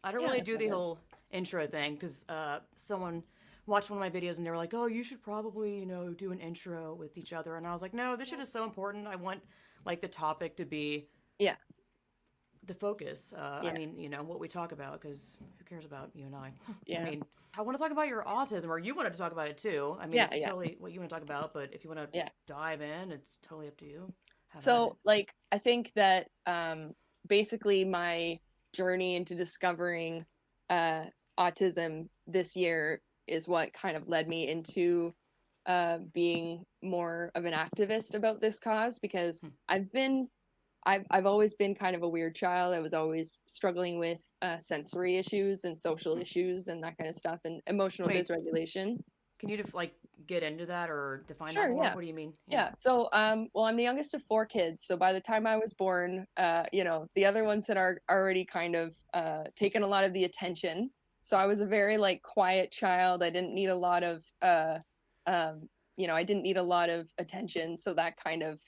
I don't really do the whole intro thing because someone watched one of my videos and they were like, "Oh, you should probably, do an intro with each other." And I was like, "No, this shit is so important. I want like the topic to be Yeah, the focus. I yeah, mean, what we talk about because who cares about you and I? I yeah, mean, I want to talk about your autism, or you wanted to talk about it too. I mean, yeah, it's yeah, totally what you want to talk about, but if you want to yeah. dive in, it's totally up to you. Have at So, it. like, I think that basically my journey into discovering uh, autism this year is what kind of led me into being more of an activist about this cause because Hmm. I've always been kind of a weird child. I was always struggling with sensory issues and social Hmm. issues and that kind of stuff and emotional Wait, dysregulation. can you like get into that or define that Sure, more? yeah. What do you mean? Yeah. Yeah. So, well, I'm the youngest of four kids. So by the time I was born, the other ones had already kind of taken a lot of the attention. So I was a very like quiet child. I didn't need a lot of, I didn't need a lot of attention. So that kind of,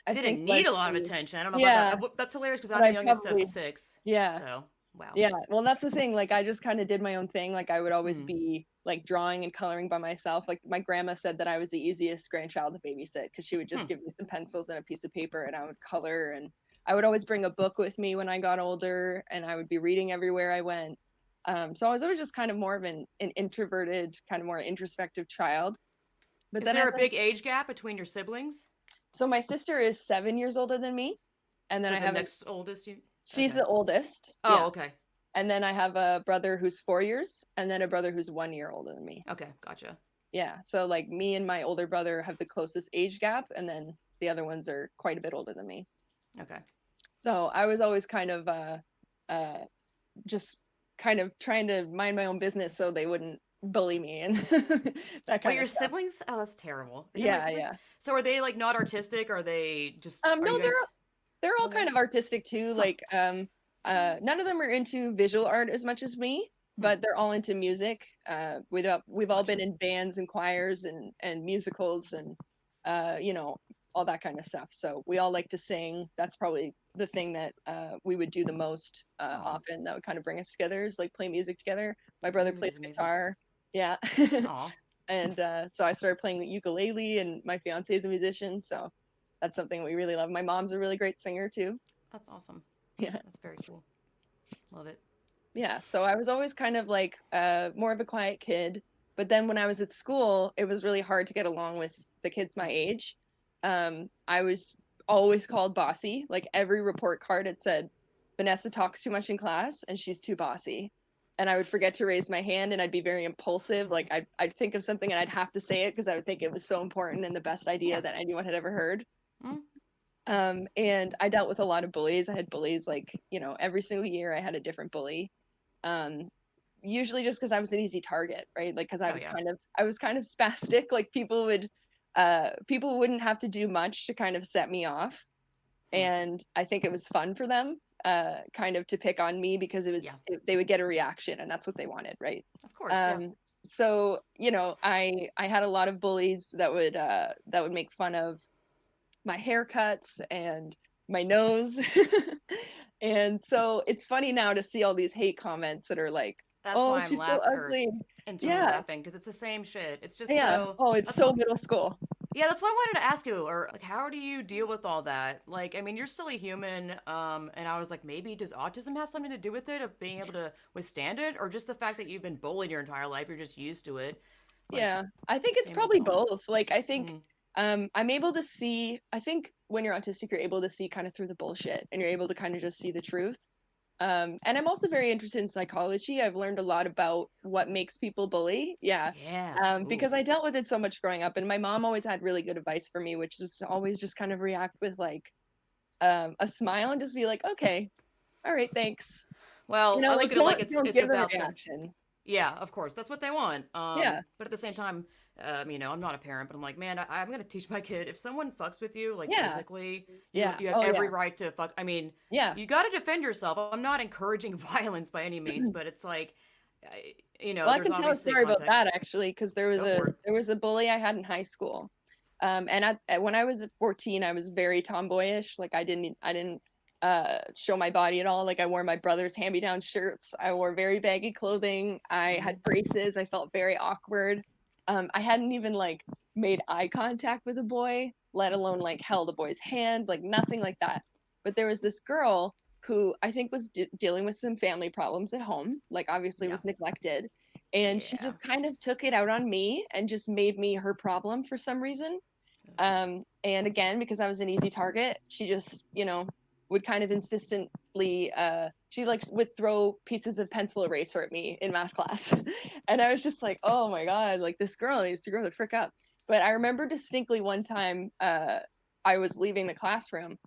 I think, Didn't led need a lot of to, attention. I don't know about that. yeah. That's hilarious because But I'm the I youngest of probably, six. yeah. So, wow. Yeah, well, that's the thing. Like, I just kind of did my own thing. Like, I would always Hmm. be like drawing and coloring by myself. Like, my grandma said that I was the easiest grandchild to babysit because she would just Hmm. give me some pencils and a piece of paper and I would color. And I would always bring a book with me when I got older and I would be reading everywhere I went. So I was always just kind of more of an introverted, kind of more introspective child. But Is then there as a big age gap between your siblings? so my sister is 7 years older than me. And then So I the have next oldest you? she's Okay. the oldest. Oh, Yeah. okay. And then I have a brother who's 4 years, and then a brother who's 1 year older than me. Okay, gotcha. Yeah. So like me and my older brother have the closest age gap, and then the other ones are quite a bit older than me. Okay. So I was always kind of uh just kind of trying to mind my own business so they wouldn't bully me and that Wait, kind of your stuff. siblings? Oh, that's terrible. You have my Yeah, siblings? yeah. So are they like not artistic? Are they just are you No, guys they're all okay? kind of artistic too. Huh. Like none of them are into visual art as much as me, Hmm. but they're all into music. We've all been Gotcha. in bands and choirs and musicals and all that kind of stuff. So we all like to sing. That's probably the thing that we would do the most Oh, often. That would kind of bring us together is like play music together. My brother music plays is amazing. guitar. Yeah. Oh, And so I started playing the ukulele, and my fiance is a musician, so that's something we really love. My mom's a really great singer too. that's awesome. Yeah, That's very cool. Love it. yeah. So I was always kind of like more of a quiet kid, but then when I was at school, it was really hard to get along with the kids my age. I was always called bossy. Like every report card, it said Vanessa talks too much in class, and she's too bossy. And I would forget to raise my hand, and I'd be very impulsive. Like I'd think of something, and I'd have to say it because I would think it was so important and the best Yeah. idea that anyone had ever heard. Mm, And I dealt with a lot of bullies. I had bullies like, every single year I had a different bully. Um, Usually just because I was an easy target, right? Like because oh yeah. I was kind of spastic. Like people wouldn't have to do much to kind of set me off. Mm, And I think it was fun for them, kind of to pick on me because yeah. they would get a reaction and that's what they wanted, right? Of course. Yeah. Um, so, I had a lot of bullies that would make fun of my haircuts and my nose. And so it's funny now to see all these hate comments that are like, That's "Oh, why I'm she's so laugh or ugly." internally Yeah, laughing because it's the same shit. It's just yeah. so. Oh, it's That's what. so middle school. Yeah, that's what I wanted to ask you. Or like, how do you deal with all that? Like, I mean, you're still a human. And I was like, maybe does autism have something to do with it of being able to withstand it, or just the fact that you've been bullied your entire life, you're just used to it. Like, Yeah, I think it's same old probably song. both. Like, I think Mm, I'm able to see. I think when you're autistic, you're able to see kind of through the bullshit, and you're able to kind of just see the truth. And I'm also very interested in psychology. I've learned a lot about what makes people bully. Yeah. yeah. Ooh. Because I dealt with it so much growing up, and my mom always had really good advice for me, which was to always just kind of react with like a smile and just be like, okay, all right, thanks. Well, I Like look at it like don't it's give a about the. reaction. Yeah, of course, that's what they want. Yeah, But at the same time, I'm not a parent, but I'm like, man, I'm gonna teach my kid if someone fucks with you, like yeah, physically, yeah. you have Oh every yeah, right to fuck. I mean, yeah. you got to defend yourself. I'm not encouraging violence by any means, but it's like, Well, I there's can tell a obviously story about that context. actually, because Go for it. there was a bully I had in high school. And when I was 14, I was very tomboyish. Like I didn't show my body at all. Like I wore my brother's hand-me-down shirts. I wore very baggy clothing. I had braces. I felt very awkward. I hadn't even like made eye contact with a boy, let alone like held a boy's hand, like nothing like that. But there was this girl who I think was dealing with some family problems at home, like obviously was neglected. And she just kind of took it out on me and just made me her problem for some reason. And again, because I was an easy target, she just, you know, would kind of insistently, she like would throw pieces of pencil eraser at me in math class. And I was just like, oh my God, like this girl needs to grow the frick up. But I remember distinctly one time I was leaving the classroom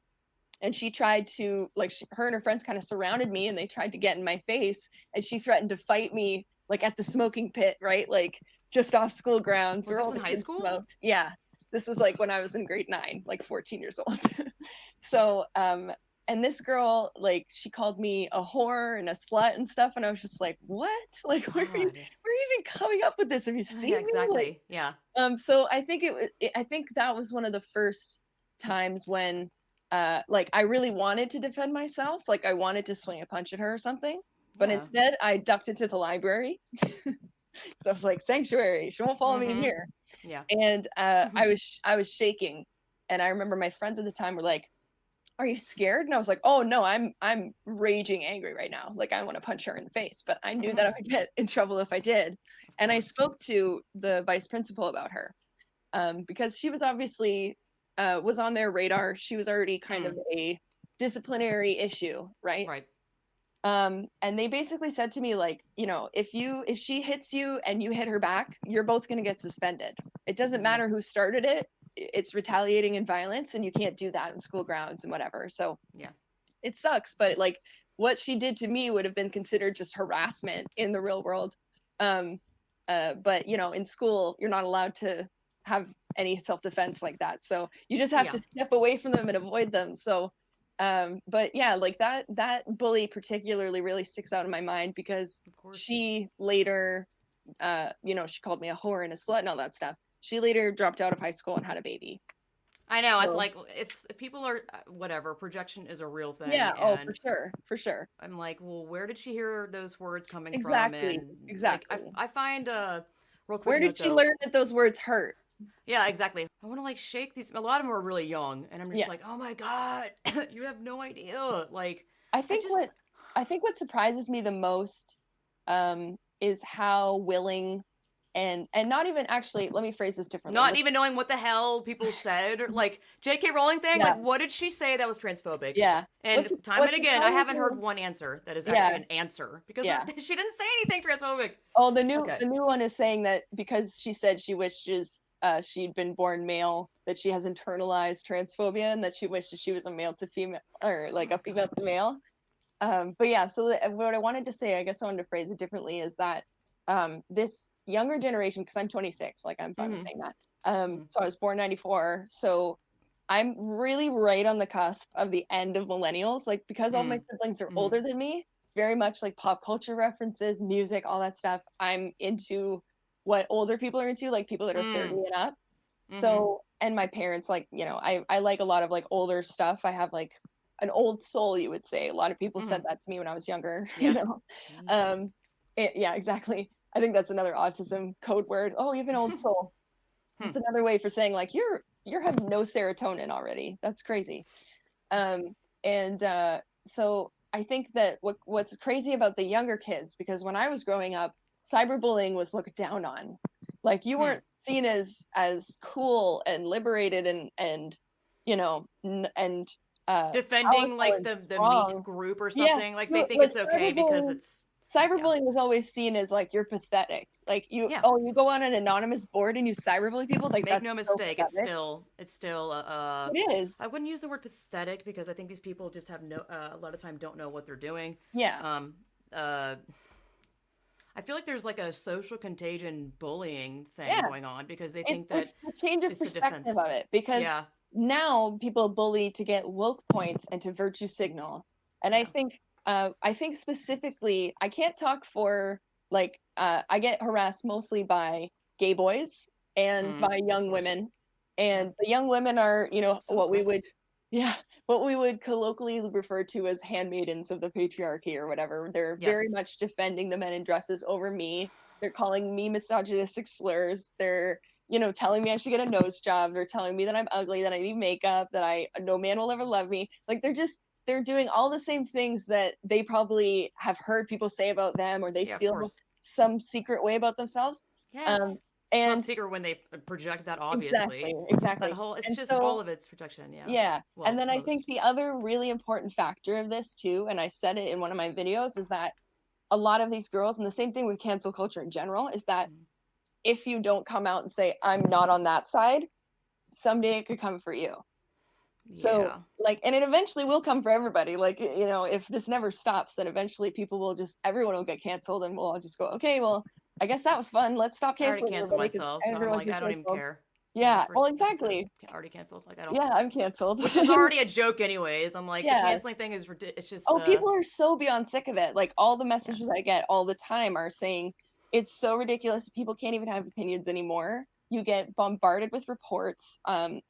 and she tried to, like, her and her friends kind of surrounded me and they tried to get in my face and she threatened to fight me like at the smoking pit, right? Like just off school grounds. Was this in high school? Smoked. Yeah. This was like when I was in grade 9, like 14 years old. So, and this girl, like, she called me a whore and a slut and stuff. And I was just like, what? Like, where are you even coming up with this? Have you seen me? Exactly. Like, so I think I think that was one of the first times when, like, I really wanted to defend myself. Like, I wanted to swing a punch at her or something. But instead, I ducked into the library. So I was like, sanctuary, she won't follow me in here. Yeah. And I was shaking. And I remember my friends at the time were like, are you scared? And I was like, oh no, I'm raging angry right now. Like I want to punch her in the face, but I knew that I would get in trouble if I did. And I spoke to the vice principal about her because she was obviously was on their radar. She was already kind of a disciplinary issue, right? Right. And they basically said to me, like, you know, if she hits you and you hit her back, you're both going to get suspended. It doesn't matter who started it. It's retaliating in violence and you can't do that in school grounds and whatever. So yeah, it sucks. But like what she did to me would have been considered just harassment in the real world. But you know, in school, you're not allowed to have any self-defense like that. So you just have to step away from them and avoid them. So but yeah, like that bully particularly really sticks out in my mind because she later, you know, she called me a whore and a slut and all that stuff. She later dropped out of high school and had a baby. I know. It's like if people are whatever, projection is a real thing. Yeah. Oh, for sure. I'm like, well, where did she hear those words coming from? Exactly. Like, I find real quick. Where did she learn that those words hurt? Yeah, exactly. I want to like shake these. A lot of them are really young, and I'm just like, oh my God, you have no idea. Like, I think what surprises me the most is how willing and not even actually, let me phrase this differently. Not even knowing what the hell people said, like J.K. Rowling thing. Like, what did she say that was transphobic? Yeah. And time and again, I haven't heard one answer that is actually an answer because she didn't say anything transphobic. Oh, the new one is saying that because she said she wishes she'd been born male, that she has internalized transphobia and that she wishes she was a male to female or like a female to male. But yeah, so what I wanted to say, I guess I wanted to phrase it differently, is that this younger generation, because I'm 26, like I'm fine with saying that. So I was born 94. So I'm really right on the cusp of the end of millennials, like because all my siblings are older than me, very much like pop culture references, music, all that stuff. I'm into what older people are into, like people that are 30 and up. So, and my parents, like, you know, I like a lot of like older stuff. I have like an old soul, you would say. A lot of people said that to me when I was younger, you know? Yeah, exactly. I think that's another autism code word. Oh, you have an old soul. It's another way for saying like, you're having no serotonin already. That's crazy. So I think that what's crazy about the younger kids, because when I was growing up, cyberbullying was looked down on. Like you weren't seen as cool and liberated and you know and defending like the meek group or something. Like they think it's okay because it's cyberbullying was always seen as like you're pathetic. Like you go on an anonymous board and you cyberbully people. Like make no mistake, it's still it is. I wouldn't use the word pathetic because I think these people just have no a lot of time don't know what they're doing. Yeah. I feel like there's like a social contagion bullying thing going on because they think it's the change of perspective of it. Because now people bully to get woke points and to virtue signal. And I think specifically, I can't talk for like I get harassed mostly by gay boys and by young women, and the young women are, you know, so what aggressive. We would Yeah, what we would colloquially refer to as handmaidens of the patriarchy or whatever. They're very Yes. much defending the men in dresses over me. They're calling me misogynistic slurs. They're, telling me I should get a nose job. They're telling me that I'm ugly, that I need makeup, that I no man will ever love me. Like they're doing all the same things that they probably have heard people say about them, or they Yeah, of feel course. some secret way about themselves. Um, Yes. It's not and secret when they project that, exactly, obviously. That exactly. whole, it's And just all so of it's projection, yeah. yeah. And Well, then I think most. the other really important factor of this too, and I said it in one of my videos, is that a lot of these girls, and the same thing with cancel culture in general, is that Mm. if you don't come out and say, I'm not on that side, someday it could come for you. So, Yeah. like, and it eventually will come for everybody. Like, if this never stops, then eventually everyone will get canceled and we'll all just go, okay, well, I guess that was fun. Let's stop I already canceling canceled everybody because myself, so I'm everyone's like, been I don't even canceled. care. My Yeah. Well, first exactly. says already canceled. Like, I don't. Yeah, I'm canceled. Which is already a joke, anyways. I'm like, the Yeah. canceling thing is it's just Oh, people are so beyond sick of it. Like all the yeah. messages I get all the time are saying it's so ridiculous. People can't even have opinions anymore. You get bombarded with reports.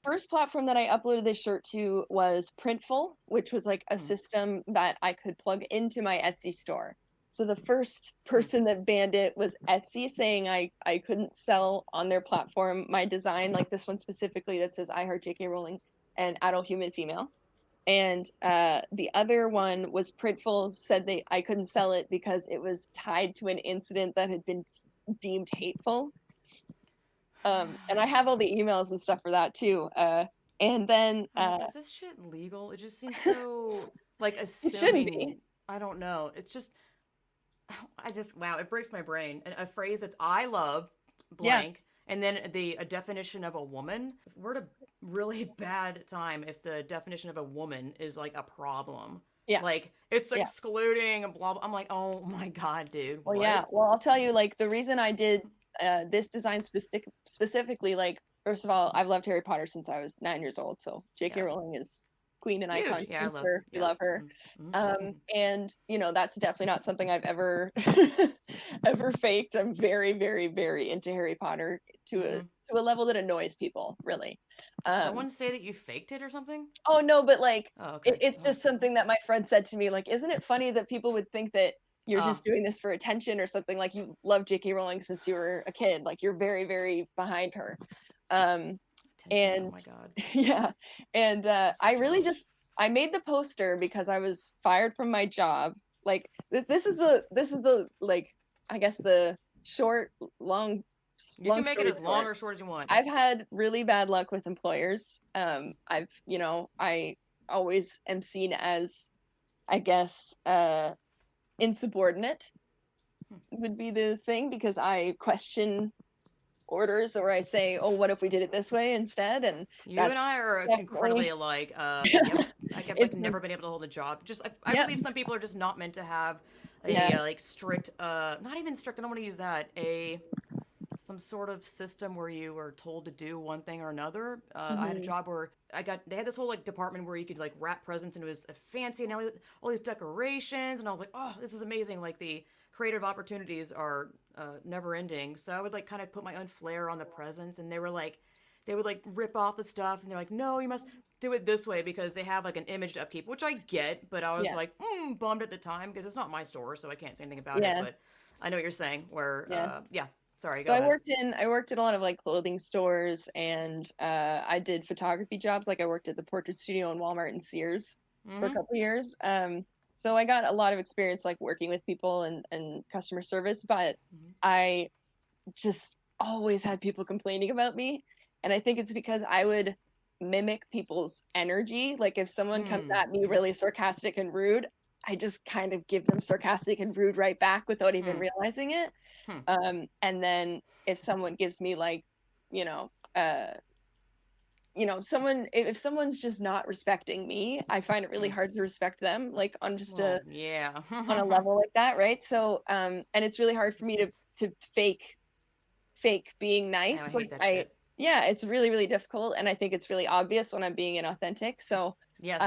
First platform that I uploaded this shirt to was Printful, which was like a Hmm. system that I could plug into my Etsy store. So the first Hmm. person that banned it was Etsy, saying I couldn't sell on their platform my design, like this one specifically that says I heart J.K. Rowling and adult human female. And the other one was Printful said I couldn't sell it because it was tied to an incident that had been deemed hateful. And I have all the emails and stuff for that too. And then I'm like, is this shit legal? It just seems so like it shouldn't assuming. be. I don't know. It's just, I just wow, it breaks my brain. And a phrase that's I love Yeah, blank, and then a definition of a woman. We're at a really bad time if the definition of a woman is like a problem. yeah, Like it's yeah. excluding and blah blah. I'm like, oh my god, dude, Well, what? yeah. Well, I'll tell you, like the reason I did this design specifically, like first of all, I've loved Harry Potter since I was 9 years old. So J.K. Yeah, Rowling is queen and icon. huge. Yeah, I She's love. her. We Yeah. love her. Mm-hmm. And that's definitely not something I've ever ever faked. I'm very, very, very into Harry Potter to a Mm-hmm. to a level that annoys people, really. Did Um, someone say that you faked it or something? oh no, but like Oh, okay. it's I just was like, what? something that my friend said to me. Like, isn't it funny that people would think that you're Uh, just doing this for attention or something? Like you love J.K. Rowling since you were a kid. Like you're very, very behind her. Um, attention. Oh and my god. yeah, and I'm so I really childish. just I made the poster because I was fired from my job. Like this is the like I guess the short long You long can make it story as long short. or short as you want. I've had really bad luck with employers. I always am seen as, I guess, insubordinate Hmm. would be the thing because I question orders or I say, oh, what if we did it this way instead? And You and that's I are incredibly definitely, alike. Yep. I have like it's, never been able to hold a job. Just I yep, believe some people are just not meant to have yeah, a like strict, not even strict. I don't want to use that. Some sort of system where you were told to do one thing or another. I had a mm-hmm, job where they had this whole like department where you could like wrap presents and it was fancy and all these decorations and I was like, oh, this is amazing. Like the creative opportunities are never ending. So I would like kind of put my own flair on the presents and they would like rip off the stuff and they're like, no, you must do it this way because they have like an image to upkeep, which I get, but I was yeah, like, bummed at the time because it's not my store, so I can't say anything about it. yeah, But I know what you're saying. Where, yeah. yeah, sorry, So go ahead. I worked in a lot of like clothing stores and I did photography jobs. Like I worked at the portrait studio in Walmart and Sears for a Mm-hmm. couple of years. So I got a lot of experience like working with people and customer service, but Mm-hmm. I just always had people complaining about me. And I think it's because I would mimic people's energy. Like if someone comes Hmm. at me really sarcastic and rude, I just kind of give them sarcastic and rude right back without even Hmm. realizing it. Hmm. And then if someone gives me like, you know, uh, someone if someone's just not respecting me, I find it really Hmm. hard to respect them, like on just Well, yeah. on a level like that, right? So, and it's really hard for Makes me sense. to fake being Oh, I nice. hate Like that shit. yeah, it's really, really difficult. And I think it's really obvious when I'm being inauthentic. So, Yes.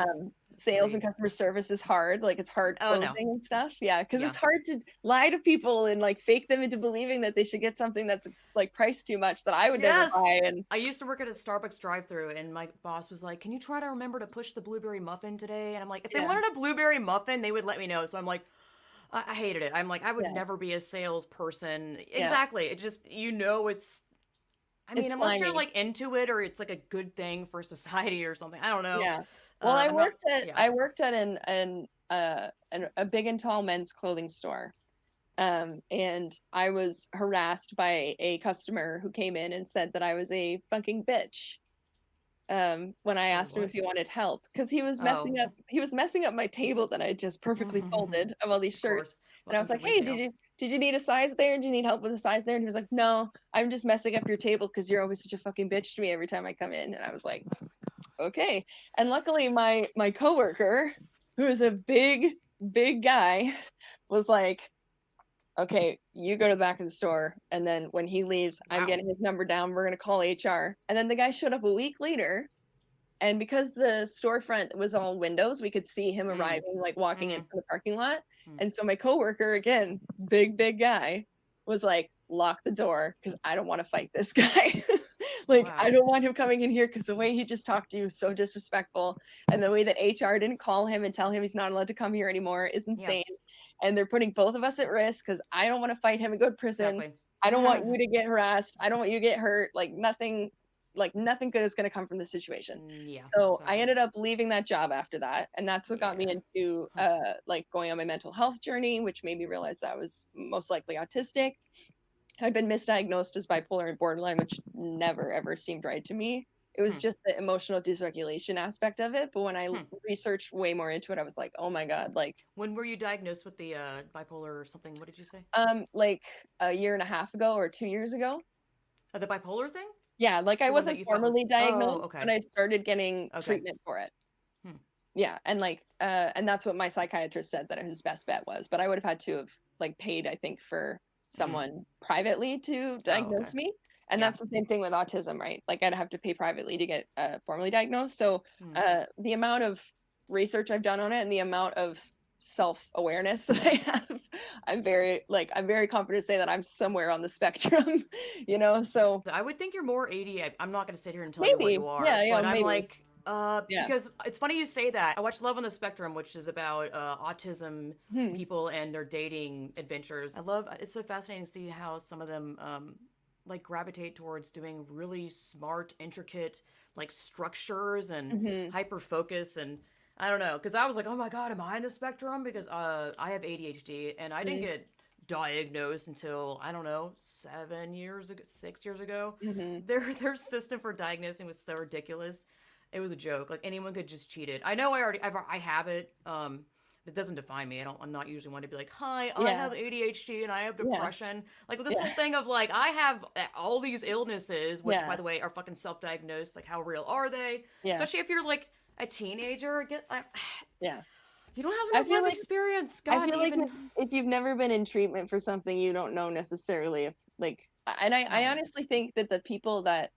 Sales and Agreed. customer service is hard. Like it's hard Oh no. closing and stuff. Yeah, because Yeah. it's hard to lie to people and like fake them into believing that they should get something that's like priced too much that I would never Yes. buy. And I used to work at a Starbucks drive-through, and my boss was like, "Can you try to remember to push the blueberry muffin today?" And I'm like, "If they yeah, wanted a blueberry muffin, they would let me know." So I'm like, I hated it. I'm like, I would yeah, never be a salesperson. yeah, Exactly. It just, it's. I mean, it's unless you're slimy. like into it or it's like a good thing for society or something. I don't know. Yeah. Well, I I'm not. worked at Yeah. I worked at a big and tall men's clothing store. And I was harassed by a customer who came in and said that I was a fucking bitch. When I For asked him if what? he wanted help, because Oh. he was messing up my table that I just perfectly folded of all these Of shirts. course. And I Welcome was to like, "Hey, retail. did you need a size there? Do you need help with a size there?" And he was like, "No, I'm just messing up your table because you're always such a fucking bitch to me every time I come in." And I was like, "Okay." And luckily, my coworker, who is a big guy, was like, "Okay, you go to the back of the store, and then when he leaves, I'm Wow. getting his number down. We're gonna call HR." And then the guy showed up a week later, and because the storefront was all windows, we could see him Mm. arriving, like walking in Mm-hmm. from the parking lot. Mm. And so my coworker, again, big guy, was like, "Lock the door because I don't want to fight this guy." Like, I Wow. don't want him coming in here because the way he just talked to you is so disrespectful. And the way that HR didn't call him and tell him he's not allowed to come here anymore is Yeah. insane. And they're putting both of us at risk because I don't want to fight him and go to prison. Exactly. I don't want you to get harassed. I don't want you to get hurt. Like nothing good is going to come from the situation. Yeah. So I Exactly. ended up leaving that job after that, and that's what got me Yeah. into Huh. like going on my mental health journey, which made me realize that I was most likely autistic. I'd been misdiagnosed as bipolar and borderline, which never ever seemed right to me. It was Hmm. just the emotional dysregulation aspect of it. But when I Hmm. researched way more into it, I was like, oh my God, When were you diagnosed with the bipolar or something? What did you say? like a year and a half ago or 2 years ago. The bipolar thing? Yeah, like I The one that wasn't you thought was. formally Oh, diagnosed, but okay. I started getting Okay. treatment for it. Hmm. Yeah, and and that's what my psychiatrist said that his best bet was. But I would have had to have like paid, I think, for Hmm. someone privately to Oh, okay. diagnose me. And Yeah. that's the same thing with autism, right? Like I'd have to pay privately to get formally diagnosed. So Hmm. the amount of research I've done on it and the amount of self-awareness that I have, I'm very confident to say that I'm somewhere on the spectrum, you know? So I would think you're more AD. I'm not going to sit here and tell you what maybe, you yeah, are, yeah, but I'm maybe. like, Yeah. because it's funny you say that. I watched Love on the Spectrum, which is about autism Hmm. people and their dating adventures. It's so fascinating to see how some of them, like gravitate towards doing really smart, intricate, like structures and Hmm. hyper focus. And I don't know, because I was like, oh my God, am I on the spectrum? Because I have ADHD and I didn't get diagnosed until I don't know 7 years ago, 6 years ago. Hmm. Their system for diagnosing was so ridiculous. It was a joke. Like anyone could just cheat it. I know I have it. It doesn't define me. I'm not usually one to be like, hi, I Yeah. have ADHD and I have Yeah. depression. Like with this whole Yeah. thing of like I have all these illnesses, which by Yeah. the way are fucking self-diagnosed. Like how real are they? Yeah. Especially if you're like a teenager. Yeah. You don't have I enough feel life like experience, I God, to feel like even if you've never been in treatment for something, you don't know necessarily if like and I no. honestly think that the people that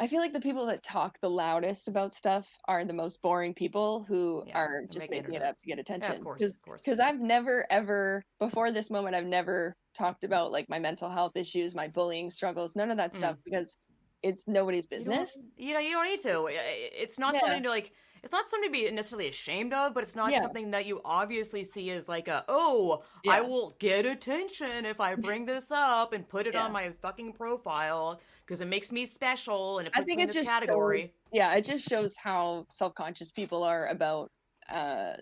I feel like the people that talk the loudest about stuff are the most boring people who Yeah, are they're just making making it it up. up to get Yeah, of attention. course, of course. Because I've never ever before this moment I've never talked about like my mental health issues, my bullying struggles, none of that stuff Mm. because it's nobody's You don't, business. you don't need to. It's not Yeah. something to like. It's not something to be necessarily ashamed of, but it's not Yeah. something that you obviously see as like oh, I Yeah. will get attention if I bring this up and put it on Yeah. my fucking profile because it makes me special and it I puts think me in it this just shows, category. yeah, it just shows how self-conscious people are about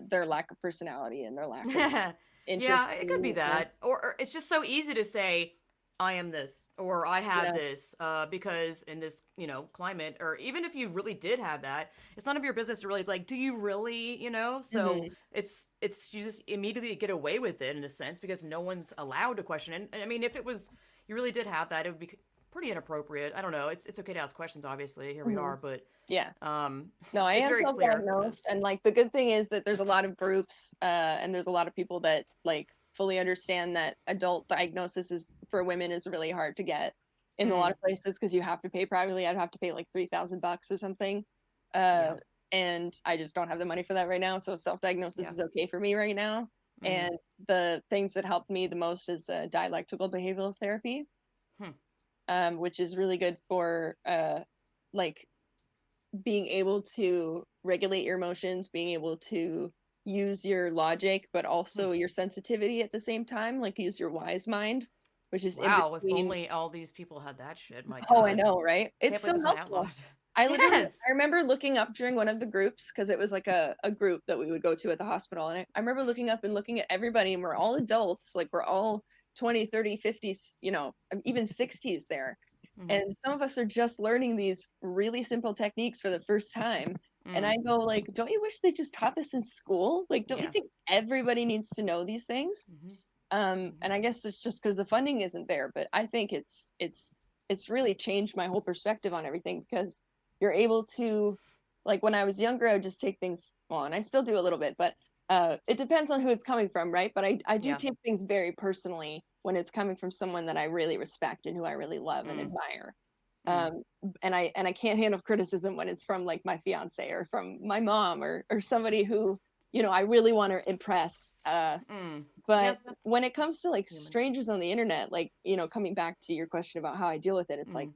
their lack of personality and their lack of interest Yeah, it and could be uniqueness. that. Or it's just so easy to say, I am this, or I have Yeah. this, because in this, climate, or even if you really did have that, it's none of your business to really be like, do you really, So Hmm. you just immediately get away with it in a sense because no one's allowed to question it. And I mean, if it was, you really did have that, it would be pretty inappropriate. I don't know. It's okay to ask questions, obviously. Here we Hmm. are, but Yeah. um, No, I it's am very clear what it self-diagnosed, is. and like the good thing is that there's a lot of groups, and there's a lot of people that like fully understand that adult diagnosis is for women is really hard to get in a lot Mm, of places because you have to pay privately. I'd have to pay like $3,000 or something. yeah. and I just don't have the money for that right now. So self-diagnosis is okay for me right now. Mm-hmm. And the things that helped me the most is dialectical behavioral therapy, which is really good for like being able to regulate your emotions, being able to use your logic, but also your sensitivity at the same time, like use your wise mind, which is in Wow, if between. only all these people had that shit. My Oh, I God. know, right? It's Can't believe so they're saying out helpful. loud. I literally, Yes. I remember looking up during one of the groups because it was like a group that we would go to at the hospital. And I remember looking up and looking at everybody, and we're all adults, like we're all 20, 30, 50s, you know, even 60s there. Mm-hmm. And some of us are just learning these really simple techniques for the first time. And I go like, don't you wish they just taught this in school? Like, don't you think everybody needs to know these things? And I guess it's just because the funding isn't there, but I think it's really changed my whole perspective on everything because you're able to, like when I was younger, I would just take things, well, and I still do a little bit, but it depends on who it's coming from, right? But I do take things very personally when it's coming from someone that I really respect and who I really love and admire. And I can't handle criticism when it's from like my fiance or from my mom or somebody who, you know, I really want to impress. But when it comes to like strangers on the internet, like, you know, coming back to your question about how I deal with it, it's like,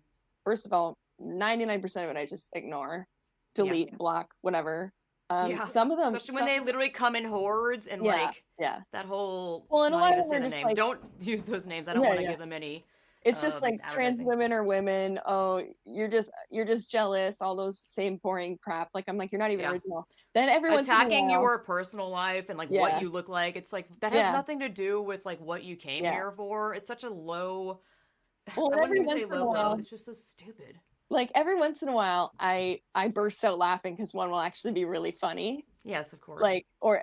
first of all, 99% of it I just ignore, delete, block, whatever. Some of them, especially when they literally come in hordes and like that whole, well, and a not lot even of to them say are the just name. like, Don't use those names. I don't want to give them any it's just like trans advertising. women or women. Oh, you're just jealous. All those same boring crap. Like I'm like, you're not even original. Then every once in a Attacking while, your personal life and like what you look like, it's like that has nothing to do with like what you came here for. It's such a low. well, I wouldn't every even once say in a low. while, It's just so stupid. like every once in a while, I burst out laughing because one will actually be really funny. Yes, of course. Like or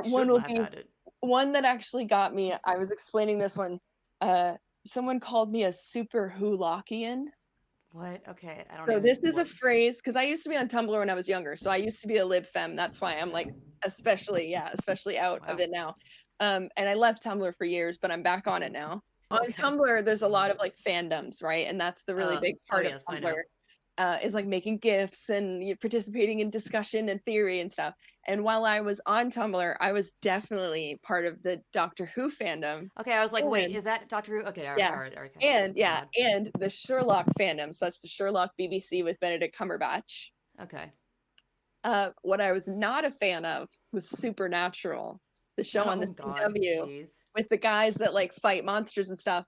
one Should will laugh be at it. one that actually got me. I was explaining this one. Someone called me a super Hulockian. What? Okay, I don't So even. this is a What? phrase because I used to be on Tumblr when I was younger. So I used to be a lib fem. That's why I'm like especially out of it now. And I left Tumblr for years, but I'm back on it now. On Tumblr, there's a lot of like fandoms, right? And that's the really big part of Tumblr. Is like making gifs and participating in discussion and theory and stuff. And while I was on Tumblr, I was definitely part of the Doctor Who fandom. Okay, I was like, wait, is that Doctor Who? Okay, all right. And and the Sherlock fandom. So that's the Sherlock BBC with Benedict Cumberbatch. Okay. What I was not a fan of was Supernatural, the show on the CW with the guys that like fight monsters and stuff.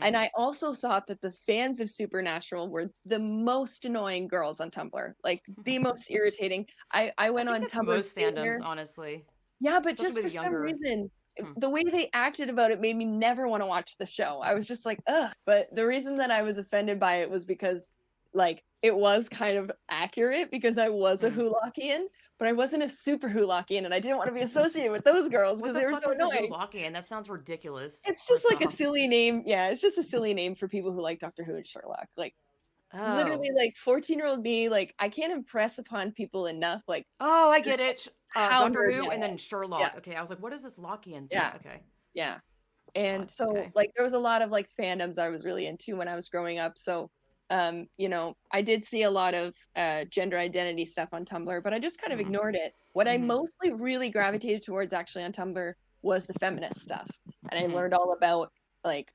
And I also thought that the fans of Supernatural were the most annoying girls on Tumblr, like the most irritating. I went on Tumblr. Most fandoms, honestly. Yeah, but just for some reason, the way they acted about it made me never want to watch the show. I was just like, ugh. But the reason that I was offended by it was because, like, it was kind of accurate because I was a Hulockian, but I wasn't a super Hulockian, and I didn't want to be associated with those girls because they were so annoying. Hulockian? That sounds ridiculous. It's just like a silly name. Yeah, it's just a silly name for people who like Doctor Who and Sherlock. Like, literally, like 14-year-old me, like I can't impress upon people enough. Like, oh, I get it. Doctor Who and then Sherlock. Okay, I was like, what is this Lockian thing? Okay. Yeah. And so like there was a lot of like fandoms I was really into when I was growing up. So you know, I did see a lot of gender identity stuff on Tumblr, but I just kind of ignored it. What I mostly really gravitated towards actually on Tumblr was the feminist stuff. And I learned all about like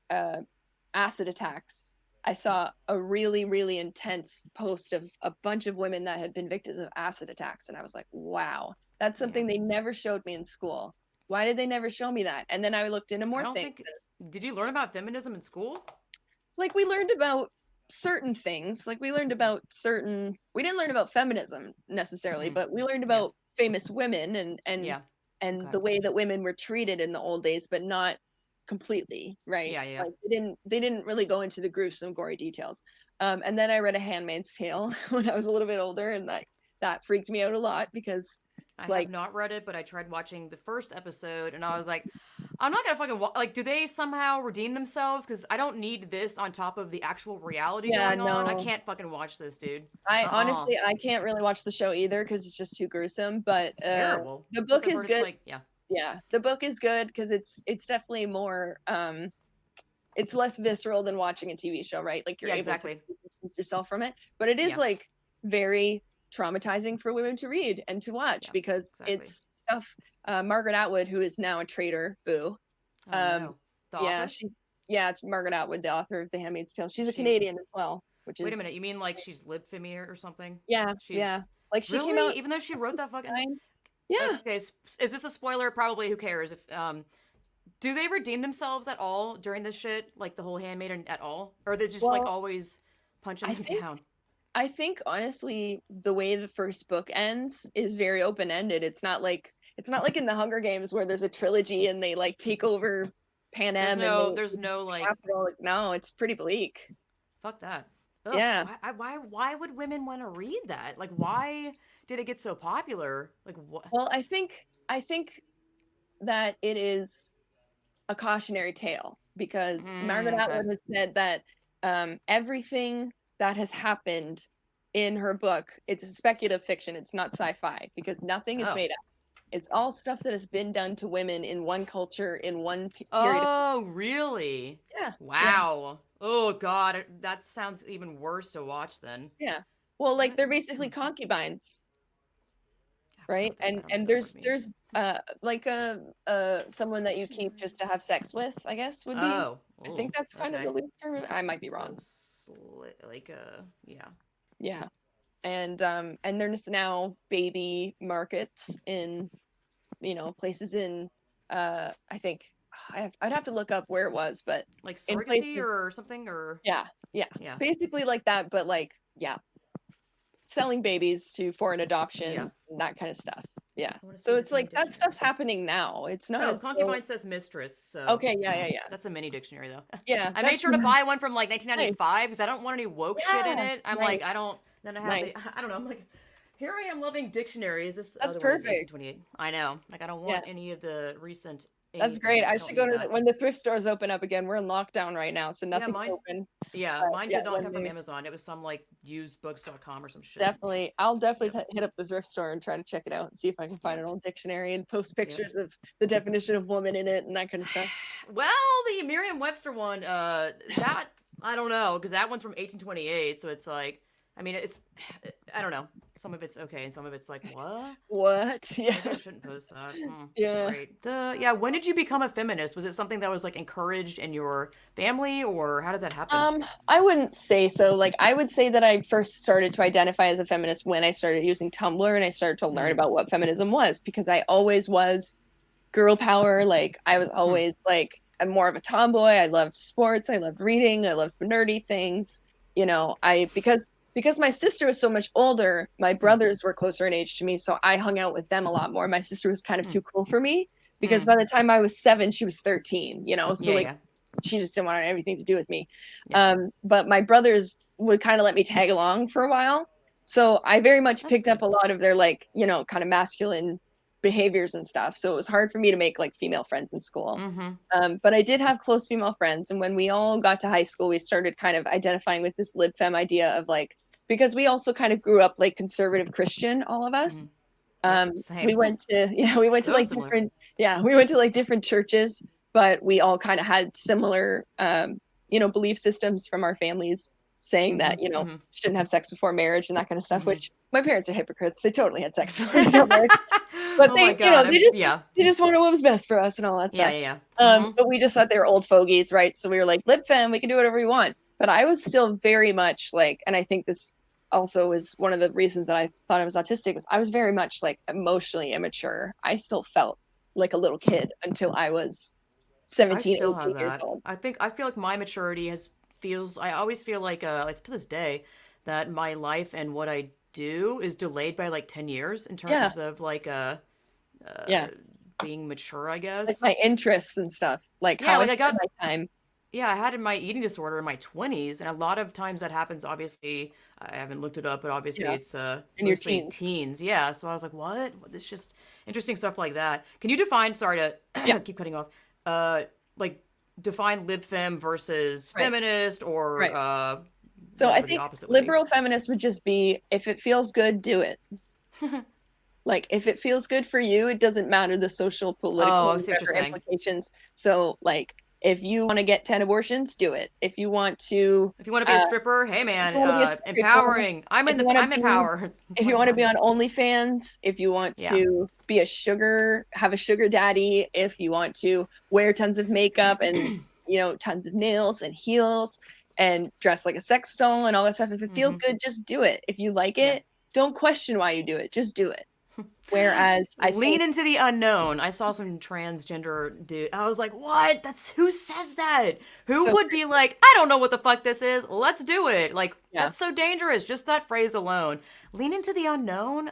acid attacks. I saw a really, really intense post of a bunch of women that had been victims of acid attacks. And I was like, wow, that's something they never showed me in school. Why did they never show me that? And then I looked into more things. Did you learn about feminism in school? Like we learned about certain things. Like we learned about we didn't learn about feminism necessarily, but we learned about famous women and the way that women were treated in the old days, but not completely, right? Yeah. Like they didn't really go into the gruesome, gory details. And then I read A Handmaid's Tale when I was a little bit older, and that freaked me out a lot because I have not read it, but I tried watching the first episode, and I was like, I'm not gonna fucking like. Do they somehow redeem themselves? Because I don't need this on top of the actual reality going on. I can't fucking watch this, dude. Honestly, I can't really watch the show either because it's just too gruesome. But it's terrible. The book is good. The book is good because it's definitely more. It's less visceral than watching a TV show, right? Like you're able to distance yourself from it, but it is like very traumatizing for women to read and to watch Yeah, because exactly. it's stuff. Margaret Atwood, who is now a traitor, boo. Oh no. The Yeah, author? it's Margaret Atwood, the author of The Handmaid's Tale. She's a She Canadian as well, which Wait a is minute, you mean like she's lib femi or something? yeah. She's Like she came really? out Even though she wrote that fucking Yeah. Okay, is this a spoiler? Probably who cares if do they redeem themselves at all during this shit? Like the whole handmaiden at all? Or are they just like Well, always punching I them think down? I think honestly, the way the first book ends is very open ended. It's not like in the Hunger Games where there's a trilogy and they like take over Pan Am and they There's no like capital. Like, no, it's pretty bleak. fuck that. Ugh, Yeah. why would women want to read that? Like why did it get so popular? Like what? Well, I think that it is a cautionary tale because Margaret Okay. Atwood has said that everything that has happened in her book, it's speculative fiction. It's not sci-fi because nothing is Oh. made up. It's all stuff that has been done to women in one culture in one period. Oh, really? Yeah, yeah, Wow. Oh god, that sounds even worse to watch then. yeah. Well, like What? they're basically concubines, right? I don't And know what it means. there's like someone that you keep just to have sex with, I guess would be. Oh, I oh, think that's kind of okay. the loose term. I might be So, wrong. like, yeah. Yeah. And there's now baby markets in places in I think I'd have to look up where it was, but Like in surrogacy places, or something, or yeah, yeah, yeah, basically like that, but like yeah, selling babies to foreign yeah. adoption and that kind of stuff. Yeah. I want to see So this it's in my like that dictionary. stuff's happening now. It's not Oh, as though concubine says mistress, so okay, yeah, yeah, yeah. that's a mini dictionary though. Yeah, I made that's sure to buy one from like nice. 1995 because I don't want any woke shit in Yeah, it. I'm nice, like, I don't. Then I have nice. the. I don't know. I'm like, here I am loving dictionaries. This That's other one is perfect. 1828. I know. Like, I don't Yeah. want any of the recent That's great. anything. I I don't should go need to that. when the thrift stores open up again. We're in lockdown right now, so Yeah, nothing's open. Yeah, But mine yeah, did not when come from they Amazon. It was some like usedbooks.com or some shit. definitely, I'll definitely Yep. hit up the thrift store and try to check it out and see if I can find Yep. an old dictionary and post Yep. pictures of the definition of woman in it and that kind of stuff. Well, the Merriam-Webster one, that I don't know because that one's from 1828, so it's like, I mean, it's, I don't know. Some of it's okay, and some of it's like, what? What? Maybe I Yeah. shouldn't post that. Yeah. Great. Yeah. When did you become a feminist? Was it something that was like encouraged in your family, or how did that happen? I wouldn't say so. Like, I would say that I first started to identify as a feminist when I started using Tumblr and I started to learn Mm. about what feminism was because I always was girl power. Like, I was Hmm. always like, I'm more of a tomboy. I loved sports. I loved reading. I loved nerdy things. Because my sister was so much older, my Hmm. brothers were closer in age to me, so I hung out with them a lot more. My sister was kind of Hmm. too cool for me because Hmm. by the time I was 7, she was 13, so Yeah. like Yeah. she just didn't want anything to do with me. Yeah. But my brothers would kind of let me tag along for a while. So I very much That's picked up good. a lot of their like, kind of masculine behaviors and stuff. So it was hard for me to make like female friends in school. Mm-hmm. But I did have close female friends. And when we all got to high school, we started kind of identifying with this lib fem idea of like, because we also kind of grew up like conservative Christian, all of Mm-hmm. us. Yep. We Same. went to, we went to So like similar. different churches, but we all kind of had similar, belief systems from our families saying Mm-hmm. that, Mm-hmm. shouldn't have sex before marriage and that kind of stuff, Mm-hmm. which my parents are hypocrites. They totally had sex before they got married, but Oh my god. Yeah. they just want what was best for us and all that Yeah. stuff. Yeah. Yeah. Mm-hmm. But we just thought they were old fogies, right? So we were like, lib fem, we can do whatever we want. But I was still very much like, and I think this also is one of the reasons that I thought I was autistic, was I was very much like emotionally immature. I still felt like a little kid until I was I 17, still have 18 years that. old. I feel like my maturity has feels. I always feel like to this day that my life and what I do is delayed by like 10 years in Yeah, terms of like uh yeah. being mature. I Like my guess. interests and stuff, like Yeah. how I Like I spend got my time. yeah, I had my eating disorder in my 20s, and a lot of times that happens. Obviously, I haven't looked it up, but obviously Yeah, it's in your mostly teens. teens. Yeah, so I was like, what? It's just interesting stuff like that. Can you define? Sorry Yeah, to keep cutting off. Like define lib fem versus right, feminist, or right. So I whatever the think opposite would be. liberal feminist would just be if it feels good, do it. Like if it feels good for you, it doesn't matter the social, Oh, political, I see what you're whatever saying. implications. So like If you want to get 10 abortions, do it. If you want to be a stripper, hey man, empowering. I'm empowered. If you want to be on OnlyFans, if you want to be have a sugar daddy, if you want to wear tons of makeup and tons of nails and heels and dress like a sex doll and all that stuff, if it feels good, just do it. If you like it, don't question why you do it. Just do it. Whereas I lean into the unknown. I saw some transgender dude. I was like, what? Who says that? Who would be like, I don't know what the fuck this is. Let's do it. Like, that's so dangerous. Just that phrase alone. Lean into the unknown?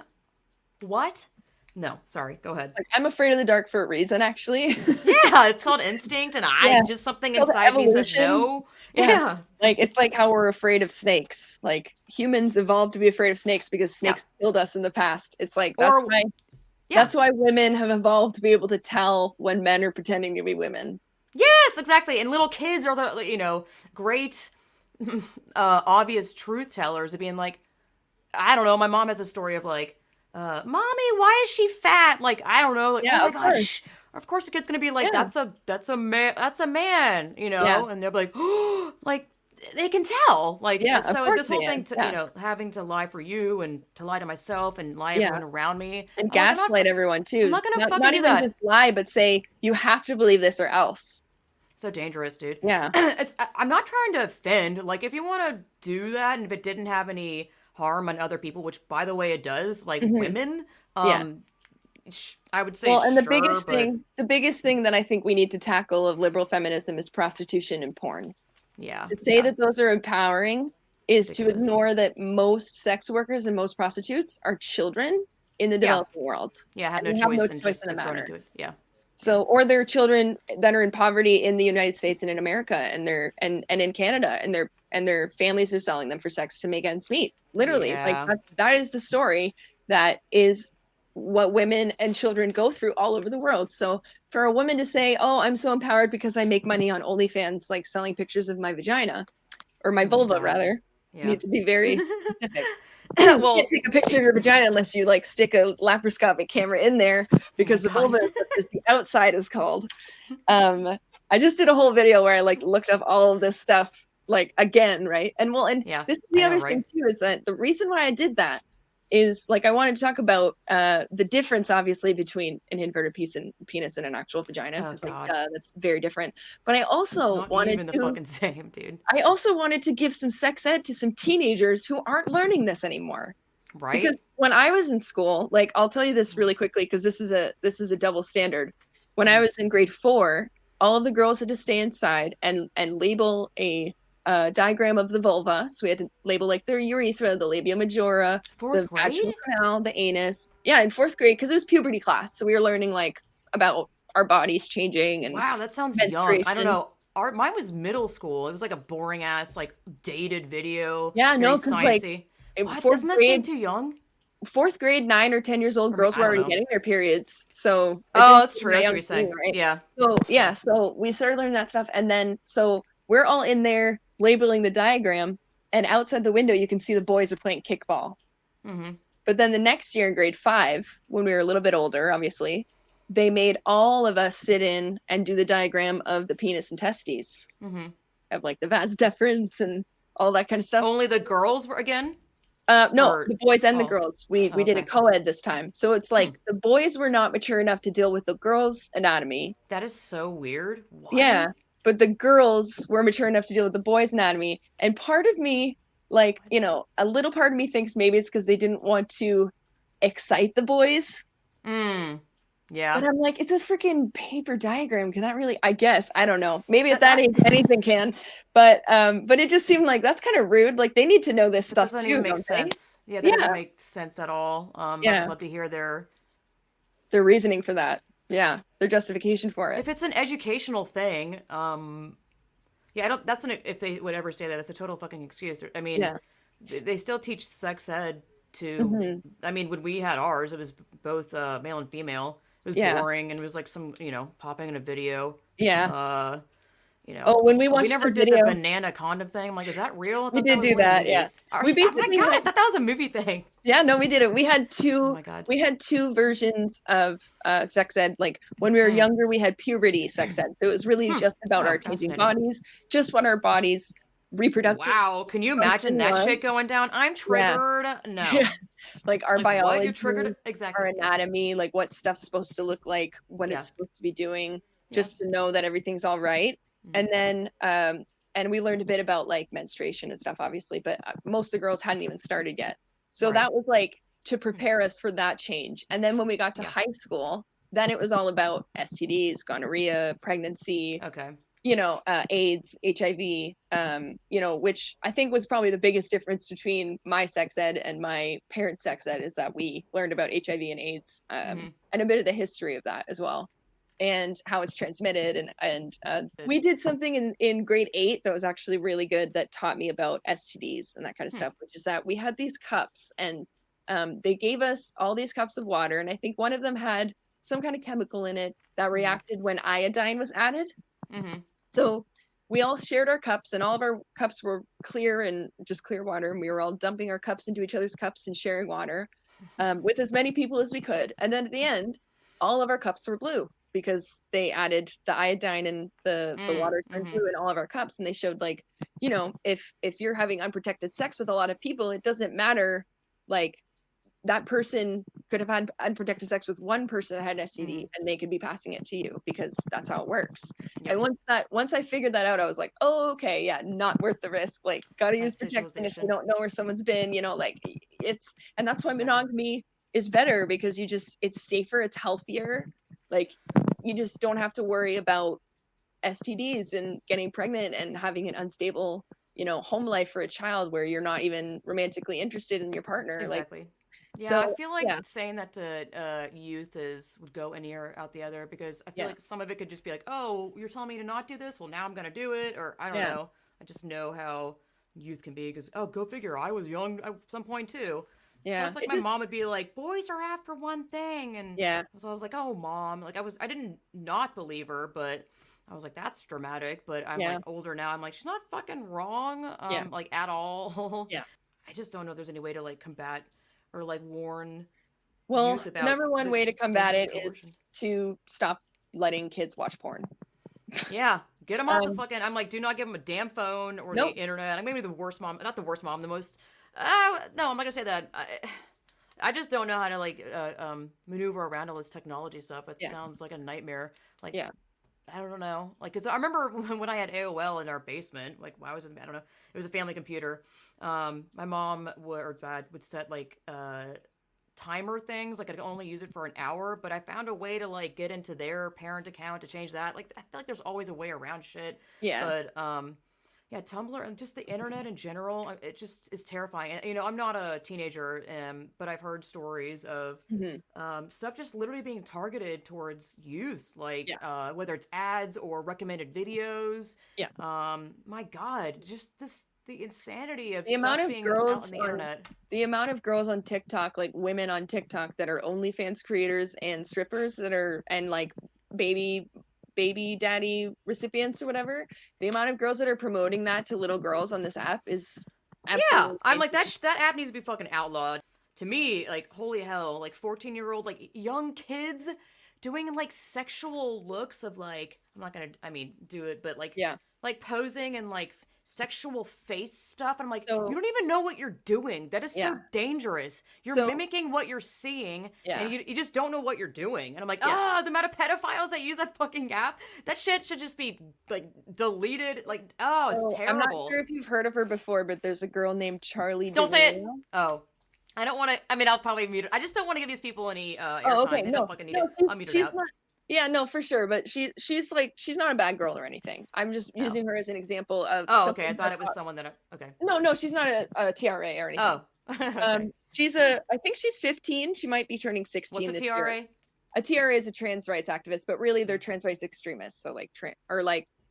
What? No, sorry. Go ahead. Like, I'm afraid of the dark for a reason, actually. Yeah, it's called instinct, and just something inside me says no. Yeah. Like, it's like how we're afraid of snakes. Like, humans evolved to be afraid of snakes because snakes killed us in the past. It's like, that's why women have evolved to be able to tell when men are pretending to be women. Yes, exactly. And little kids are the, great, obvious truth tellers of being like, I don't know, my mom has a story of like, Mommy, why is she fat? Like, I don't know. Like, oh my gosh. Of course the kid's gonna be like, that's a man, and they're like, oh, like they can tell. Like, so this whole thing to having to lie for you and to lie to myself and lie to everyone around me. And gaslight everyone too. I'm not gonna fucking not do even that. Just lie, but say you have to believe this or else. So dangerous, dude. Yeah. I'm not trying to offend. Like, if you want to do that and if it didn't have any harm on other people, which by the way it does, like women, I would say and the biggest thing that I think we need to tackle of liberal feminism is prostitution and porn. Yeah. To say that those are empowering is to ignore that most sex workers and most prostitutes are children in the developing world. Yeah, have no choice in the matter. Yeah. So, or they're children that are in poverty in the United States and in America, and they're and in Canada, and their families are selling them for sex to make ends meet. Literally, like that is the story that is what women and children go through all over the world. So for a woman to say, "Oh, I'm so empowered because I make money on OnlyFans, like selling pictures of my vagina or my vulva," rather, you need to be very specific. You can't take a picture of your vagina unless you like stick a laparoscopic camera in there, because the vulva is the outside is called. I just did a whole video where I like looked up all of this stuff like again, right? And this is the other thing too, is that the reason why I did that is like I wanted to talk about the difference obviously between an inverted penis and an actual vagina, because that's very different. But I also wanted to fucking same, dude. I also wanted to give some sex ed to some teenagers who aren't learning this anymore. Right. Because when I was in school, like I'll tell you this really quickly because this is a double standard. When I was in grade 4, all of the girls had to stay inside and label a diagram of the vulva. So we had to label like their urethra, the labia majora, the vaginal canal, the anus. Yeah, in 4th grade, because it was puberty class. So we were learning like about our bodies changing and wow, that sounds young. I don't know. Mine was middle school. It was like a boring ass like dated video. Yeah, no, because like doesn't that seem too young? 4th grade, 9 or 10 years old girls were already getting their periods. So that's true. That's what you're saying, right? Yeah. So we started learning that stuff, and then so we're all in there labeling the diagram, and outside the window you can see the boys are playing kickball. Mm-hmm. But then the next year in grade 5, when we were a little bit older, obviously, they made all of us sit in and do the diagram of the penis and testes, of like the vas deferens and all that kind of stuff. Only the girls were again? No, the boys and the girls. We did a co-ed this time. So it's like the boys were not mature enough to deal with the girls' anatomy. That is so weird. Why? Yeah, but the girls were mature enough to deal with the boys' anatomy. And part of me, like, a little part of me thinks maybe it's because they didn't want to excite the boys. Yeah. But I'm like, it's a freaking paper diagram. Can that really, I guess, I don't know.Maybe at that age, anything can. But it just seemed like that's kind of rude. Like, they need to know this stuff doesn't too. Even make sense. Yeah, that doesn't make sense at all. I'd love to hear their reasoning for that. Yeah, their justification for it. If it's an educational thing, if they would ever say that, that's a total fucking excuse. I mean, they still teach sex ed to, I mean, when we had ours, it was both male and female. It was boring, and it was like some, popping in a video. Yeah. you know. Oh, when we But we watched never the did the video, banana condom thing. I'm like, is that real? I we thought that did was do only in that. Yeah, movies. we Oh my basically god, I had. thought that was a movie thing. Yeah, no, we did it. Oh my god. We had two versions of sex ed. Like when we were Mm. younger, we had puberty sex ed. So it was really just about Oh, our changing fascinating. bodies, just what our bodies reproductive Wow, can you imagine function that was. shit going down? I'm Yeah. triggered. No. Yeah. Like our Like what? biology, You're triggered? our Exactly. Yeah. anatomy, like what stuff's supposed to look like, what Yeah. it's supposed to be doing, Yeah. just to know that everything's all right. Mm. And then and we learned a bit about like menstruation and stuff, obviously, but most of the girls hadn't even started yet. So Right. that was like to prepare us for that change. And then when we got to Yeah. high school, then it was all about STDs, gonorrhea, pregnancy, Okay. you know, AIDS, HIV, you know, which I think was probably the biggest difference between my sex ed and my parents' sex ed is that we learned about HIV and AIDS and a bit of the history of that as well and how it's transmitted. And we did something in grade 8 that was actually really good that taught me about STDs and that kind of stuff, which is that we had these cups and they gave us all these cups of water. And I think one of them had some kind of chemical in it that reacted when iodine was added. So we all shared our cups and all of our cups were clear and just clear water. And we were all dumping our cups into each other's cups and sharing water with as many people as we could. And then at the end, all of our cups were blue because they added the iodine and the water turned blue in all of our cups. And they showed like, you know, if you're having unprotected sex with a lot of people, it doesn't matter like that person could have had unprotected sex with one person that had an STD and they could be passing it to you because that's how it works. Yep. And once I figured that out, I was like, oh, okay, yeah, not worth the risk. Like, gotta use protection if you don't know where someone's been, you know, like and that's why monogamy is better because it's safer, it's healthier. Like, you just don't have to worry about STDs and getting pregnant and having an unstable, you know, home life for a child where you're not even romantically interested in your partner. Exactly. Like, yeah, so, I feel like saying that to youth would go an ear out the other because I feel like some of it could just be like, oh, you're telling me to not do this? Well, now I'm going to do it. Or I don't know. I just know how youth can be because, oh, go figure. I was young at some point too. Yeah. Plus, like my mom would be like, boys are after one thing. And so I was like, oh, mom. Like I didn't not believe her, but I was like, that's dramatic. But I'm like older now. I'm like, she's not fucking wrong. Like at all. Yeah. I just don't know if there's any way to like combat or like warn youth about number one way to combat it is to stop letting kids watch porn. Yeah, get them off the fucking. I'm like, do not give them a damn phone or the internet. I'm maybe the worst mom, not the worst mom, the most. No, I'm not gonna say that. I just don't know how to like maneuver around all this technology stuff. It sounds like a nightmare. Like, I don't know. Like, cause I remember when I had AOL in our basement. Like, I don't know. It was a family computer. My mom or dad would set like timer things. Like, I could only use it for an hour, but I found a way to like get into their parent account to change that. Like, I feel like there's always a way around shit. Yeah. But yeah, Tumblr and just the internet in general, it just is terrifying. And, you know, I'm not a teenager, but I've heard stories of stuff just literally being targeted towards youth, like whether it's ads or recommended videos. Yeah. My God, just the insanity of the amount of girls on the internet. The amount of girls on TikTok, like women on TikTok that are OnlyFans creators and strippers that are and like baby daddy recipients or whatever, the amount of girls that are promoting that to little girls on this app is absolutely I'm like that app needs to be fucking outlawed. To me, like, holy hell, like 14-year-old like young kids doing like sexual looks of like, I'm not gonna do it, but like like posing and like sexual face stuff, and I'm like, you don't even know what you're doing. That is so dangerous. You're mimicking what you're seeing, and you just don't know what you're doing. And I'm like, the amount of pedophiles that use that fucking app, that shit should just be like deleted. Like, it's terrible. I'm not sure if you've heard of her before, but there's a girl named Charly Dmilio. Don't say it. Oh, I don't want to. I mean, I'll probably mute it. I just don't want to give these people any airtime. Okay. They don't fucking need it. I'll mute it out. Yeah, no, for sure. But she's not a bad girl or anything. I'm just using her as an example of. Oh, okay. I thought it was someone that. Okay. No, she's not a TRA or anything. Oh. Okay. I think she's 15. She might be turning 16. What's a TRA? Year. A TRA is a trans rights activist, but really they're trans rights extremists. So like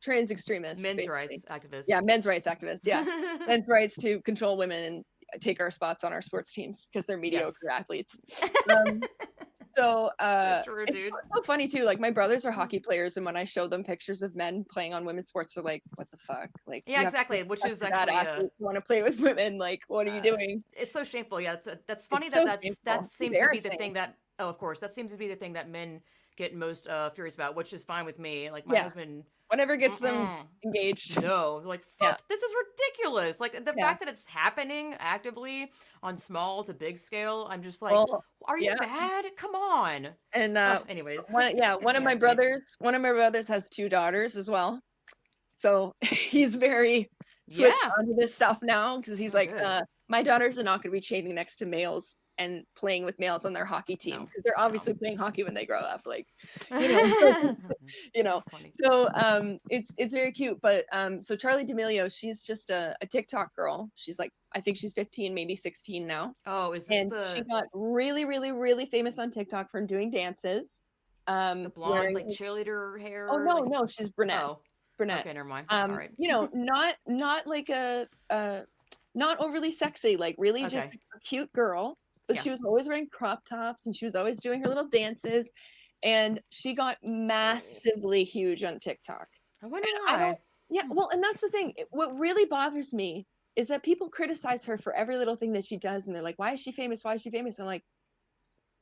trans extremists. Men's rights activists. Yeah, men's rights activists. Yeah, men's rights to control women and take our spots on our sports teams because they're mediocre athletes. So So true, it's dude. so funny too. Like my brothers are hockey players, and when I show them pictures of men playing on women's sports, they're like, "What the fuck? Like Yeah, you have to be exactly. Which such is a bad actually athlete to want to play with women. Like what are you doing?" it's so shameful. Yeah, that's funny It's that so that shameful, seems to be the embarrassing. thing that oh, of course, that seems to be the thing that men get most furious about, which is fine with me. Like my Yeah, husband, whatever gets them mm-mm, engaged. no, like Yeah, fuck, this is ridiculous. Like the yeah. fact that it's happening actively on small to big scale, I'm just like, Well, are you yeah. bad? Come on. And Anyways, one of my can't wait. brothers has two daughters as well. So he's very switched Yeah. onto this stuff now because he's Oh, like, good. my daughters are not going to be chaining next to males and playing with males on their hockey team No, because they're no. obviously playing hockey when they grow up. Like, you know, you know. That's funny. So it's very cute. But so Charly Dmilio, she's just a TikTok girl. She's like, I think she's 15, maybe 16 now. Oh, is this And she got really, really, really famous on TikTok from doing dances. the blonde Wearing like cheerleader oh hair? no, Like no, she's brunette. oh, Brunette. okay, never mind. All right. You know, not like not overly sexy, like really just Okay. a cute girl. But Yeah. she was always wearing crop tops and she was always doing her little dances. And she got massively huge on TikTok. I wonder I why. don't, yeah, Hmm. well, and that's the thing. What really bothers me is that people criticize her for every little thing that she does. And they're like, why is she famous? Why is she famous? I'm like,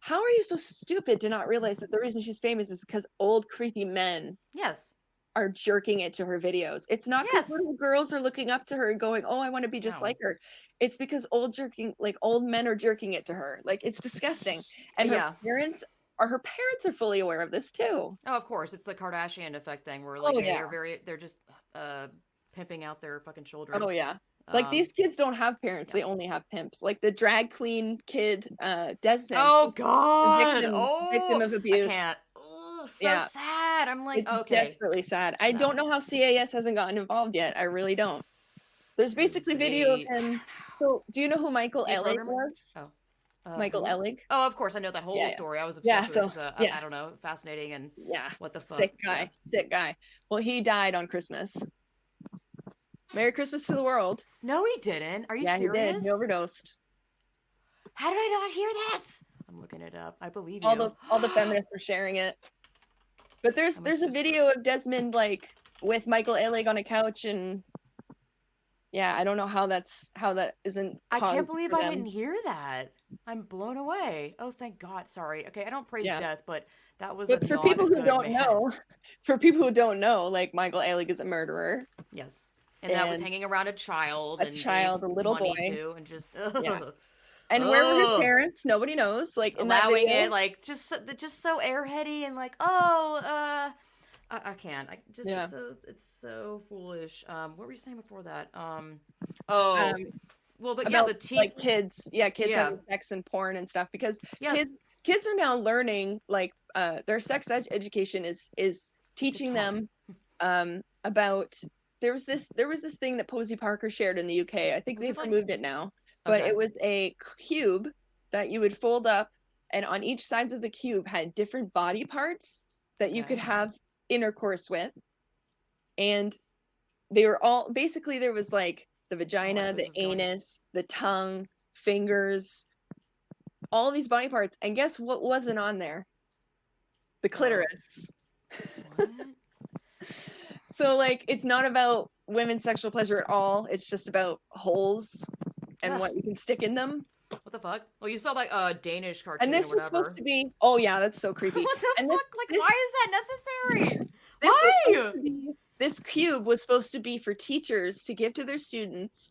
how are you so stupid to not realize that the reason she's famous is because old creepy men Yes. are jerking it to her videos. It's not because Yes. little girls are looking up to her and going, "Oh, I want to be just No. like her." It's because old men are jerking it to her. Like it's disgusting. And Yeah. her parents are fully aware of this too. Oh, of course. It's the Kardashian effect thing where like Oh yeah. they're just pimping out their fucking children. Oh yeah. Like these kids don't have parents; Yeah. they only have pimps. Like the drag queen kid, Desmond, Oh the God. victim Oh, of I abuse. can't. Oh, so Yeah, sad. I'm like, it's okay. desperately sad. I don't No. know how CAS hasn't gotten involved yet. I really don't. There's Because basically video of they, I don't him. know. So, do you know who Michael Ellig Deprogram it? was? Oh. Michael Who? Ellig? Oh, of course. I know that Yeah, whole yeah. story. I was Yeah, obsessed with it so because yeah, I don't know, fascinating and yeah. what the fuck. Sick Yeah. guy, sick guy. Well, he died on Christmas. Merry Christmas to the world. No, he didn't. Are you Yeah, he did. He serious? overdosed. How did I not hear this? I'm looking it up. I believe All you. the feminists were sharing it. But I there's must a just. video of Desmond like with Michael Ellig on a couch and yeah, I don't know how that isn't I can't caused believe for I them. didn't hear that. I'm blown away. Oh, thank God. Sorry. Okay, I don't praise Yeah. death, but that was a But for not people a who good don't man. know, for people who don't know, like Michael Ellig is a murderer Yes. And that was and hanging around a child a and gave child, a little money boy. to and just Yeah. ugh. And where were his Ugh. parents? Nobody knows. Like in that Allowing it video. like just so airheady and like oh I can't. I just Yeah. it's so foolish. What were you saying before that? Oh, Um, well, about the teen. like kids, yeah, kids Yeah, having sex and porn and stuff because yeah. kids are now learning like their education is It's a teaching ton. them about there was this thing that Posey Parker shared in the UK. I think Was they've it like removed it now, but okay? it was a cube that you would fold up, and on each sides of the cube had different body parts that you could Okay. have intercourse with, and they were all basically there was like the I don't like vagina, where the this is going. anus, the tongue, fingers, all these body parts. And guess what wasn't on there? The clitoris. What? So like it's not about women's sexual pleasure at all. It's just about holes and Ugh, what you can stick in them. what the fuck? Well, you saw that Danish And cartoon or this was supposed whatever. to be oh yeah, that's so creepy. What the And fuck? Like, this why is that necessary? this was supposed Why? to be this cube was supposed to be for teachers to give to their students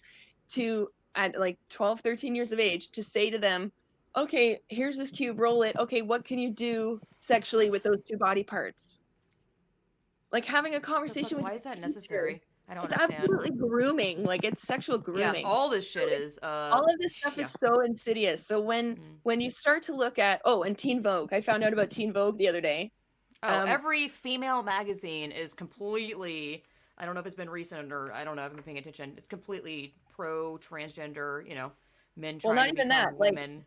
to at like 12 13 years of age to say to them, okay, here's this cube, roll it, okay, what can you do sexually with those two body parts, like having a The fuck? conversation with Why your is that teacher. necessary? I don't It's understand. absolutely grooming, like it's sexual Yeah, grooming. all this So shit is all of this stuff yeah. is so insidious. So Mm. when you start to look at and Teen Vogue, I found out about Teen Vogue the other day. Oh, every female magazine is completely. I don't know if it's been recent or I don't know. I haven't been paying attention. It's completely pro transgender. Men Well, trying not to even become that, like women.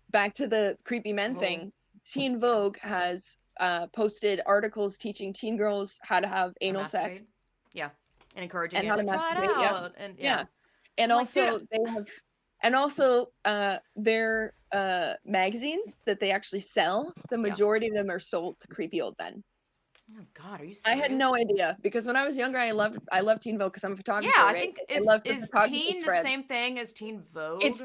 back to the creepy men Oh, thing. Teen Vogue has posted articles teaching teen girls how to have or anal sex masturbate. Yeah, and encouraging and it. how to Like try it masturbate. Yeah, out, and yeah. yeah. And I'm like, dude. also they have, and also their magazines that they actually sell, the Yeah. majority of them are sold to creepy old men. Oh God, are you I had no serious? idea because when I was younger, I loved Teen Vogue because I'm a Yeah, photographer, I right? think I loved the is photography teen the spread. same thing as Teen Vogue? It's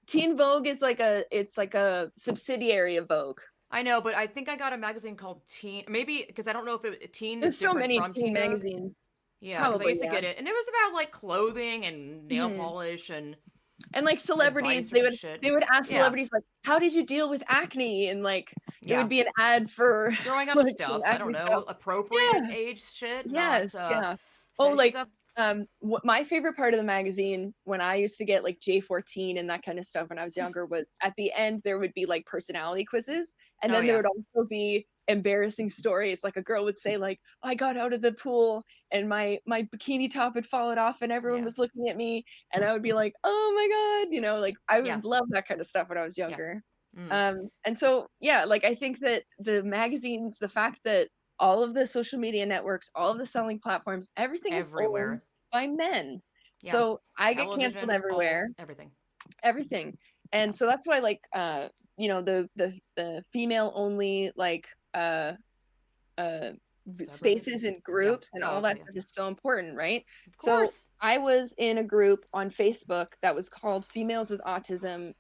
Teen Vogue is like a subsidiary of Vogue. I know, but I think I got a magazine called Teen, maybe because I don't know if Teen is There's so different many from teen Teen Vogue. magazines. Yeah, because I Probably, used to yeah. get it, and it was about like clothing and nail Mhm. polish and And like celebrities, advice or some shit. they would ask Yeah, celebrities like, "How did you deal with acne?" And like it yeah. would be an ad for Growing up like some stuff. I don't acne know, stuff. appropriate Yeah. age shit, not Yes. Yeah. Oh, fetish like stuff. what my favorite part of the magazine when I used to get like J14 and that kind of stuff when I was younger was at the end there would be like personality quizzes, and Oh then there yeah, would also be embarrassing stories. Like a girl would say like, I got out of the pool and my bikini top had fallen off and everyone yeah, was looking at me, and I would be like, oh my god, like I yeah, would love that kind of stuff when I was yeah. younger. Mm. And so yeah, like I think that the magazines, the fact that all of the social media networks, all of the selling platforms, everything is owned Everywhere. by men. Yeah, So I get canceled television, everywhere, malls, everything. everything. Yeah, And so that's why like the female only like uh spaces subreddits. and Yeah. groups and Oh, all okay. that Yeah. stuff is so important, right? Of So course. I was in a group on Facebook that was called Females with Autistic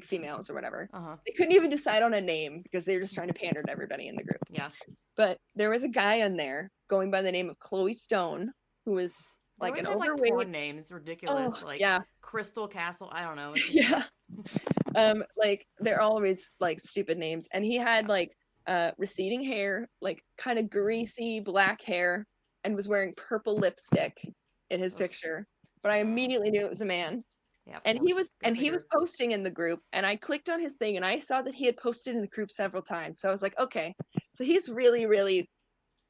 Females or whatever. Uh huh. They couldn't even decide on a name because they were just trying to pander to everybody in the group. Yeah. But there was a guy on there going by the name of Chloe Stone, who was They like always an have like overweight. porn names, Oh ridiculous, like yeah, Crystal Castle. I don't know. It's just yeah. Like they're always like stupid names, and he had yeah. like receding hair, like kind of greasy black hair, and was wearing purple lipstick in his Ugh. picture. But I immediately knew it was a man. Yeah, of And course. Go he was figure. posting in the group, and I clicked on his thing and I saw that he had posted in the group several times. So I was like, okay, so he's really, really,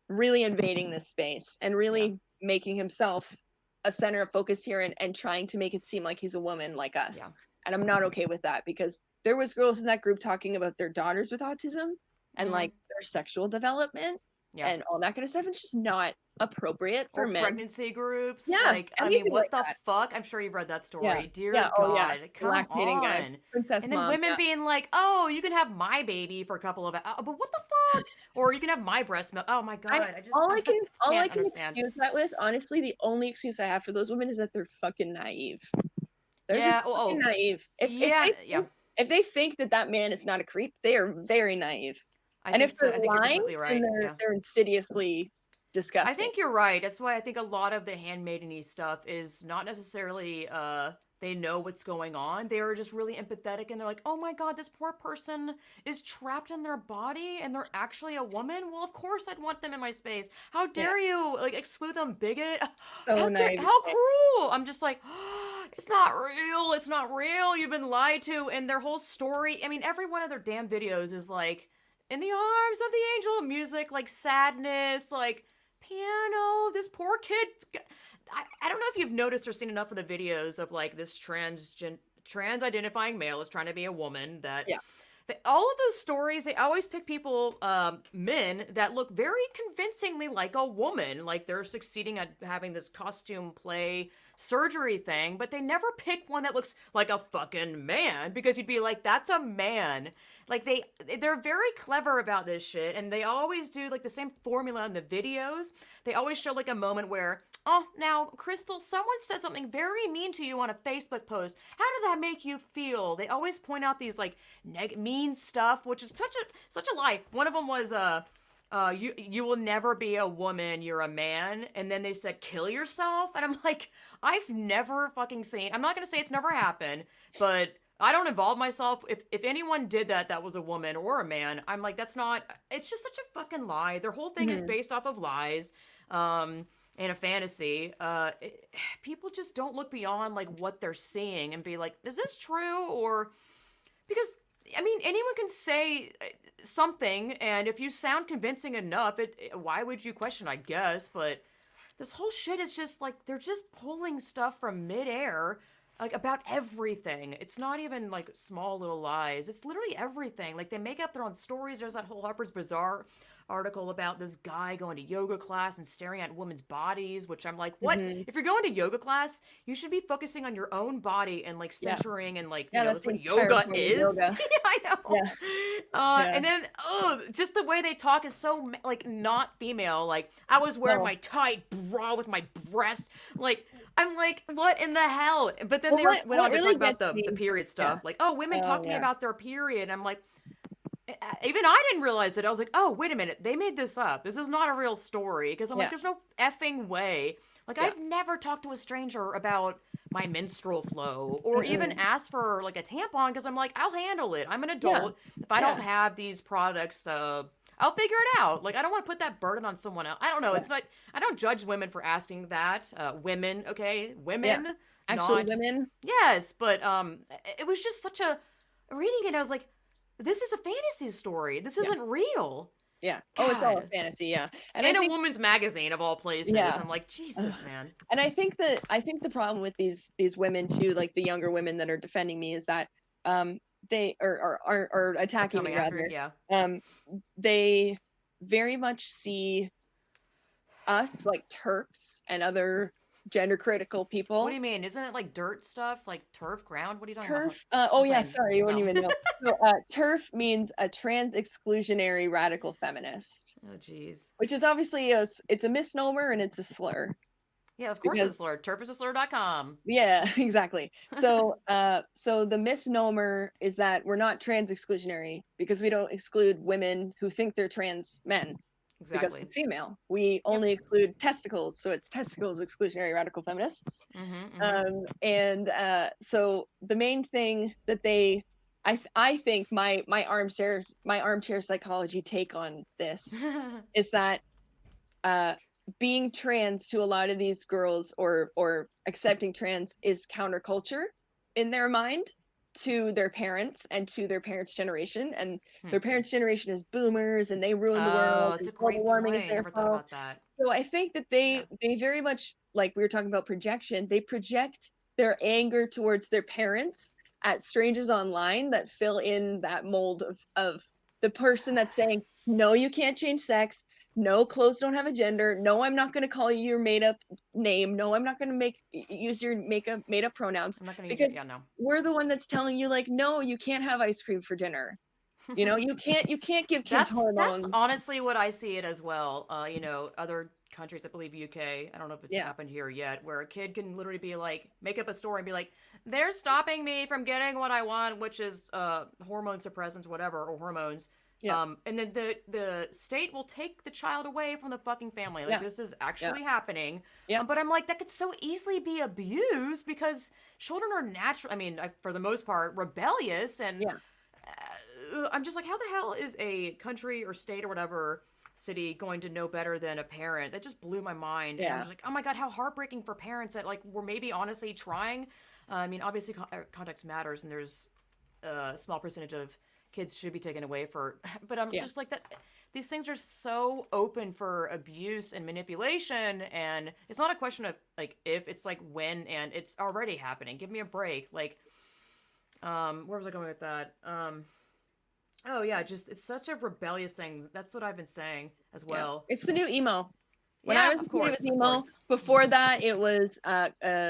really invading this space and Yeah. really making himself a center of focus here, and trying to make it seem like he's a woman like Yeah. us. And I'm not okay with that because there was girls in that group talking about their daughters with autism and Mm. like their sexual development Yeah. and all that kind of stuff. It's just not appropriate for Or men. pregnancy groups. Yeah, Like, I mean, anything what like the that. fuck? I'm sure you've read that Yeah. story. Dear Yeah. Oh yeah. God, The come lactating guy. on. Princess And then mom. women Yeah. being like, oh, you can have my baby for a couple of hours. But what the fuck? Or you can have my breast milk. Oh my God. I just All I can't can understand. excuse that with, honestly, the only excuse I have for those women is that they're fucking naive. They're just Yeah. Oh, fucking oh. naive. Yeah. Yeah. If they think that that man is not a creep, they are very naive. I And if think so. they're I think you're lying, completely then right. Yeah. they're insidiously I disgusting. think you're right. That's why I think a lot of the handmaideny stuff is not necessarily they know what's going on. They're just really empathetic and they're like, "Oh my god, this poor person is trapped in their body and they're actually a woman? Well, of course I'd want them in my space. How Yeah, dare you like exclude them, bigot? so naive. How cruel." I'm just like, "It's not real. It's not real. You've been lied to." And their whole story, I mean, every one of their damn videos is like in the arms of the angel, music like sadness, like piano. This poor kid. I don't know if you've noticed or seen enough of the videos of like this trans identifying male is trying to be a woman that Yeah, all of those stories, they always pick people, men that look very convincingly like a woman, like they're succeeding at having this costume play surgery thing, but they never pick one that looks like a fucking man because you'd be like, that's a man. Like they're very clever about this shit, and they always do like the same formula in the videos. They always show like a moment where, oh, now Crystal, someone said something very mean to you on a Facebook post. How did that make you feel? They always point out these like mean stuff, which is such a lie. One of them was you will never be a woman, you're a man. And then they said kill yourself, and I'm like, I've never fucking seen. I'm not gonna say it's never happened, but I don't involve myself. If anyone did that, that was a woman or a man. I'm like, that's not. It's just such a fucking lie. Their whole thing is mhm. based off of lies, and a fantasy. People just don't look beyond like what they're seeing and be like, is this true? Or because I mean, anyone can say something, and if you sound convincing enough, why would you question? I guess, but this whole shit is just like they're just pulling stuff from midair, like about everything. It's not even like small little lies. It's literally everything. Like they make up their own stories. There's that whole Harper's Bazaar article about this guy going to yoga class and staring at women's bodies, which I'm like, what? Mm-hmm. If you're going to yoga class, you should be focusing on your own body and like Yeah. centering and like, Yeah, that's that's the what entire yoga point of is. yoga. Yeah, I know. Yeah. Yeah. And then, just the way they talk is so like not female. Like, I was wearing No. my tight bra with my breast. Like, I'm like, what in the hell? But then Well, they what went on to really talk about gets the me, period stuff. yeah. Like, oh, women Oh, talking yeah. about their period. I'm like, even I didn't realize it. I was like, oh, wait a minute. They made this up. This is not a real story. Because I'm like, Yeah. there's no effing way. Like, Yeah. I've never talked to a stranger about my menstrual flow or even asked for like a tampon because I'm like, I'll handle it. I'm an adult. If I don't have these products, I'll figure it out. Like, I don't want to put that burden on someone else. I don't know. Yeah. It's not, I don't judge women for asking that. Women, okay? Women. Yeah. Actually, not, women. Yes, but it was just such a, reading it, I was like, this is a fantasy story. This isn't real. Yeah. Oh, it's all a God. fantasy. Yeah. And In I a think, woman's magazine of all places. Yeah. I'm like, Jesus, man. and I think the problem with these women too, like the younger women that are defending me, is that they are attacking me Coming after rather. it, yeah. They very much see us like TERFs and other gender critical people. What do you mean? Isn't it like dirt stuff? Like turf, ground? What are you talking TERF. about? Oh yeah, Okay. sorry, you wouldn't No. even know. So, TERF means a trans exclusionary radical feminist, Oh, jeez. which is obviously it's a misnomer and it's a slur. Yeah, of course Because- it's a slur. Turfisaslur.com. Yeah, exactly. So so the misnomer is that we're not trans exclusionary because we don't exclude women who think they're trans men. Because Exactly. we're female. We only exclude testicles, so it's testicles exclusionary radical feminists. And so the main thing that I think my armchair psychology take on this is that being trans to a lot of these girls or accepting trans is counterculture in their mind to their parents and to their parents' generation, and their parents' generation is boomers and they ruined the world. It's a and global great warming point. is their Never thought fault. about that. So I think that they very much, like we were talking about projection, they project their anger towards their parents at strangers online that fill in that mold of the person that's saying, no, you can't change sex. No, clothes don't have a gender. No, I'm not going to call you your made up name. No, I'm not going to use your made up pronouns. I'm not going to use Because it. Yeah, no. we're the one that's telling you, like, no, you can't have ice cream for dinner. You know, you can't give kids hormones. That's honestly what I see it as well. Other countries, I believe UK, I don't know if it's happened here yet, where a kid can literally be like, make up a story and be like, they're stopping me from getting what I want, which is hormone suppressants, whatever, or hormones. Yeah. And then the state will take the child away from the fucking family. Like, this is actually happening. Yeah. But I'm like, that could so easily be abused because children are natural. I mean, for the most part, rebellious. And I'm just like, how the hell is a country or state or whatever city going to know better than a parent? That just blew my mind. And I'm just like, oh my God, how heartbreaking for parents that like were maybe honestly trying. I mean, obviously context matters, and there's a small percentage of kids should be taken away but I'm just like that. These things are so open for abuse and manipulation, and it's not a question of like if, it's like when, and it's already happening. Give me a break. Like, where was I going with that? Oh yeah, just it's such a rebellious thing. That's what I've been saying as well. It's the new emo. When Yeah, I was of a kid, it course, was of emo. course. Before that, it was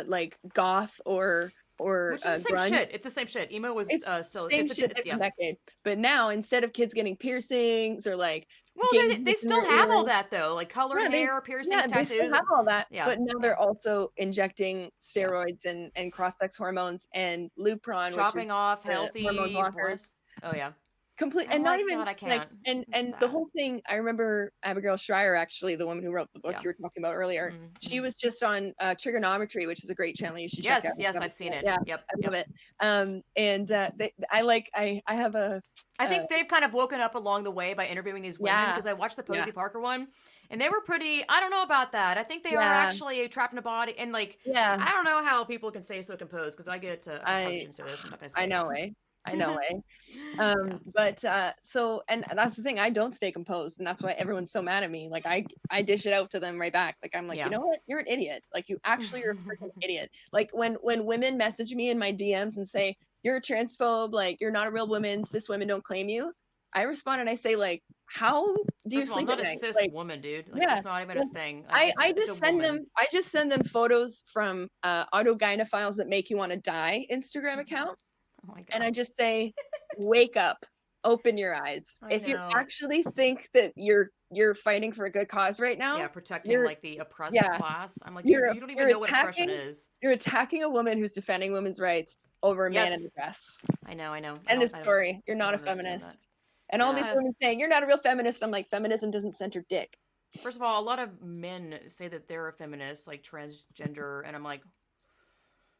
like goth or Which is the same grunge. shit. It's the same shit. Emo was still Same it's shit, different decade. But now, instead of kids getting piercings or like, well, they still have all that though, like colored hair, piercings, they tattoos. still have all that. Yeah. But now they're also injecting steroids and cross-sex hormones and Lupron, chopping which is off healthy hormone blockers. boys. Oh yeah. Complete, I'm and not like, even God, I can't. like, and It's the sad. whole thing. I remember Abigail Schreier, actually, the woman who wrote the book Yeah. you were talking about earlier. She was just on Trigonometry, which is a great channel. You should check out. Yes, I've seen it. Yeah, Yep. I love it. And I have a. I think they've kind of woken up along the way by interviewing these women, because I watched the Posey Parker one, and they were pretty. I don't know about that. I think they are actually trapped in a body, and like, I don't know how people can stay so composed, because I get questions to this. I'm not gonna say. I know, eh? I know, eh? But so, and that's the thing. I don't stay composed, and that's why everyone's so mad at me. Like I dish it out to them right back. Like I'm like, you know what? You're an idiot. Like you actually are a freaking idiot. Like when women message me in my DMs and say you're a transphobe, like you're not a real woman, cis women don't claim you. I respond and I say, like, how do you First of all, I'm sleep not at a night? cis Like, woman, dude. Like, yeah. that's not even a Well, thing. Like, I, I it's a just send woman. them I just send them photos from autogynephiles that make you want to die Instagram account, Oh my and god. I just say, wake up, open your eyes. I If you know. actually think that you're fighting for a good cause right Yeah, now, protecting you're like the oppressed yeah, class. I'm like, dude, you're you don't even you're know what oppression attacking is. you're attacking a woman who's defending women's rights over a man in a Yes, dress. I know, I know. End of story. You're I not don't a understand that. feminist. And all these Yeah. women saying, you're not a real feminist. I'm like, feminism doesn't center dick. First of all, a lot of men say that they're a feminist, like transgender, and I'm like,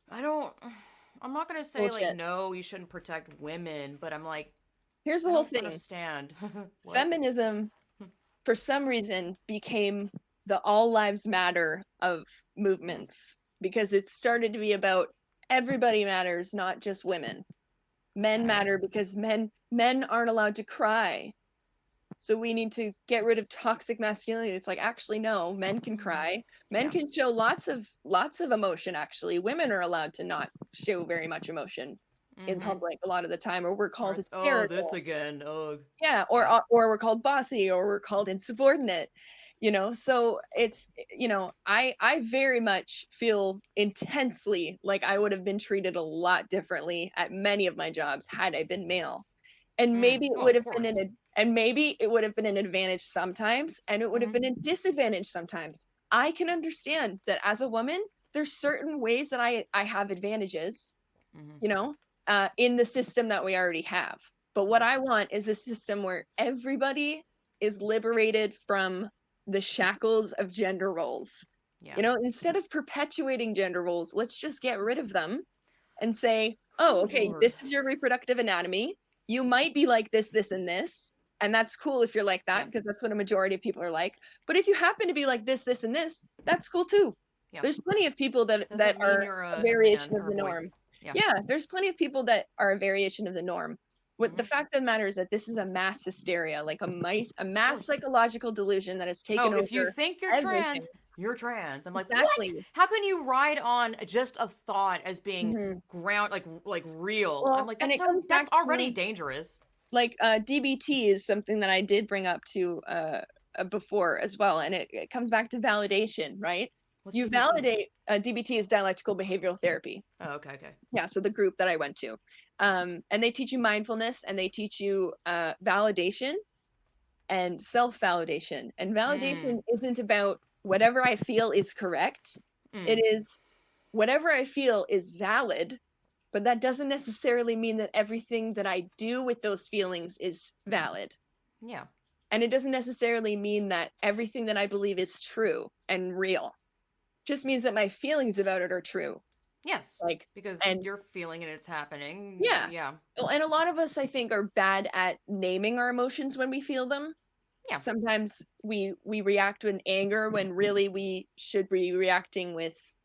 I don't. I'm not gonna say like Bullshit. no, you shouldn't protect women, but I'm like, Here's the I whole don't thing. understand. What? Feminism, for some reason, became the all lives matter of movements because it started to be about everybody matters, not just women. Men Okay. matter because men aren't allowed to cry. So we need to get rid of toxic masculinity. It's like, actually no, men can cry. Men Yeah. can show lots of emotion actually. Women are allowed to not show very much emotion in Mm-hmm. public a lot of the time, or we're Or called it's this hysterical. again. Ugh. Yeah, Yeah. or we're called bossy, or we're called insubordinate. So it's I very much feel intensely like I would have been treated a lot differently at many of my jobs had I been male. And maybe it Well, would of have been course. an advantage sometimes, and it would have been a disadvantage sometimes. I can understand that as a woman, there's certain ways that I have advantages, Mm-hmm. in the system that we already have. But what I want is a system where everybody is liberated from the shackles of gender roles. Yeah. Instead of perpetuating gender roles, let's just get rid of them and say, oh, Oh okay, Lord. this is your reproductive anatomy. You might be like this, and this. And that's cool if you're like that, Yeah. because that's what a majority of people are like. But if you happen to be like this, and this, that's cool too. Yeah. There's plenty of people that Doesn't mean are you're a a man variation of or a the boy. norm. Yeah. Yeah, there's plenty of people that are a variation of the norm. What the Mm-hmm. fact of the matter is that this is a mass hysteria, like a Of mass course. psychological delusion that has taken Oh, if you over think you're everything. trans, you're trans. I'm like, what? Exactly. How can you ride on just a thought as being Mhm. ground like real? I'm Well, like, and it comes that's back already to dangerous. like DBT is something that I did bring up to before as well, and it comes back to validation, right? What's You DBT? validate DBT is dialectical behavioral therapy. Oh, okay, okay. Yeah, so the group that I went to, and they teach you mindfulness and they teach you validation and self-validation. And Mm. validation isn't about whatever I feel is correct. It Mm. is whatever I feel is valid, but that doesn't necessarily mean that everything that I do with those feelings is valid. Yeah. And it doesn't necessarily mean that everything that I believe is true and real. It just means that my feelings about it are true. Yes. Like, Because and you're feeling it, it's happening. yeah. Yeah. Well, and a lot of us, I think, are bad at naming our emotions when we feel them. Yeah. Sometimes we react with anger when really we should be reacting with,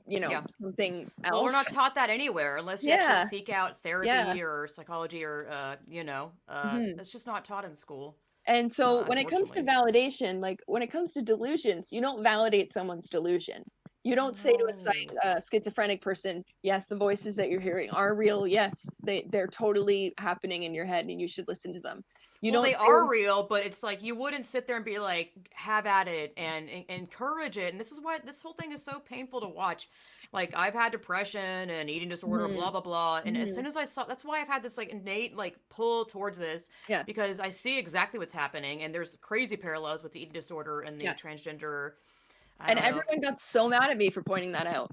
Yeah. something else. Well, we're not taught that anywhere unless you actually Yeah. seek out Yeah. therapy or psychology or Mhm. it's just not taught in school. And so when it comes to Unfortunately. validation, like when it comes to delusions, you don't validate someone's delusion. You don't say to No. a schizophrenic person, yes, the voices that you're hearing are real. Yes, they're totally happening in your head and you should listen to them. You Well, don't they say, are real, but it's like you wouldn't sit there and be like, have at it and encourage it. And this is why this whole thing is so painful to watch. Like, I've had depression and eating disorder, mhm, blah, blah, blah. And as mhm, soon as I saw, that's why I've had this like innate like pull towards this yeah, because I see exactly what's happening. And there's crazy parallels with the eating disorder and the yeah. transgender. I And don't know. everyone got so mad at me for pointing that out.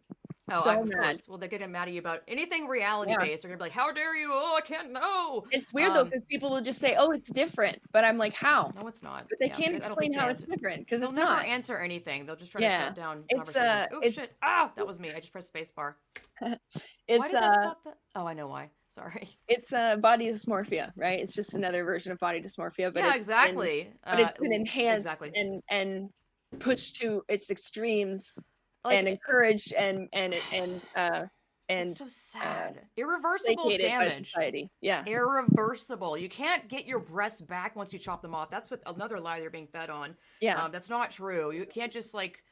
Oh, So of mad. course. Well, they're getting mad at you about anything reality Yeah. based. They're gonna be like, "How dare you? Oh, I can't know." It's weird though, because people will just say, oh, it's different. But I'm like, how? No, it's not. But they Yeah, can't I don't think explain they how it's answer. different because They'll it's never not. answer anything. They'll just try to Yeah. shut down It's conversations. Oh shit! Ah, that was me. I just pressed spacebar. Why it's did that stop? That? Oh, I know why. Sorry. it's body dysmorphia, right? It's just another version of body dysmorphia, but Yeah, exactly. it's been enhanced Exactly. and pushed to its extremes and Like encouraged and it's so uh, sad. Irreversible placated by damage. society. Yeah. Irreversible. You can't get your breasts back once you chop them off. That's what another lie they're being fed on. Yeah. That's not true. You can't just like.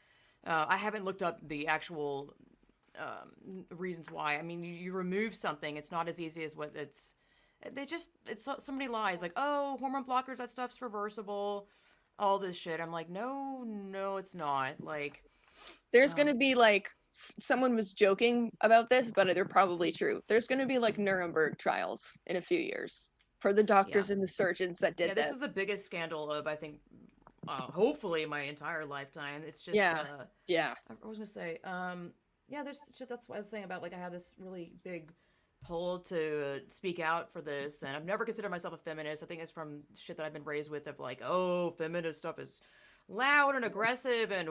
I haven't looked up the actual reasons why. I mean, you remove something, it's not as easy as what it's they just, it's so many lies. Like, oh, hormone blockers, that stuff's reversible. All this shit. I'm like, no, no, it's not. Like, There's going to be like, someone was joking about this, but they're probably true. There's going to be like Nuremberg trials in a few years for the doctors and the surgeons that did this is the biggest scandal of, I think, hopefully my entire lifetime. It's just, yeah. I was gonna say, there's that's what I was saying about, like, I have this really big pull to speak out for this, and I've never considered myself a feminist. I think it's from shit that I've been raised with of like, oh, feminist stuff is loud and aggressive and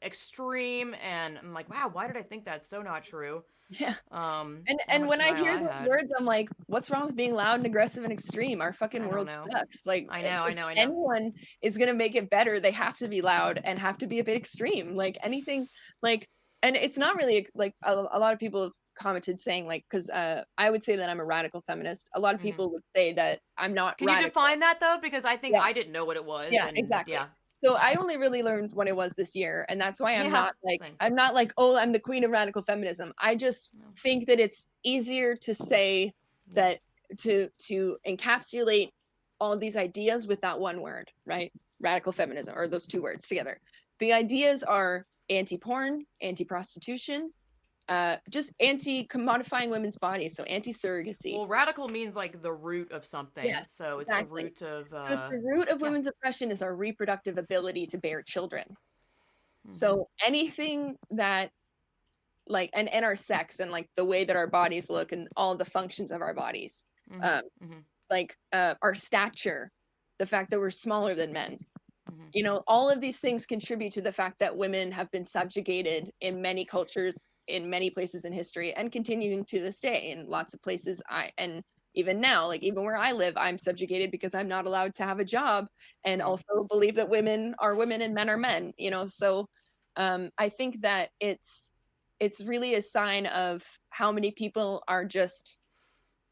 extreme, and I'm like, wow, why did I think that's so not true? Yeah. And when I hear those words, I'm like, what's wrong with being loud and aggressive and extreme? Our fucking world sucks. Like, I know. If anyone is gonna make it better, they have to be loud and have to be a bit extreme. Like anything, like, and it's not really like a lot of people have commented saying, like, because I would say that I'm a radical feminist. A lot of people would say that I'm not. Can you define that though? Because I think I didn't know what it was. Yeah, exactly. Yeah. So I only really learned what it was this year, and that's why I'm not like, oh, I'm the queen of radical feminism. I just think that it's easier to say that to encapsulate all these ideas with that one word, right? Radical feminism, or those two words together. The ideas are anti-porn, anti-prostitution, just anti-commodifying women's bodies, so anti-surrogacy. Well, radical means like the root of something. Yes, so it's the root of... So it's the root of women's oppression is our reproductive ability to bear children. Mm-hmm. So anything that, like, and our sex and like the way that our bodies look and all the functions of our bodies, like our stature, the fact that we're smaller than men, you know, all of these things contribute to the fact that women have been subjugated in many cultures, in many places in history, and continuing to this day in lots of places. And even now, like, even where I live, I'm subjugated because I'm not allowed to have a job, and also believe that women are women and men are men, you know. So I think that it's really a sign of how many people are just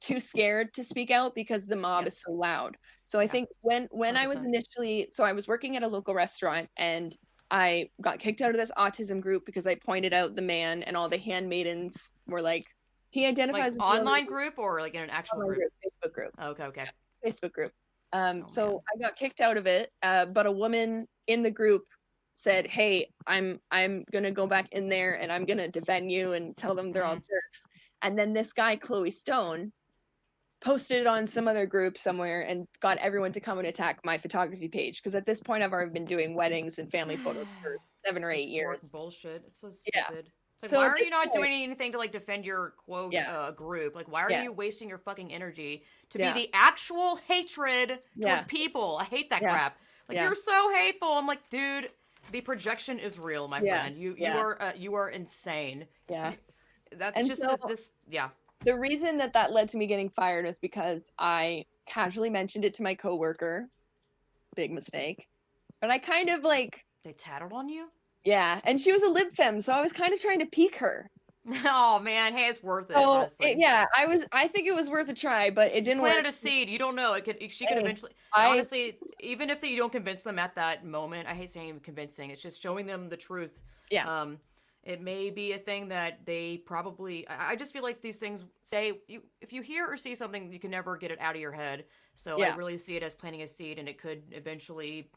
too scared to speak out because the mob is so loud. So I think when I was initially, so I was working at a local restaurant, and I got kicked out of this autism group because I pointed out the man, and all the handmaidens were like, he identifies like as online group or like in an actual group? Facebook group. Okay. Yeah, Facebook group. So I got kicked out of it, but a woman in the group said, hey, I'm gonna go back in there and I'm gonna defend you and tell them they're all jerks. And then this guy, Chloe Stone, posted it on some other group somewhere and got everyone to come and attack my photography page, because at this point I've already been doing weddings and family photos for 7 or 8 years. Bullshit. It's so stupid. Yeah. It's like, so why are you not doing anything to like defend your quote group? Like, why are you wasting your fucking energy to be the actual hatred towards people? I hate that crap. Like, you're so hateful. I'm like, dude, the projection is real, my friend. You are insane. Yeah. That's and just so, this. The reason that led to me getting fired was because I casually mentioned it to my coworker. Big mistake. But I kind of like... They tattled on you? Yeah, and she was a lib fem, so I was kind of trying to pique her. Oh man, hey, it's worth it. Honestly. I think it was worth a try, but it didn't work. Planted a seed. You don't know. She could eventually. Honestly, even if you don't convince them at that moment, I hate saying convincing. It's just showing them the truth. Yeah. It may be a thing that they probably... I just feel like these things if you hear or see something, you can never get it out of your head. So I really see it as planting a seed, and it could eventually...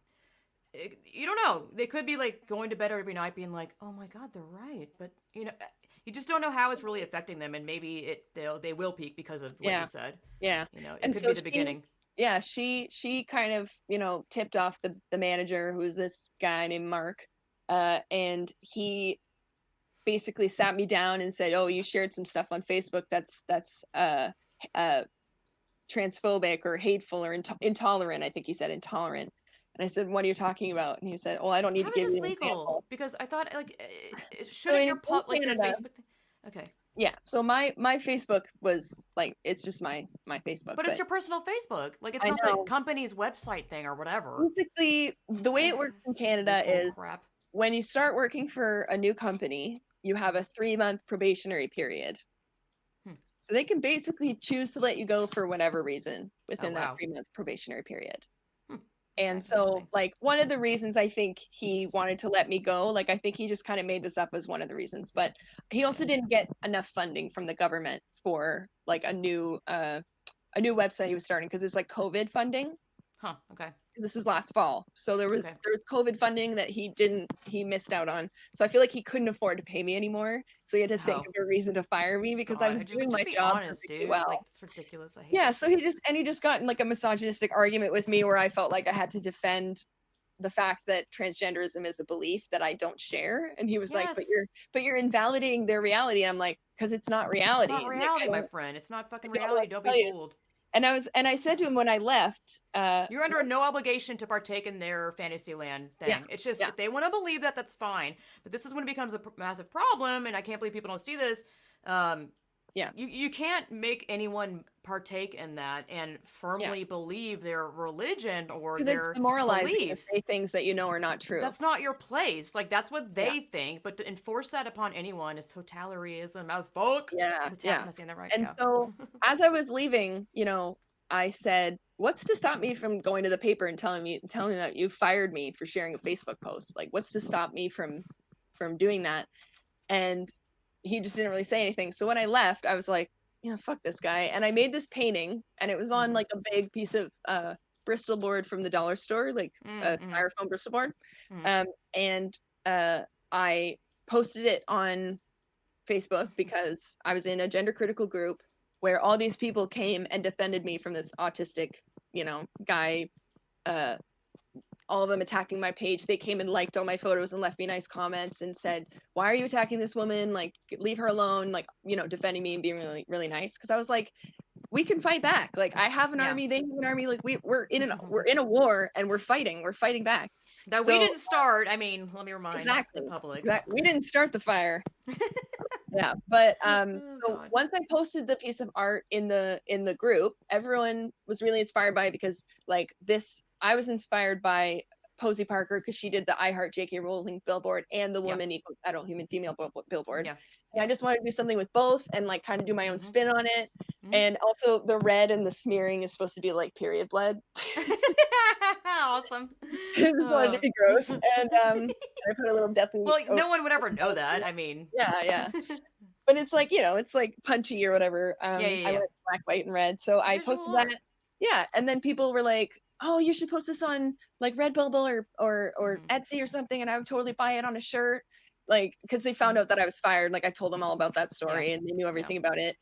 you don't know. They could be like going to bed every night being like, oh my God, they're right. But, you know, you just don't know how it's really affecting them. And maybe they will peak because of what you said. Yeah. You know, it could be the beginning. Yeah. She kind of, you know, tipped off the manager, who's this guy named Mark. And he basically sat me down and said, oh, you shared some stuff on Facebook that's transphobic or hateful or intolerant. I think he said intolerant. And I said, what are you talking about? And he said, oh, I don't need to give you an example. Because I thought, like, shouldn't your Facebook thing... Okay. Yeah. So my Facebook was, like, it's just my Facebook. But it's your personal Facebook. Like, it's not the company's website thing or whatever. Basically, the way it works in Canada is when you start working for a new company, you have a 3-month probationary period. So they can basically choose to let you go for whatever reason within that 3-month probationary period. And so, like, one of the reasons I think he wanted to let me go, like, I think he just kind of made this up as one of the reasons, but he also didn't get enough funding from the government for, like, a new a new website he was starting because there's like COVID funding. Huh. Okay. This is last fall, so there was COVID funding that he missed out on. So I feel like he couldn't afford to pay me anymore. So he had to think of a reason to fire me because I was doing my be job honest, perfectly dude. well. Like, it's ridiculous. I hate Yeah, that so shit. he just got in like a misogynistic argument with me where I felt like I had to defend the fact that transgenderism is a belief that I don't share, and he was like, but you're invalidating their reality. And I'm like, because it's not reality. It's not reality, my friend. It's not fucking reality. Don't be fooled. And I said to him when I left, you're under no obligation to partake in their fantasy land thing. Yeah, it's just if they want to believe that, that's fine. But this is when it becomes a massive problem, and I can't believe people don't see this. You can't make anyone partake in that and firmly believe their religion or their it's demoralizing belief. To say things that you know are not true. That's not your place. Like, that's what they think, but to enforce that upon anyone is totalitarianism. As Vogue. Am I saying that right? And so as I was leaving, you know, I said, what's to stop me from going to the paper and telling that you fired me for sharing a Facebook post? Like, what's to stop me from doing that? And he just didn't really say anything. So when I left, I was like, fuck this guy. And I made this painting, and it was on like a big piece of Bristol board from the dollar store, like a styrofoam Bristol board. And I posted it on Facebook because I was in a gender critical group where all these people came and defended me from this autistic, guy, all of them attacking my page. They came and liked all my photos and left me nice comments and said, why are you attacking this woman? Like, leave her alone, like, defending me and being really, really nice. Cause I was like, we can fight back. Like, I have an army, they have an army. Like, we're in a war and we're fighting back. That we didn't start. I mean, let me remind the public. We didn't start the fire. Yeah. But, so once I posted the piece of art in the group, everyone was really inspired by it because like I was inspired by Posey Parker because she did the I Heart J.K. Rowling billboard and the Woman Equals Adult Human Female billboard. Yeah. And I just wanted to do something with both and like kind of do my own spin on it. And also the red and the smearing is supposed to be like period blood. Awesome. I just wanted to be gross. And I put a little deathly. Well, no one would ever know that. I mean. Yeah. But it's like, it's like punchy or whatever. I went black, white, and red. So I posted that. Yeah. And then people were like, oh, you should post this on like Redbubble or Etsy or something, and I would totally buy it on a shirt. Like, because they found out that I was fired. Like, I told them all about that story and they knew everything about it.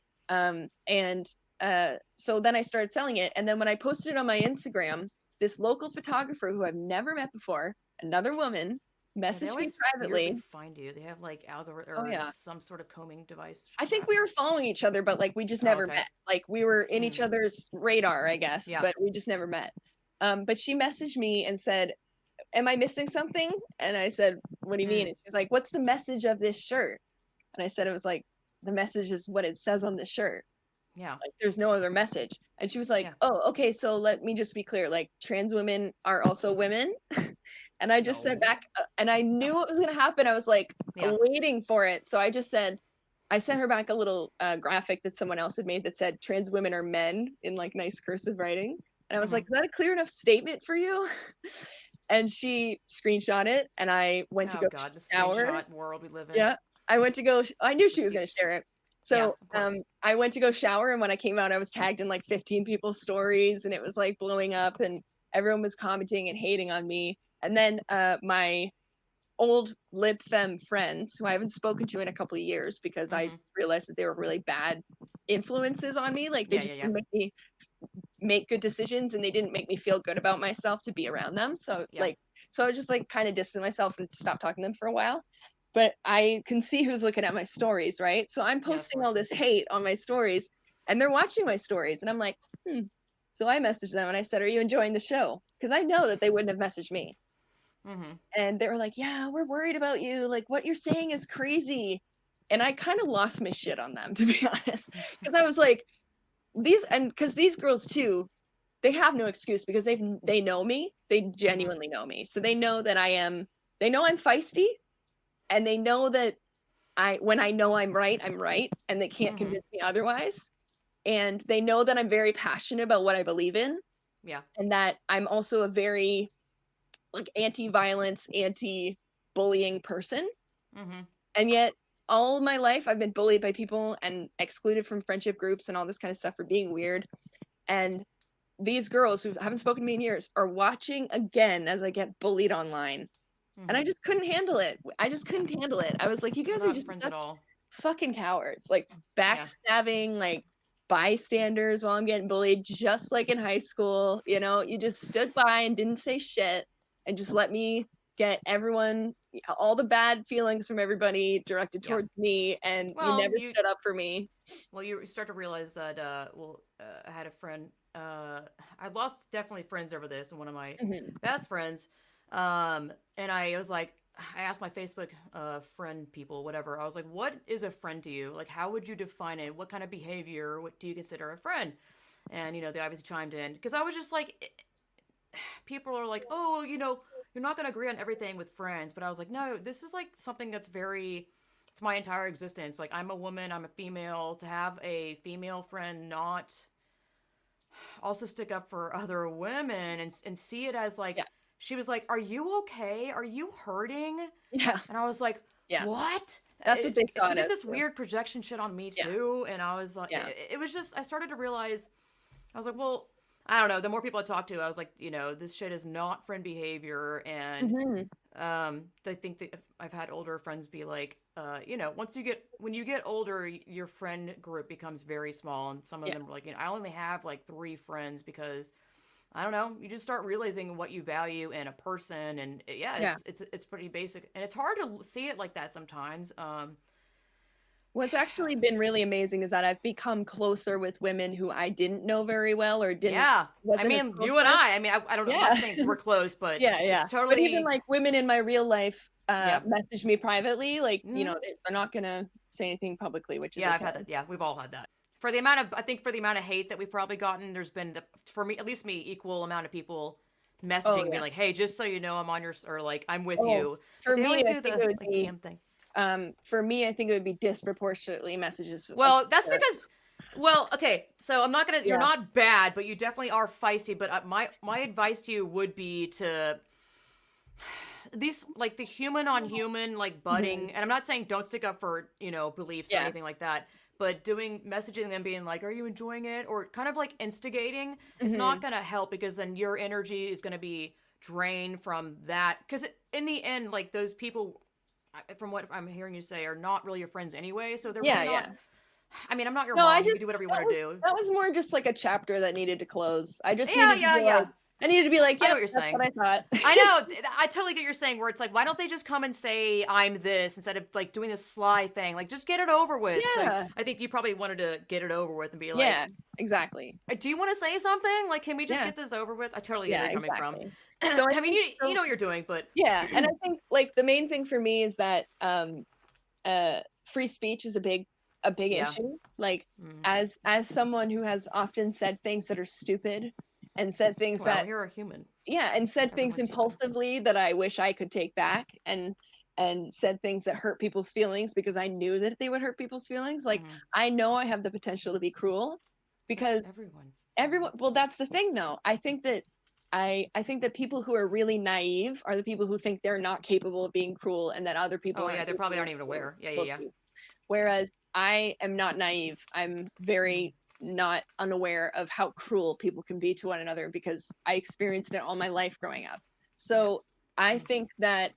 So then I started selling it. And then when I posted it on my Instagram, this local photographer who I've never met before, another woman, messaged me privately. Find you. They have like algorithm or some sort of combing device. I think we were following each other, but like we just never met. Like we were in each other's radar, I guess, but we just never met. But she messaged me and said, am I missing something? And I said, what do you mean? And she's like, what's the message of this shirt? And I said, it was like, the message is what it says on the shirt. Yeah. Like, there's no other message. And she was like, oh, okay. So let me just be clear. Like, trans women are also women. And I just said back, and I knew what was going to happen. I was like waiting for it. So I just said, I sent her back a little graphic that someone else had made that said trans women are men in like nice cursive writing. And I was like, is that a clear enough statement for you? And she screenshot it, and I went to go shower. The screenshot world we live in. Yeah, I went to go. I knew she was going to share it. So I went to go shower, and when I came out, I was tagged in like 15 people's stories, and it was like blowing up, and everyone was commenting and hating on me. And then my old lib fem friends, who I haven't spoken to in a couple of years because I realized that they were really bad influences on me. Like they just didn't make me make good decisions, and they didn't make me feel good about myself to be around them. So so I was just like kind of distanced myself and stopped talking to them for a while. But I can see who's looking at my stories, right? So I'm posting all this hate on my stories, and they're watching my stories, and I'm like, So I messaged them and I said, are you enjoying the show? Because I know that they wouldn't have messaged me. And they were like, yeah, we're worried about you. Like, what you're saying is crazy. And I kind of lost my shit on them, to be honest. Because I was like, because these girls too, they have no excuse because they know me. They genuinely know me. So they know that they know I'm feisty, and they know that when I know I'm right, and they can't convince me otherwise. And they know that I'm very passionate about what I believe in. Yeah. And that I'm also a very like anti-violence, anti-bullying person. And yet all my life I've been bullied by people and excluded from friendship groups and all this kind of stuff for being weird. And these girls who haven't spoken to me in years are watching again as I get bullied online. And I just couldn't handle it. I just couldn't handle it. I was like, you guys We're are not just friends such at all. fucking cowards. Like Yeah. backstabbing, like bystanders while I'm getting bullied, just like in high school. You know, you just stood by and didn't say shit and just let me get everyone, all the bad feelings from everybody directed Yeah. towards me, and you Well, never stood up for me. Well, you start to realize that, I had a friend, I've lost definitely friends over this, and one of my Mhm. best friends, and I was like, I asked my Facebook, friend people, whatever, I was like, what is a friend to you? Like, how would you define it? What kind of behavior, what do you consider a friend? And, they obviously chimed in, because I was just like, people are like, oh, you're not going to agree on everything with friends, but I was like, no, this is like something that's very, it's my entire existence. Like, I'm a woman, I'm a female. To have a female friend not also stick up for other women and see it as like, Yeah. she was like, are you okay? Are you hurting? Yeah. And I was like, Yeah. what? That's what they She thought did as this too. weird projection shit on me Yeah. too. And I was like, Yeah. it was just, I started to realize, I was like, well, I don't know. The more people I talk to, I was like, this shit is not friend behavior. And Mhm. I think that I've had older friends be like, when you get older, your friend group becomes very small, and some of Yeah. them are like, I only have like 3 friends because I don't know. You just start realizing what you value in a person, and Yeah. it's pretty basic, and it's hard to see it like that sometimes. What's actually been really amazing is that I've become closer with women who I didn't know very well or Yeah, I wasn't as mean, close you and with. I mean, I don't know. I'm Yeah. not saying we're close, but Yeah, yeah. it's But even totally like women in my real life yeah. message me privately, like, Mhm. they're not gonna say anything publicly, which is Yeah, I've okay. had that. Yeah, we've all had that. I think for the amount of hate that we've probably gotten, there's been for me, at least me, equal amount of people Oh messaging and being yeah. like, "Hey, just so you know, I'm on your or like I'm with Oh, you." But for they me, always I do think the it would like be DM thing. disproportionately messages of Well, that's support. because, well, okay, so I'm not gonna. You're Yeah. not bad, but you definitely are feisty. But my advice to you would be to these like the human on human like budding, Mhm. and I'm not saying don't stick up for beliefs or Yeah. anything like that, but messaging them being like, are you enjoying it, or kind of like instigating is not Mhm. gonna help, because then your energy is gonna be drained from that, because in the end, like, those people, from what I'm hearing you say, are not really your friends anyway, so they're Yeah, really not. yeah. I mean, I'm not your No, I mom, you can just do whatever you want to do. that was more just like a chapter that needed to close. I just Yeah, needed to yeah, be like yeah. I needed to be like, I know yep, what you're that's saying. what I thought. I know. I totally get what you're saying, where it's like, why don't they just come and say I'm this instead of like doing this sly thing? Like, just get it over with. So Yeah. I think you probably wanted to get it over with and be like, Yeah, exactly. do you want to say something? Like, can we just Yeah. get this over with? I totally get where Yeah, you're coming from. exactly. So I I mean, think you know what you're doing, but yeah, and I think like the main thing for me is that free speech is a big yeah. issue. Like Mm. as someone who has often said things that are stupid and said things Well, that you're a human. yeah, and said things Everyone's human. impulsively that I wish I could take back, and said things that hurt people's feelings because I knew that they would hurt people's feelings. Like Mm. I know I have the potential to be cruel because everyone well that's the thing though. I think that people who are really naive are the people who think they're not capable of being cruel and that other people Oh yeah, aren't they probably capable aren't of even being aware. Yeah, yeah, cruel yeah. to you. Whereas I am not naive. I'm very not unaware of how cruel people can be to one another because I experienced it all my life growing up. So I think that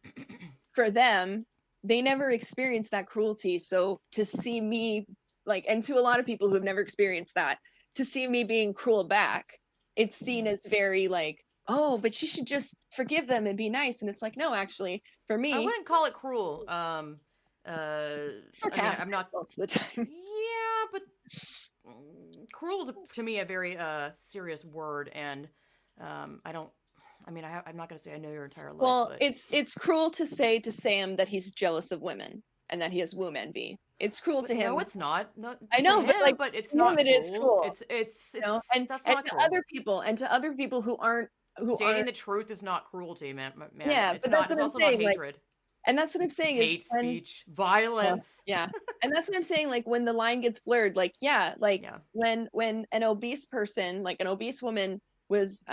for them, they never experienced that cruelty. So to see me like, and to a lot of people who have never experienced that, to see me being cruel back, it's seen as very like, oh, but she should just forgive them and be nice. And it's like, no, actually, for I me, wouldn't call it cruel. I mean, sarcastic I'm not. most of the time. Yeah, but cruel is to me a very serious word, and I don't. I mean, I'm not going to say I know your entire life, Well, but it's cruel to say to Sam that he's jealous of women and that he has womb envy. It's cruel to no, him. it's not. No, I to know, but like him, but it's to him not it is cruel. cruel, It's that's and not cruel. to other people who Stating aren't the truth is not cruelty, man. yeah, It's but not. that's It's what I'm also not saying. Like, hatred. and that's what I'm saying is Hate when speech, violence. yeah, and that's what I'm saying. Like when the line gets blurred, like yeah, like Yeah. when an obese person, like an obese woman, was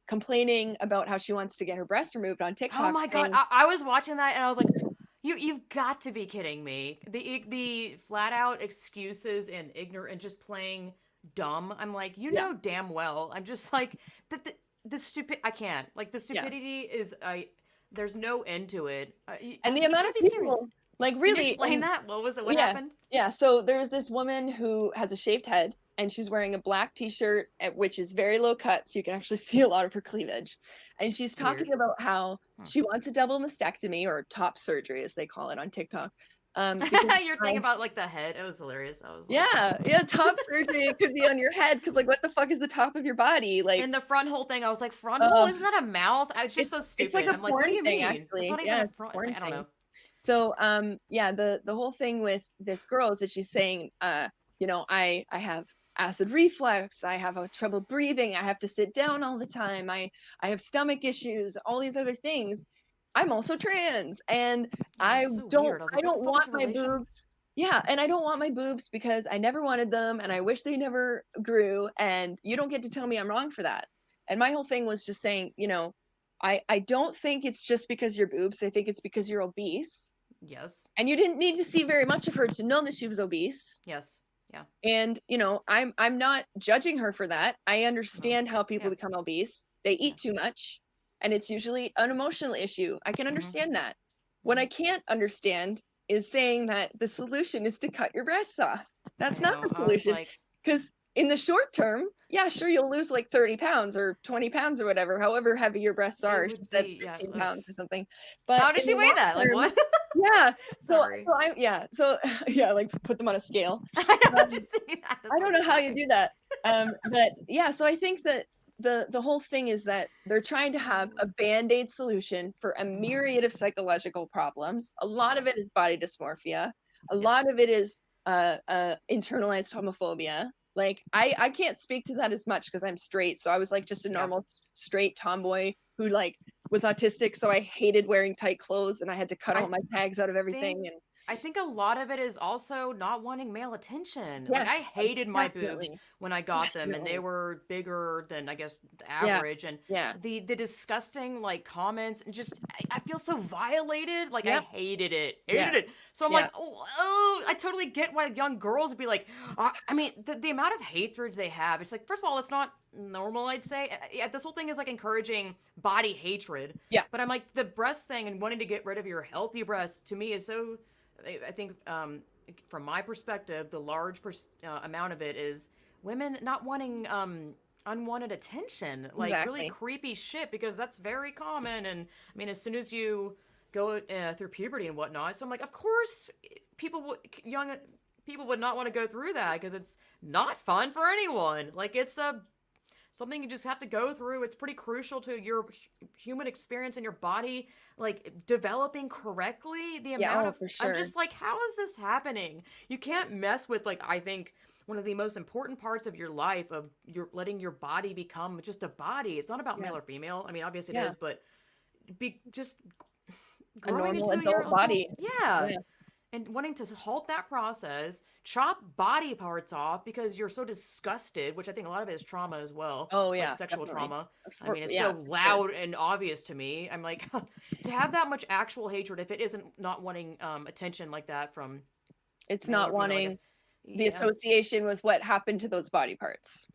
complaining about how she wants to get her breast removed on Oh TikTok, my god, saying I was watching that and I was like, you've got to be kidding me. The flat out excuses and ignorant and just playing dumb. I'm like, you Yeah. know damn well. I'm just like the stupid. I can't like the Yeah. stupidity is there's no end to it. And the You amount can't of be serious. people, like, Can you really, explain and that? What was it? What yeah, happened? yeah. So there's this woman who has a shaved head, and she's wearing a black t-shirt, which is very low cut, so you can actually see a lot of her cleavage. And she's Weird. talking about how Hmm. she wants a double mastectomy, or top surgery, as they call it on TikTok. Because You're thinking about like the head. It was hilarious. I was like, yeah, top surgery could be on your head, because like, what the fuck is the top of your body? Like, and the front hole thing, I was like, front hole? uh, Isn't that a mouth? I was just so it's like stupid. a I'm like, what do porn you thing, mean? It's actually. not even Yeah, a it's a front. porn I don't thing. know. So, yeah, the whole thing with this girl is that she's saying, I have acid reflux, I have trouble breathing, I have to sit down all the time, I have stomach issues, all these other things. I'm also trans, and Yeah, I it's so don't weird. I was I like, what the don't fuck is want your my relation? boobs. Yeah, and I don't want my boobs because I never wanted them, and I wish they never grew, and you don't get to tell me I'm wrong for that. And my whole thing was just saying, I don't think it's just because you're boobs. I think it's because you're obese. Yes. And you didn't need to see very much of her to know that she was obese. Yes. Yeah. And, I'm not judging her for that. I No. understand how people Yeah. become obese. They eat too much, and it's usually an emotional issue. I can understand that. What I can't understand is saying that the solution is to cut your breasts off. That's I not know. the I was solution. like, Because in the short term, yeah, sure, you'll lose like 30 pounds or 20 pounds or whatever, however heavy your breasts are. it She would said be, yeah. 15 Ugh. pounds or something. But How did in she the weigh long that? Like, term, what? yeah. Sorry. So yeah, like put them on a scale. I know, Um, just thinking that. I don't know how you do that. But yeah, so I think that the whole thing is that they're trying to have a band-aid solution for a myriad of psychological problems. A lot of it is body dysmorphia. A lot of it is internalized homophobia. Like, I can't speak to that as much because I'm straight, so I was like just a normal straight tomboy who like was autistic, so I hated wearing tight clothes and I had to cut all my tags out of everything. And I think a lot of it is also not wanting male attention. Like, I yes, hated my boobs definitely. when I got them, and they Definitely. were bigger than, I guess, the Yeah. average. And Yeah. the disgusting like comments, and just I feel so violated. Like, I Yep. hated it, Yeah. So I'm Yeah. like, oh, I totally get why young girls would be like, I mean, the amount of hatred they have. It's like, first of all, it's not normal. I'd say, yeah, this whole thing is like encouraging body hatred. Yeah. But I'm like, the breast thing and wanting to get rid of your healthy breasts to me is so. I think, from my perspective, the large amount of it is women not wanting unwanted attention, like really Exactly. creepy shit, because that's very common. And I mean, as soon as you go through puberty and whatnot, so I'm like, of course, young people would not want to go through that because it's not fun for anyone. Like, it's something you just have to go through. It's pretty crucial to your human experience and your body, like, developing correctly. The amount of, for sure. I'm just like, how is this happening? You can't mess with, like, I think one of the most important parts of your life, of your letting your body become just a body. It's not about male or female. I mean, obviously it is, but just A growing normal into your adult body. yeah. And wanting to halt that process, chop body parts off because you're so disgusted, which I think a lot of it is trauma as well. Oh yeah, like sexual definitely. trauma. I mean, it's Yeah, so loud and obvious to me. I'm like, to have that much actual hatred, if it isn't not wanting attention like that from, It's male or not female, I wanting guess. the Yeah. association with what happened to those body parts.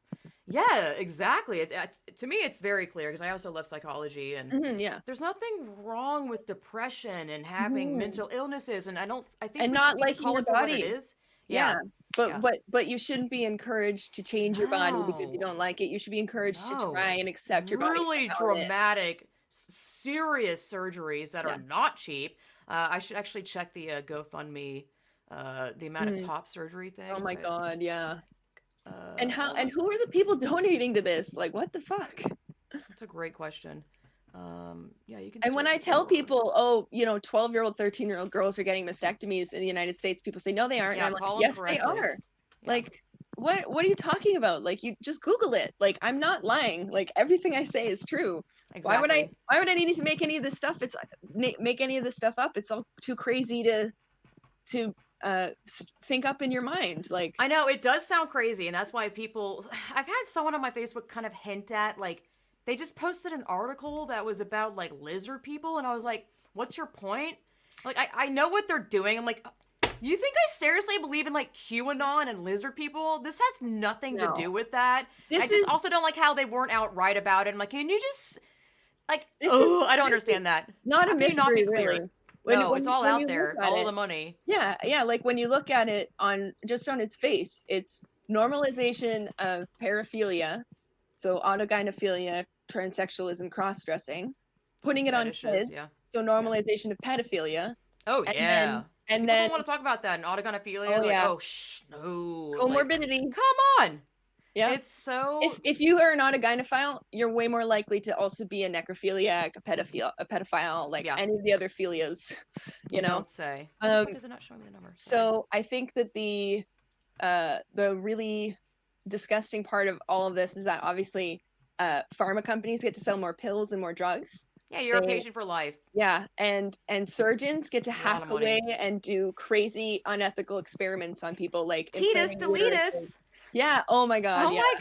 Yeah, exactly. It's to me, it's very clear because I also love psychology, and Yeah. there's nothing wrong with depression and having mental illnesses, and I think And we not just need to liking call your it for what it body. is. Yeah. Yeah. But you shouldn't be encouraged to change your body because you No. don't like it. You should be encouraged to No. try and accept your body Really for how it is. dramatic, serious surgeries that are not cheap. I should actually check the GoFundMe, the amount of top surgery things. Oh my god, yeah. And Hold on. who are the people donating to this? Like, what the fuck? That's a great question. Yeah, you can. And when search I tell for- people, 12-year-old, 13-year-old girls are getting mastectomies in the United States, people say, no, they aren't. Yeah, and I'm call like, them yes, they correctly. are. Yeah. Like, what are you talking about? Like, you just Google it. Like, I'm not lying. Like, everything I say is true. Exactly. Why would I need to make any of this stuff? Make any of this stuff up. It's all too crazy to think up in your mind. Like, I know it does sound crazy, and that's why people. I've had someone on my Facebook kind of hint at, like, they just posted an article that was about like lizard people, and I was like, "What's your point?" Like, I know what they're doing. I'm like, You think I seriously believe in like QAnon and lizard people? This has nothing to do with that. I just also don't like how they weren't outright about it. I'm like, can you just like, oh, I don't understand that. Not How a can you not be mystery, clear? really. No, it's all out there. Follow the money. Yeah, like when you look at it on its face, it's normalization of paraphilia, so autogynephilia, transsexualism, cross-dressing, putting it Fetishes, on kids, so normalization of pedophilia. Oh, yeah. And people don't want to talk about that in autogynephilia. No. Comorbidity. Like, come on. Yeah. It's so... If you are an autogynephile, you're way more likely to also be a necrophiliac, a pedophile, like any of the other philias, you know? Don't say. Why is it not showing me the number? So I think that the really disgusting part of all of this is that obviously pharma companies get to sell more pills and more drugs. Yeah, you're a patient for life. Yeah, and surgeons get to hack away and do crazy unethical experiments on people, like Titus Deletus. Yeah. Oh my god. Oh my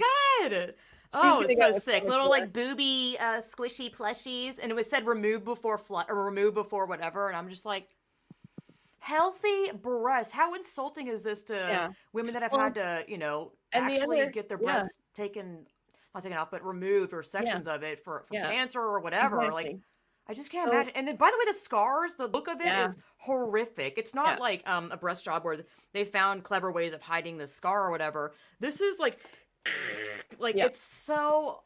god. It's so sick. Little like booby squishy plushies, and it was said remove before or remove before whatever, and I'm just like, healthy breasts. How insulting is this to women that have had to, you know, actually get their breasts not taken off, but removed or sections of it for cancer or whatever. Exactly. Like, I just can't imagine. And then, by the way, the scars, the look of it is horrific. It's not like a breast job where they found clever ways of hiding the scar or whatever. This is like it's so,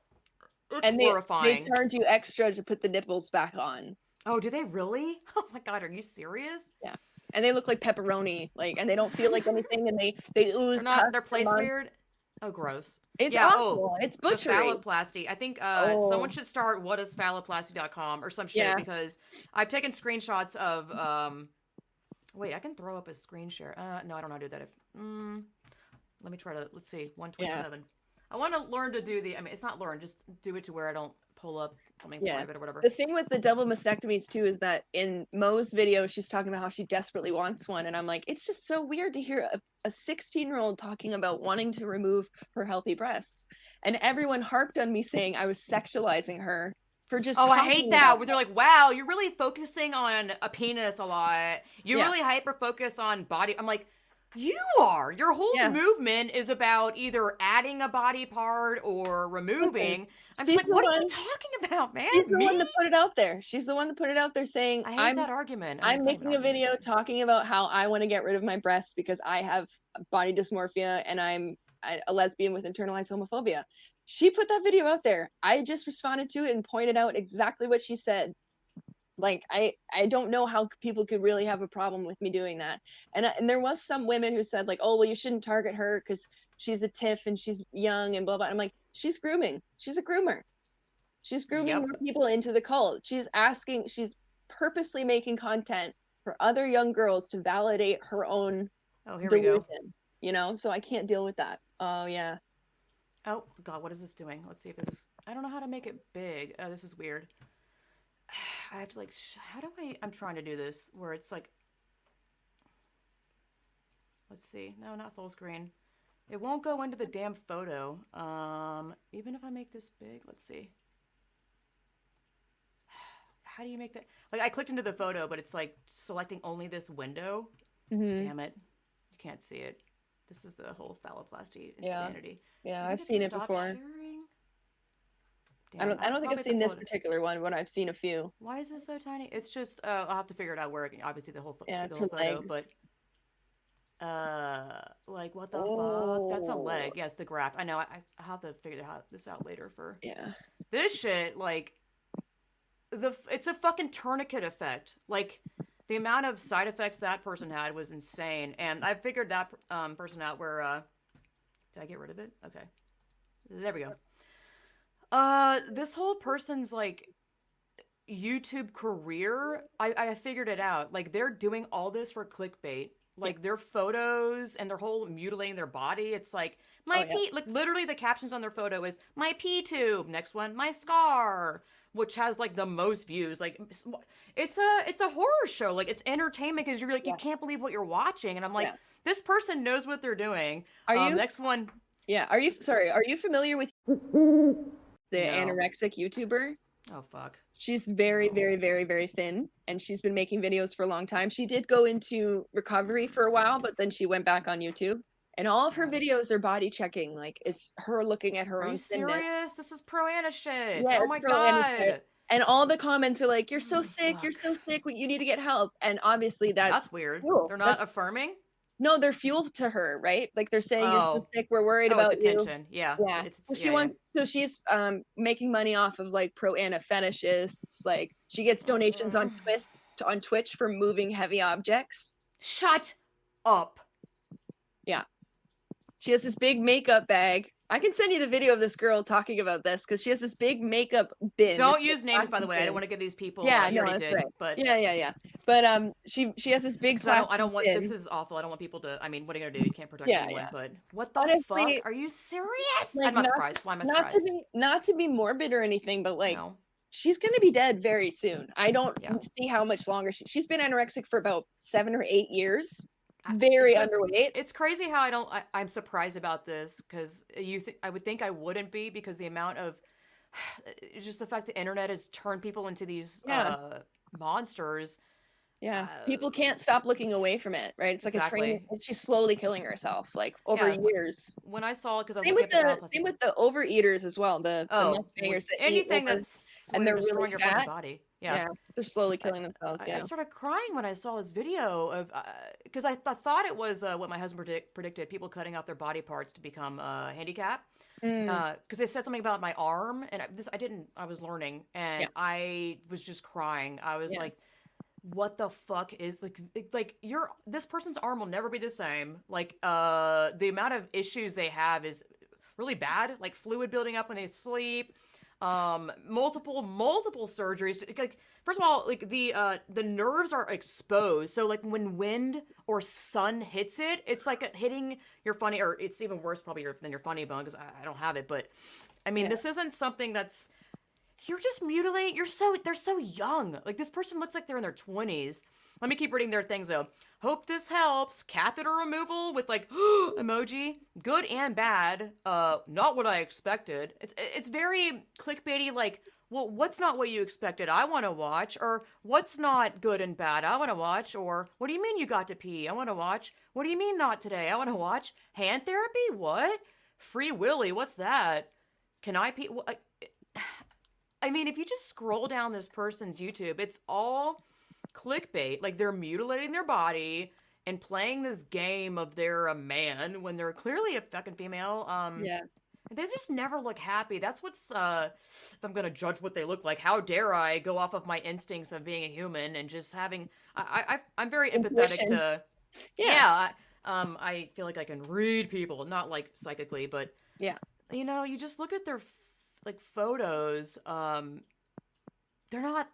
it's horrifying. They charge you extra to put the nipples back on. Oh, do they really? Oh my god, are you serious? Yeah. And they look like pepperoni, like, and they don't feel like anything, and they ooze. They're placed weird. Oh, gross. It's awful. It's butchery. Phalloplasty. I think someone should start whatisphalloplasty.com or some shit because I've taken screenshots of wait, I can throw up a screen share. No, I don't know how to do that. Let me try to, let's see, 127. I want to learn to do it's not learn, just do it to where I don't pull up something private or whatever. The thing with the double mastectomies too is that in Mo's video, she's talking about how she desperately wants one. And I'm like, it's just so weird to hear a 16-year-old talking about wanting to remove her healthy breasts. And everyone harped on me saying I was sexualizing her for just I hate that where they're like, wow, you're really focusing on a penis a lot. You really hyper focus on body. I'm like, you are. Your whole movement is about either adding a body part or removing. I'm just like, what are you talking about, man? She's the one that put it out there. She's the one that put it out there saying, I hate that argument. I'm making a video talking about how I want to get rid of my breasts because I have body dysmorphia and I'm a lesbian with internalized homophobia. She put that video out there. I just responded to it and pointed out exactly what she said. Like, I don't know how people could really have a problem with me doing that. And there was some women who said, like, oh, well, you shouldn't target her because she's a TIFF and she's young and blah, blah. I'm like, she's grooming. She's a groomer. She's grooming more people into the cult. She's purposely making content for other young girls to validate her own delusion. You know, so I can't deal with that. Oh, yeah. Oh, God, what is this doing? Let's see if this is... I don't know how to make it big. Oh, this is weird. I have to, like, how do I'm trying to do this where it's like, let's see. No, not full screen. It won't go into the damn photo. Even if I make this big, let's see. How do you make that? Like, I clicked into the photo, but it's like selecting only this window. Damn it. You can't see it. This is the whole phalloplasty insanity. Yeah, I've seen it before. Sharing? Damn, I don't think I've seen this particular one, but I've seen a few. Why is this so tiny? It's just I'll have to figure it out where obviously the whole see the whole photo, legs. but like what the fuck? That's a leg. Yes, the graph. I know. I'll have to figure this out later for this shit. Like it's a fucking tourniquet effect. Like the amount of side effects that person had was insane, and I figured that person out. Where did I get rid of it? Okay, there we go. This whole person's like YouTube career, I figured it out. Like they're doing all this for clickbait. Like their photos and their whole mutilating their body. It's like like literally the captions on their photo is my pee tube. Next one, my scar, which has like the most views. Like it's a horror show. Like it's entertainment because you're like you can't believe what you're watching. And I'm like, this person knows what they're doing. Are you next one? Yeah. Are you familiar with the anorexic YouTuber? Oh fuck. She's very, very, very, very thin, and she's been making videos for a long time. She did go into recovery for a while, but then she went back on YouTube. And all of her videos are body checking. Like, it's her looking at her Are you own thinness. serious? This is pro Anna shit. Yeah, Oh it's my pro Anisette. god. And all the comments are like, "You're so Oh, sick. You're fuck. so sick. You need to get help." And obviously, that's That's weird. fuel. They're not affirming? No, they're fuel to her, right? Like they're saying, "You're so Oh. sick. We're worried Oh, it's about you." attention. Yeah. Yeah. So she Yeah, yeah. wants. So she's making money off of like pro Anna fetishists. Like she gets donations on Twitch for moving heavy objects. Shut up. Yeah. She has this big makeup bag. I can send you the video of this girl talking about this because she has this big makeup bin. Don't use names, by the way. I don't want to give these people. Yeah, you no, already that's did, right. but Yeah. But she has this big. I don't want. bin. This is awful. I don't want people to. I mean, what are you gonna do? You can't protect Yeah, anyone. yeah. But what the Honestly, fuck? Are you serious? like, I'm not surprised. Why am I Not surprised? not to be morbid or anything, but like No. she's gonna be dead very soon. I don't Yeah. see how much longer she's been anorexic for about 7 or 8 years. Very underweight. It's crazy how I'm surprised about this because I would think I wouldn't be because the amount of just the fact the internet has turned people into these monsters. Yeah, people can't stop looking away from it, right? It's like exactly. a train. She's slowly killing herself, like over years. When I saw it, because I was same with the overeaters as well. The mukbangers that anything eat over, that's and they're destroying really your fat. body. Yeah, they're slowly killing themselves. I started crying when I saw this video of because I thought it was what my husband predicted: people cutting off their body parts to become handicapped. Because they said something about my arm, and I was learning, and I was just crying. I was like, what the fuck is like this person's arm will never be the same. Like the amount of issues they have is really bad, like fluid building up when they sleep, multiple surgeries. Like first of all, like the nerves are exposed, so like when wind or sun hits it, it's like hitting your funny, or it's even worse probably than your funny bone because I don't have it. But I mean, this isn't something that's you're just mutilating. They're so young. Like this person looks like they're in their 20s. Let me keep reading their things though. Hope this helps. Catheter removal with like emoji. Good and bad. Not what I expected. It's very clickbaity. Like, well, what's not what you expected? I want to watch. Or what's not good and bad? I want to watch. Or what do you mean you got to pee? I want to watch. What do you mean not today? I want to watch. Hand therapy? What? Free Willy? What's that? Can I pee? I mean, if you just scroll down this person's YouTube, it's all clickbait. Like they're mutilating their body and playing this game of they're a man when they're clearly a fucking female. They just never look happy. That's what's if I'm gonna judge what they look like, how dare I go off of my instincts of being a human and just having I'm very empathetic to I feel like I can read people, not like psychically, but you just look at their like photos,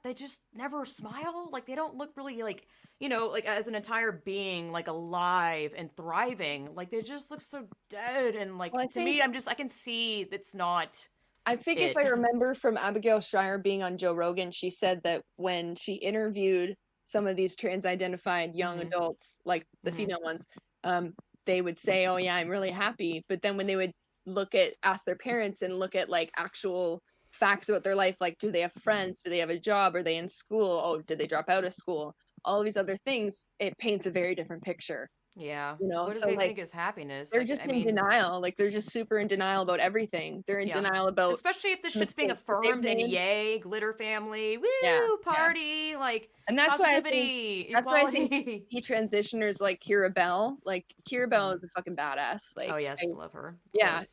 they just never smile. Like they don't look really like, like as an entire being, like alive and thriving. Like they just look so dead. And like, to me, I can see it's not. I think if I remember from Abigail Shrier being on Joe Rogan, she said that when she interviewed some of these trans-identified young adults, like the female ones, they would say, "Oh yeah, I'm really happy." But then when they would ask their parents and look at like actual facts about their life, like do they have friends, do they have a job, are they in school, oh, did they drop out of school, all of these other things, it paints a very different picture. What do they think is happiness? They're just in denial. Like they're just super in denial about everything. They're in denial about, especially if this shit's being affirmed and yay, glitter family, woo, party, like, and that's positivity, why I think detransitioners like Kira Bell is a fucking badass. Like, oh yes, love her.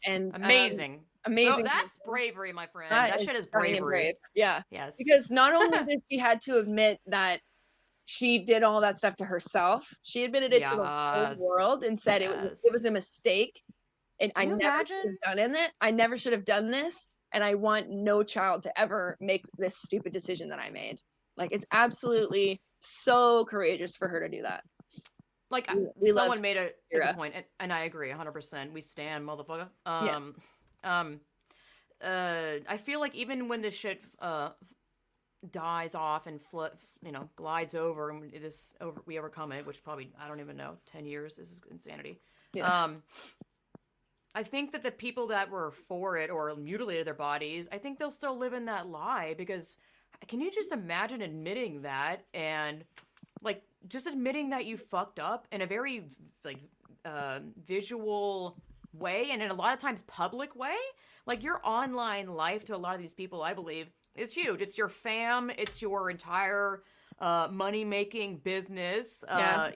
And amazing. So that's bravery, my friend. That shit is bravery. Yeah. Yes. Because not only did she had to admit that she did all that stuff to herself, she admitted it to the whole world and said it was a mistake, and I never should have done this, and I want no child to ever make this stupid decision that I made. Like it's absolutely so courageous for her to do that. Like someone made a good point, and I agree 100%. We stand, motherfucker. I feel like even when this shit dies off and glides over, and we overcome it, which probably, I don't even know, 10 years, this is insanity. I think that the people that were for it or mutilated their bodies, I think they'll still live in that lie, because can you just imagine admitting that, and like just admitting that you fucked up in a very like visual way, and in a lot of times public way? Like your online life to a lot of these people, I believe, is huge. It's your fam, it's your entire money making business. Yeah.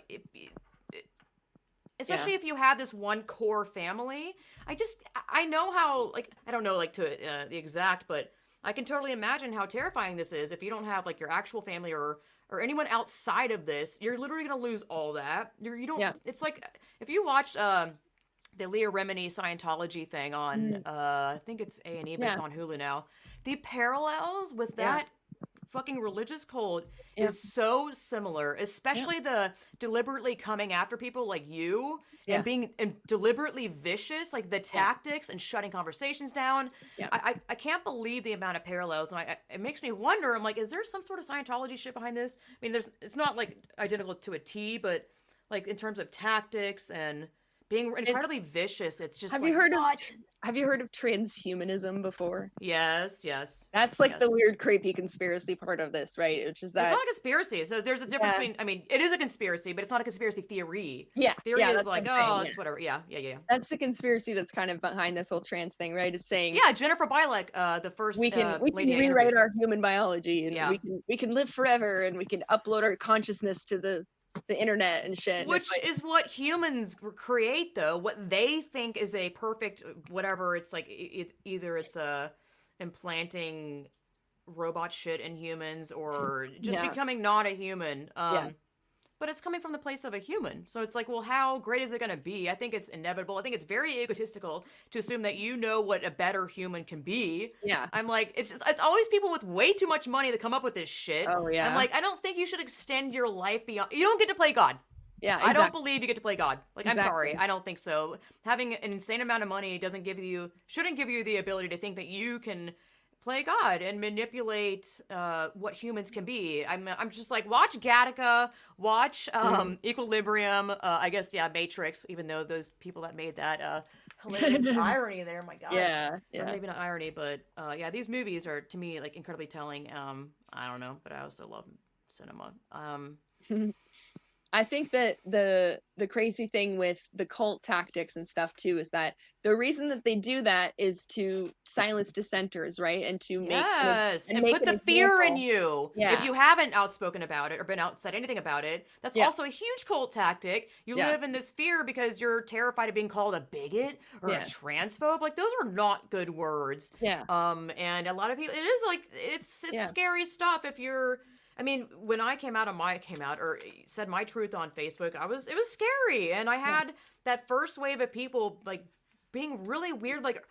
Especially if you have this one core family. I know how, like, I don't know like to the exact, but I can totally imagine how terrifying this is if you don't have like your actual family or anyone outside of this. You're literally gonna lose all that. You don't. Yeah. It's like if you watched the Leah Remini Scientology thing on I think it's A&E, but it's on Hulu now. The parallels with that fucking religious cult is so similar, especially the deliberately coming after people like you and being deliberately vicious, like the tactics and shutting conversations down. I can't believe the amount of parallels, and it makes me wonder. I'm like, is there some sort of Scientology shit behind this? I mean, it's not like identical to a T, but like in terms of tactics and being incredibly vicious, it's just have like, you heard what? Have you heard of transhumanism before? Yes. That's like the weird, creepy conspiracy part of this, right? Which is that it's not a conspiracy. So there's a difference between. I mean, it is a conspiracy, but it's not a conspiracy theory. Yeah, Theory is that's like, what I'm saying, it's whatever. Yeah. That's the conspiracy that's kind of behind this whole trans thing, right? Is saying, yeah, Jennifer Bilek, the first we can lady I rewrite interviewed. our human biology, and we can live forever, and we can upload our consciousness to the internet and shit. Which is what humans create, though. What they think is a perfect whatever. It's like either it's implanting robot shit in humans or just becoming not a human. But it's coming from the place of a human. So it's like, well, how great is it going to be? I think it's inevitable. I think it's very egotistical to assume that you know what a better human can be. Yeah. I'm like, it's always people with way too much money that come up with this shit. Oh, yeah. I'm like, I don't think you should extend your life beyond. You don't get to play God. Yeah, exactly. I don't believe you get to play God. Like, I'm sorry. I don't think so. Having an insane amount of money shouldn't give you the ability to think that you can play God and manipulate what humans can be. I'm just like, watch Gattaca, watch Equilibrium, I guess, Matrix, even though those people that made that hilarious irony there, my God. Yeah. Or maybe not irony, but these movies are, to me, like, incredibly telling. I don't know, but I also love cinema. I think that the crazy thing with the cult tactics and stuff too is that the reason that they do that is to silence dissenters, right? And to make and put the fear in you. Yeah. If you haven't outspoken about it or been said anything about it, that's also a huge cult tactic. You live in this fear because you're terrified of being called a bigot or a transphobe. Like, those are not good words. Yeah. And a lot of people, it is like it's scary stuff if you're. I mean, when I came out or said my truth on Facebook, it was scary. And I had that first wave of people like being really weird. Like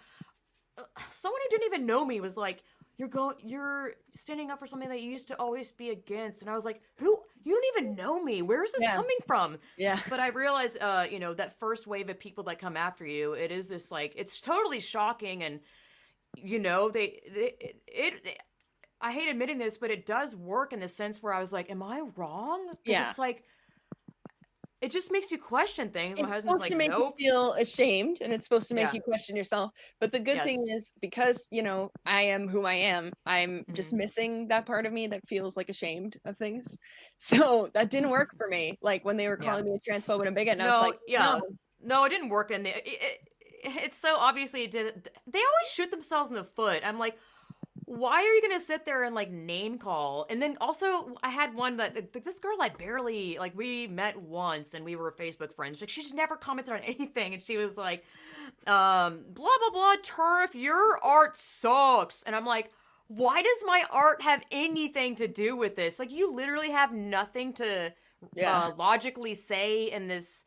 someone who didn't even know me was like, you're standing up for something that you used to always be against. And I was like, who? You don't even know me. Where is this coming from? Yeah. But I realized, that first wave of people that come after you, it is this like, it's totally shocking. And, I hate admitting this, but it does work in the sense where I was like, am I wrong? Because it's like, it just makes you question things. My husband's like, nope. It's supposed to make you feel ashamed, and it's supposed to make you question yourself. But the good thing is, because, I am who I am, I'm just missing that part of me that feels like ashamed of things. So that didn't work for me. Like when they were calling me a transphobe and a bigot, and I was like, no, it didn't work. And it's so obviously it did. They always shoot themselves in the foot. I'm like, why are you going to sit there and like name call? And then also I had one that this girl I barely, like, we met once and we were Facebook friends. Like, she just never commented on anything. And she was like, blah, blah, blah, turf, your art sucks. And I'm like, why does my art have anything to do with this? Like, you literally have nothing to logically say in this.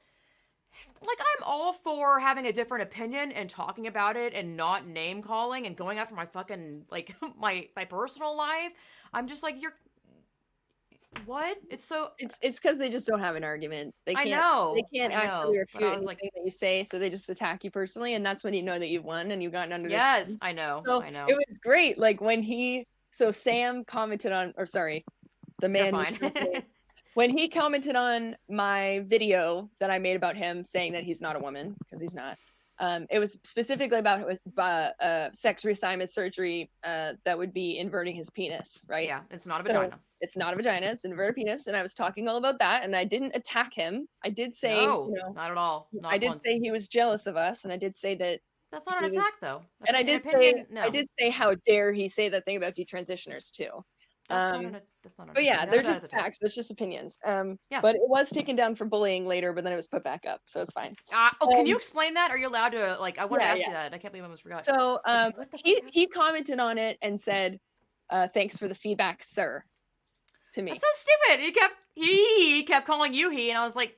Like, I'm all for having a different opinion and talking about it and not name calling and going after my fucking, like, my personal life. I'm just like, what? It's because they just don't have an argument. They can't, They can't actually refute anything that you say, so they just attack you personally, and that's when you know that you've won and you've gotten under their skin. I know. So I know. It was great. Like, when Sam commented on, or sorry, the man. You're fine. When he commented on my video that I made about him saying that he's not a woman, because he's not, It was specifically about sex reassignment surgery that would be inverting his penis, right? Yeah, it's not a So vagina. it's not a vagina, it's an inverted penis. And I was talking all about that, and I didn't attack him. I did say, No, not at all. Not I did once. say he was jealous of us, and I did say that That's not an he was, attack, though. and In opinion, no. I did say how dare he say that thing about detransitioners too. That's not an but yeah, opinion. they're just attacks. There's just opinions. Yeah. But it was taken down for bullying later, but then it was put back up, so it's fine. Can you explain that? Are you allowed to? Like, I want to ask you that. I can't believe I almost forgot. So he commented on it and said, "Thanks for the feedback, sir." To me, that's so stupid. He kept calling you he, and I was like,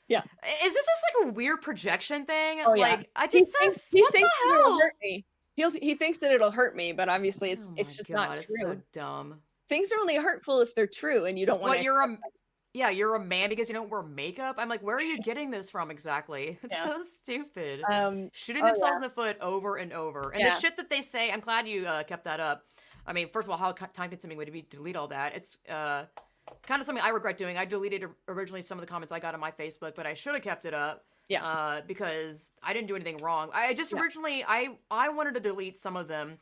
yeah. Is this just like a weird projection thing? Oh, like, yeah. I just what the hell? Hurt me. He thinks that it'll hurt me, but obviously it's just not true. It's so dumb. Things are only hurtful if they're true, and you don't want to. You're a man because you don't wear makeup. I'm like, where are you getting this from exactly? It's so stupid. Shooting themselves in the foot over and over, and the shit that they say. I'm glad you kept that up. I mean, first of all, how time-consuming would it be to delete all that? It's kind of something I regret doing. I deleted originally some of the comments I got on my Facebook, but I should have kept it up. Yeah. Because I didn't do anything wrong. I just originally I wanted to delete some of them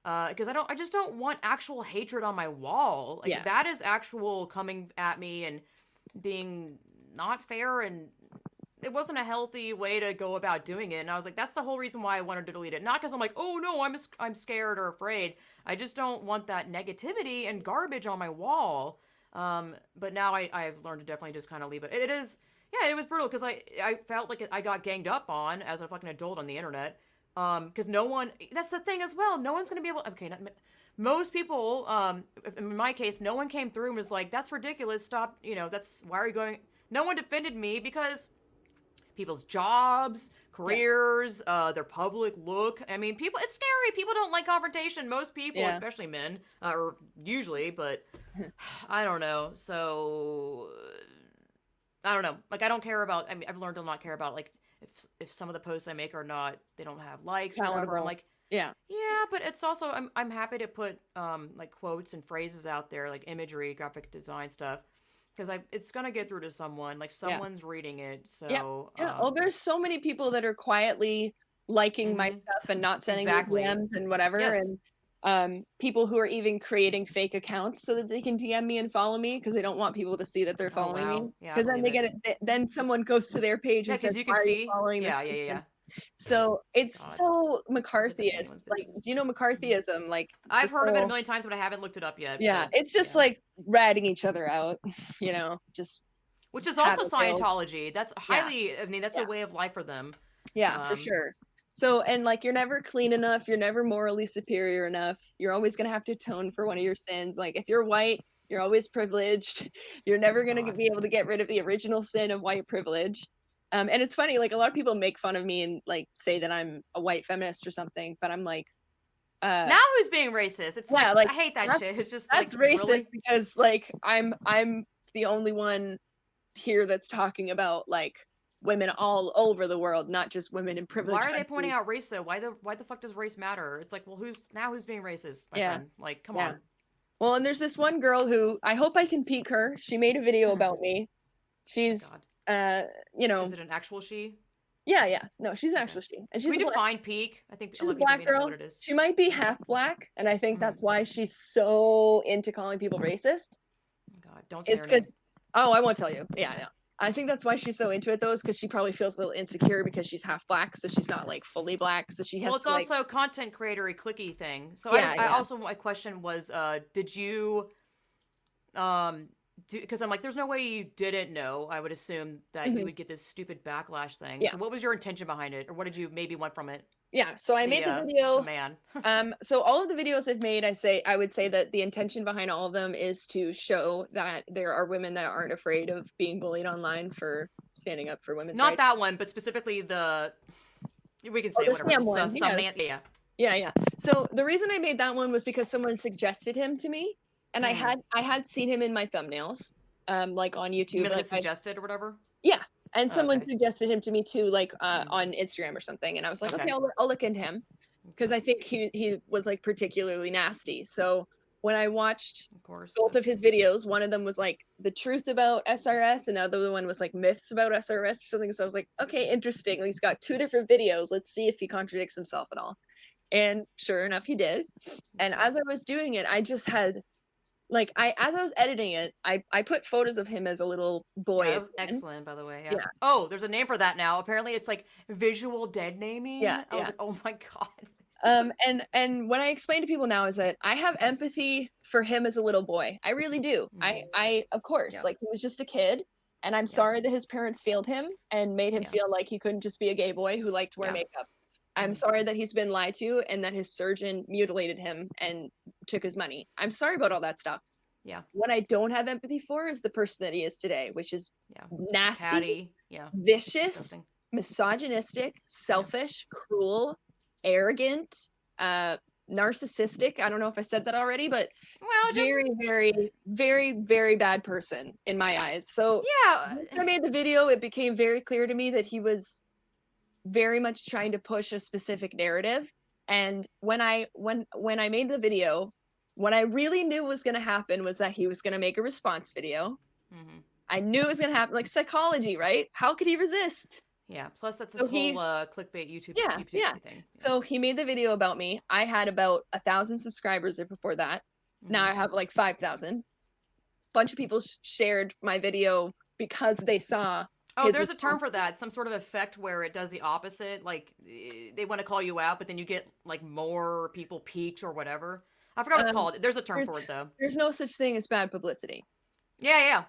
because I just don't want actual hatred on my wall. Like that is actual coming at me and being not fair, and it wasn't a healthy way to go about doing it. And I was like, that's the whole reason why I wanted to delete it. Not because I'm like, oh no, I'm scared or afraid. I just don't want that negativity and garbage on my wall. But now I've learned to definitely just kind of leave it. It was brutal because I felt like I got ganged up on as a fucking adult on the internet. Because that's the thing as well. No one's going to be able, most people, in my case, no one came through and was like, that's ridiculous. Stop. Why are you going? No one defended me because people's jobs, careers, their public look. I mean, it's scary. People don't like confrontation. Most people, especially men, or usually, but I don't know. So I don't know. Like, I don't care about, I've learned to not care about, like, if some of the posts I make are not, they don't have likes or whatever. I'm like, yeah, but it's also, I'm happy to put, like, quotes and phrases out there, like imagery, graphic design stuff. Because it's going to get through to someone. Like, someone's reading it, so... Yeah. There's so many people that are quietly liking my stuff and not sending me DMs and whatever. Yes. And people who are even creating fake accounts so that they can DM me and follow me because they don't want people to see that they're following me. Because then they get it. Then someone goes to their page and says, you can see. Following this person? So it's so McCarthyist. Like, do you know McCarthyism? Like, I've heard of it a million times, but I haven't looked it up yet. Yeah, it's just like ratting each other out, just. Which is also Scientology. That's highly. That's a way of life for them. Yeah, for sure. So, and like, you're never clean enough. You're never morally superior enough. You're always gonna have to atone for one of your sins. Like, if you're white, you're always privileged. You're never gonna be able to get rid of the original sin of white privilege. And it's funny, like, a lot of people make fun of me and like say that I'm a white feminist or something, but I'm like, now who's being racist? It's like I hate that shit. It's just that's like, racist really? Because like I'm the only one here that's talking about like women all over the world, not just women in privilege. Why are they pointing out race though? Why the fuck does race matter? It's like, well, who's being racist? My friend? Like, come on. Well, and there's this one girl who I hope I can peek her. She made a video about me. She's Is it an actual she? Yeah. No, she's an actual she. And she's we define peak. I think she's a black girl. What it is. She might be half black, and I think that's why she's so into calling people racist. God, don't say her name. Oh, I won't tell you. Yeah, no. I think that's why she's so into it, though, is because she probably feels a little insecure because she's half black, so she's not like fully black, so she has. Well, it's also content creator-y clicky thing. So I also, my question was, did you, because I'm like, there's no way you didn't know. I would assume that you would get this stupid backlash thing. Yeah. So what was your intention behind it, or what did you maybe want from it? Yeah, so I made the video. Man. So all of the videos I've made, I would say that the intention behind all of them is to show that there are women that aren't afraid of being bullied online for standing up for women's rights. Not that one, but specifically we can say whatever. Yeah. So the reason I made that one was because someone suggested him to me, and I had seen him in my thumbnails, like on YouTube. You mean like suggested or whatever? Yeah. And someone suggested him to me too, like on Instagram or something. And I was like, okay, I'll look into him because I think he was like particularly nasty. So when I watched Of course. both of his videos, one of them was like the truth about SRS, and the other one was like myths about SRS or something. So I was like, okay, interesting. He's got 2 different videos. Let's see if he contradicts himself at all. And sure enough, he did. And as I was doing it, I just had like as I was editing it, I put photos of him as a little boy. Yeah, that was excellent, by the way. Yeah. Yeah. Oh, there's a name for that now. Apparently, it's like visual dead naming. Yeah, I was yeah. like, oh my god. And when I explain to people now is that I have empathy for him as a little boy. I really do. I of course, Yeah. like he was just a kid, and I'm sorry that his parents failed him and made him feel like he couldn't just be a gay boy who liked to wear makeup. I'm sorry that he's been lied to and that his surgeon mutilated him and took his money. I'm sorry about all that stuff. Yeah. What I don't have empathy for is the person that he is today, which is nasty, catty, vicious, disgusting, misogynistic, selfish, cruel, arrogant, narcissistic. I don't know if I said that already, but very, very, very, very bad person in my eyes. So once I made the video, it became very clear to me that he was very much trying to push a specific narrative. And when I made the video, what I really knew was going to happen was that he was going to make a response video. Mm-hmm. I knew it was going to happen, like psychology, right? How could he resist? Yeah. Plus, that's this whole clickbait YouTube thing. Yeah. So he made the video about me. I had about 1,000 subscribers before that. Mm-hmm. Now I have like 5,000. A bunch of people shared my video because they saw. Oh, there's a term for that. Some sort of effect where it does the opposite. Like they want to call you out, but then you get like more people peaked or whatever. I forgot what it's called. There's a term for it though. There's no such thing as bad publicity. Yeah.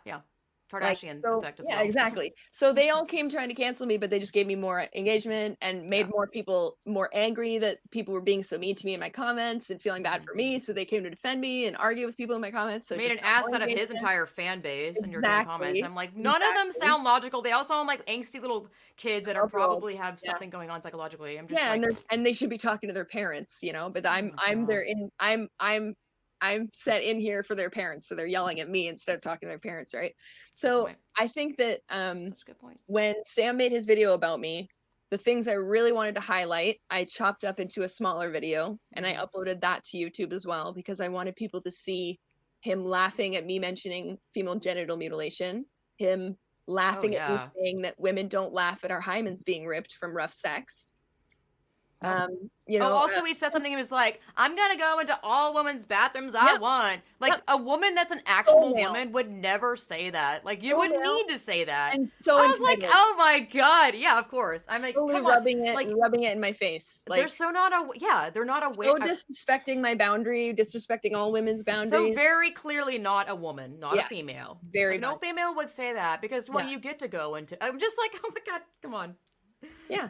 Kardashian effect as well. Yeah, exactly. So they all came trying to cancel me, but they just gave me more engagement and made more people more angry that people were being so mean to me in my comments and feeling bad for me. So they came to defend me and argue with people in my comments. So made an ass out of his entire fan base in your comments. I'm like, none of them sound logical. They all sound like angsty little kids that are probably have something going on psychologically. I'm just and they should be talking to their parents, you know. But I'm set in here for their parents, so they're yelling at me instead of talking to their parents, right? So I think that such a good point. When Sam made his video about me, the things I really wanted to highlight, I chopped up into a smaller video and I uploaded that to YouTube as well because I wanted people to see him laughing at me mentioning female genital mutilation, him laughing at me saying that women don't laugh at our hymens being ripped from rough sex. You know, also he said something. He was like, "I'm gonna go into all women's bathrooms I want." Like a woman that's an actual woman would never say that. Like you would need to say that. And so I was like, "Oh my god, yeah, of course." I'm like, totally rubbing it in my face. Like they're so not they're not aware. So disrespecting my boundary, disrespecting all women's boundaries. So very clearly not a woman, not a female. Very no female would say that because when you get to go into, I'm just like, oh my god, come on. Yeah.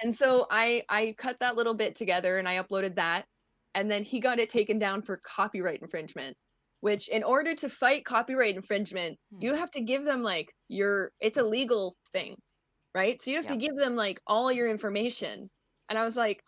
And so I cut that little bit together and I uploaded that. And then he got it taken down for copyright infringement, which in order to fight copyright infringement, you have to give them like it's a legal thing, right? So you have to give them like all your information. And I was like,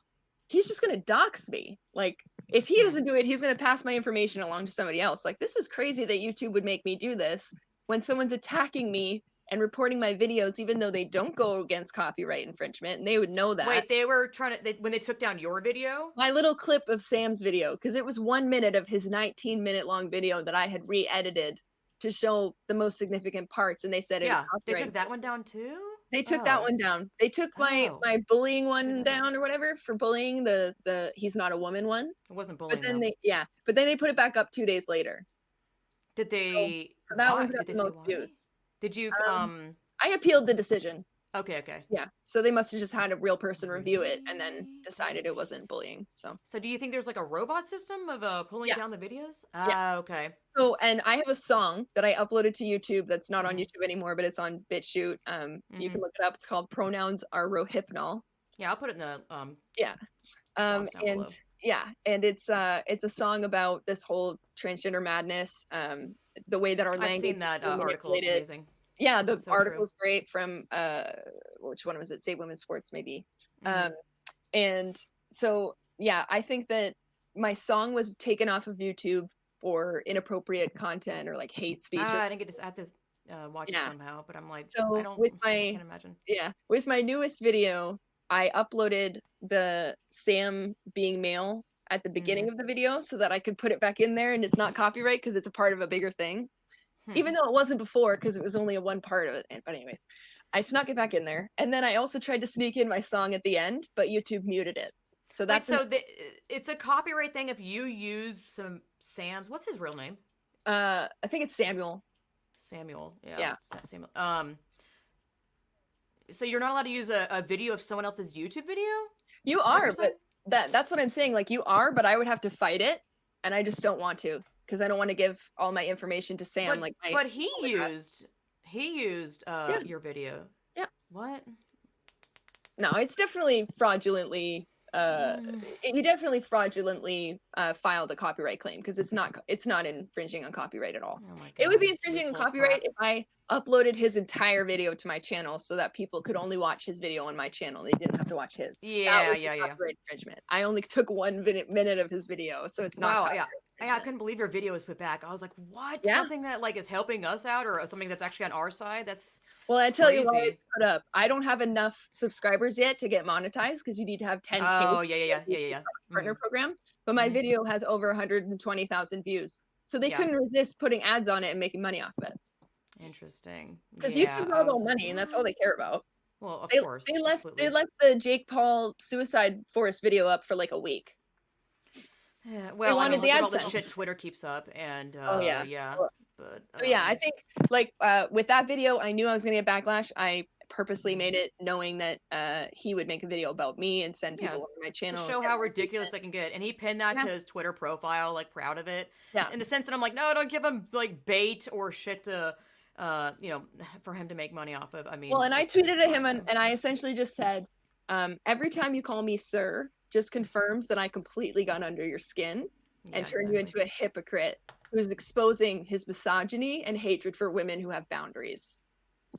he's just going to dox me. Like if he doesn't do it, he's going to pass my information along to somebody else. Like this is crazy that YouTube would make me do this when someone's attacking me and reporting my videos, even though they don't go against copyright infringement, and they would know that. Wait, they were trying to, when they took down your video? My little clip of Sam's video, because it was 1 minute of his 19-minute long video that I had re-edited to show the most significant parts, and they said it was copyright. They took that one down too? They took that one down. They took my bullying one down or whatever for bullying, the he's not a woman one. It wasn't bullying. But then but then they put it back up 2 days later. Did they? So that one got the most views. Did you I appealed the decision. Okay. Yeah. So they must have just had a real person review it and then decided it wasn't bullying. So do you think there's like a robot system of pulling down the videos? Okay. So and I have a song that I uploaded to YouTube that's not on YouTube anymore, but it's on BitChute. You can look it up. It's called Pronouns Are Rohypnol. Yeah, I'll put it in the and it's a song about this whole transgender madness, the way that our language. I've seen that article. It's amazing. Yeah, the article's great from which one was it? Save Women's Sports, maybe. And so I think that my song was taken off of YouTube for inappropriate content or like hate speech. I didn't get to. I have to watch it somehow, but I'm like, so I can't imagine. Yeah, with my newest video, I uploaded the Sam being male at the beginning of the video so that I could put it back in there and it's not copyright because it's a part of a bigger thing. Even though it wasn't before because it was only a one part of it. But anyways, I snuck it back in there. And then I also tried to sneak in my song at the end, but YouTube muted it. So that's it's a copyright thing if you use some Sam's, what's his real name? I think it's Samuel. Yeah. Samuel. So you're not allowed to use a video of someone else's YouTube video? You are, but that's what I'm saying. Like you are, but I would have to fight it, and I just don't want to because I don't want to give all my information to Sam. But he used your video. Yeah. What? No, it's definitely fraudulently. He definitely fraudulently filed a copyright claim because it's not infringing on copyright at all. Oh my God. It would be infringing on copyright if I uploaded his entire video to my channel so that people could only watch his video on my channel. They didn't have to watch his. Yeah. Copyright infringement. I only took 1 minute of his video, so it's not. Wow, yeah. I couldn't believe your video was put back. I was like, what? Yeah. Something that like is helping us out or something that's actually on our side? That's Well, I tell you why it's put up. I don't have enough subscribers yet to get monetized because you need to have 10K. Oh, yeah. Partner program. But my video has over 120,000 views. So they couldn't resist putting ads on it and making money off of it. Interesting. Because YouTube's all about money and that's all they care about. Well, of course. They left the Jake Paul suicide forest video up for like a week. Yeah, well, I mean, look at all the shit Twitter keeps up, and yeah. But so yeah, I think like with that video, I knew I was gonna get backlash. I purposely made it knowing that he would make a video about me and send people over my channel to show how ridiculous I can get. And he pinned that to his Twitter profile, like proud of it. Yeah. In the sense that I'm like, no, don't give him like bait or shit to, for him to make money off of. I mean, well, and I tweeted at him and I essentially just said, every time you call me sir, just confirms that I completely got under your skin and turned you into a hypocrite who's exposing his misogyny and hatred for women who have boundaries.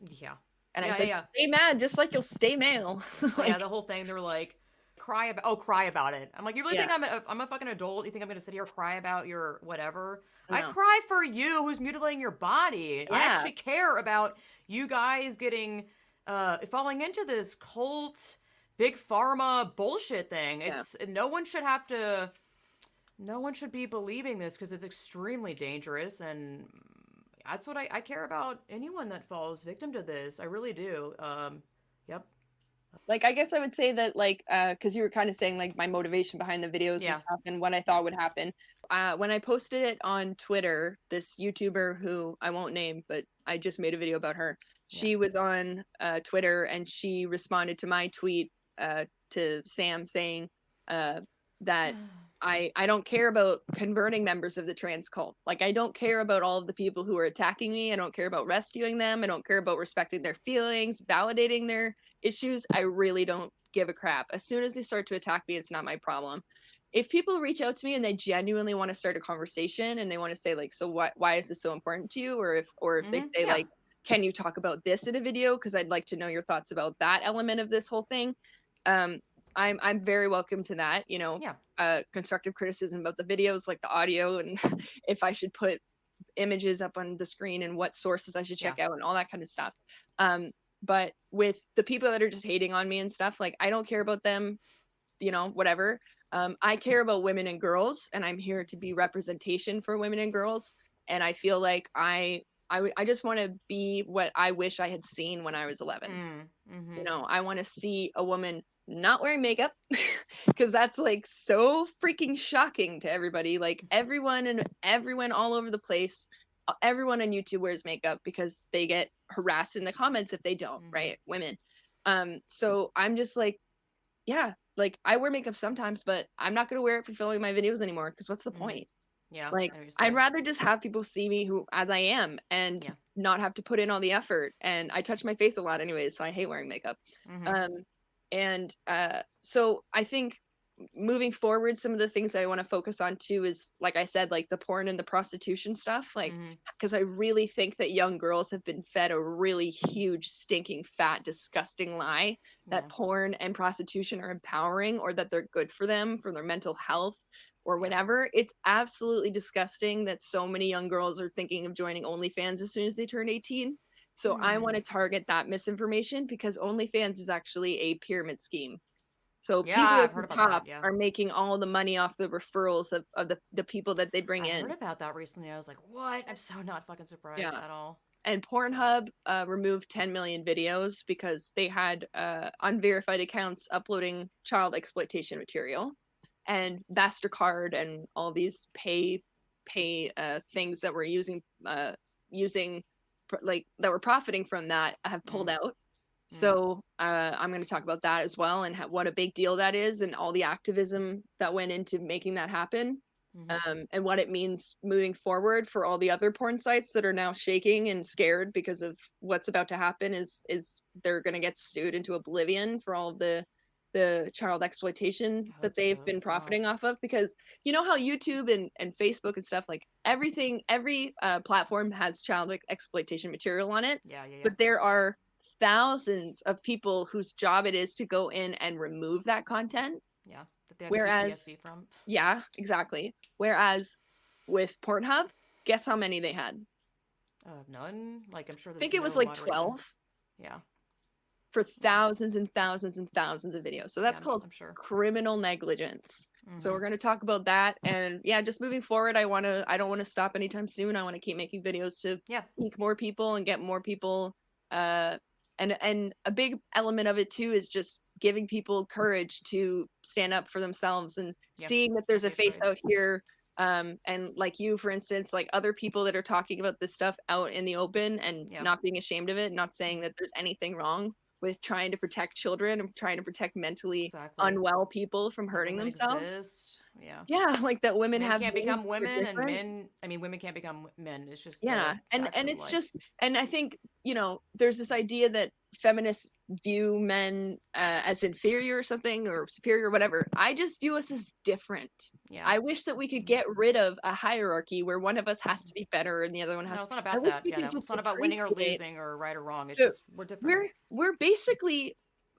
Yeah. And I said, stay mad, just like you'll stay male. Like, the whole thing, they were like, cry about it. I'm like, you really think I'm a fucking adult? You think I'm going to sit here and cry about your whatever? No. I cry for you who's mutilating your body. Yeah. I actually care about you guys getting, falling into this cult, big pharma bullshit thing. It's no one should be believing this because it's extremely dangerous, and that's what I care about anyone that falls victim to this. I really do. Yep. Like, I guess I would say that, like, because you were kind of saying, like, my motivation behind the videos and stuff and what I thought would happen. When I posted it on Twitter, this YouTuber who I won't name, but I just made a video about her. She was on Twitter and she responded to my tweet to Sam saying that I don't care about converting members of the trans cult. Like, I don't care about all of the people who are attacking me. I don't care about rescuing them. I don't care about respecting their feelings, validating their issues. I really don't give a crap. As soon as they start to attack me, it's not my problem. If people reach out to me and they genuinely want to start a conversation and they want to say, like, so why is this so important to you? Or if they say, like, can you talk about this in a video? Because I'd like to know your thoughts about that element of this whole thing. I'm very welcome to that, constructive criticism about the videos, like the audio, and if I should put images up on the screen and what sources I should check out and all that kind of stuff. But with the people that are just hating on me and stuff, like, I don't care about them, whatever. I care about women and girls, and I'm here to be representation for women and girls. And I feel like I just want to be what I wish I had seen when I was 11. I want to see a woman not wearing makeup because that's like so freaking shocking to everybody. Like, everyone all over the place, everyone on YouTube wears makeup because they get harassed in the comments if they don't, right? Women. So I'm just like, like, I wear makeup sometimes, but I'm not going to wear it for filming my videos anymore because what's the point? Yeah. Like, I'd rather just have people see me as I am and not have to put in all the effort. And I touch my face a lot anyways, so I hate wearing makeup. So I think moving forward, some of the things that I want to focus on too is, like I said, like the porn and the prostitution stuff, like, because I really think that young girls have been fed a really huge, stinking, fat, disgusting lie that porn and prostitution are empowering or that they're good for them, for their mental health or whatever. It's absolutely disgusting that so many young girls are thinking of joining OnlyFans as soon as they turn 18. So I want to target that misinformation because OnlyFans is actually a pyramid scheme. So Yeah, people I've at heard the about that. top Yeah. are making all the money off the referrals of the people that they bring I heard in. about that recently. I was like, what? I'm so not fucking surprised Yeah. at all. And So, Pornhub removed 10 million videos because they had unverified accounts uploading child exploitation material, and MasterCard and all these pay things that were using like that were profiting from that have pulled out. So I'm going to talk about that as well, and what a big deal that is, and all the activism that went into making that happen. And what it means moving forward for all the other porn sites that are now shaking and scared because of what's about to happen is they're going to get sued into oblivion for all of the child exploitation I that hope they've so. been God. profiting off of. Because you know how YouTube and Facebook and stuff, like every platform has child exploitation material on it, Yeah, yeah, yeah. but there are thousands of people whose job it is to go in and remove that content. Yeah. That they have Whereas, PTSD from. yeah, exactly. Whereas with Pornhub, guess how many they had? None. Like, I'm sure I there's think it was no like moderation. 12 Yeah. for Wow. thousands and thousands and thousands of videos. So Yeah, that's called I'm sure. criminal negligence. So Mm-hmm. we're going to talk about that, and yeah, just moving forward, I don't want to stop anytime soon. I want to keep making videos to Yeah. peak more people and get more people and a big element of it too is just giving people courage to stand up for themselves and Yeah. seeing that there's Don't a be face afraid. out here, and like you, for instance, like other people that are talking about this stuff out in the open and Yeah. not being ashamed of it, not saying that there's anything wrong with trying to protect children and trying to protect mentally Exactly. unwell people from That hurting women themselves. exist. Yeah. Yeah, like that women Men have can't needs become that are women, and different. men. I mean, women can't become men. It's just the Yeah, facts and of it's life. just, and I think, you know, there's this idea that feminists view men as inferior or something, or superior or whatever. I just view us as different. Yeah. I wish that we could get rid of a hierarchy where one of us has to be better and the other one No, has it's to. not I about wish that. we Yeah, could no, just it's not about winning or appreciate losing or right or wrong. It's that just we're different. we're basically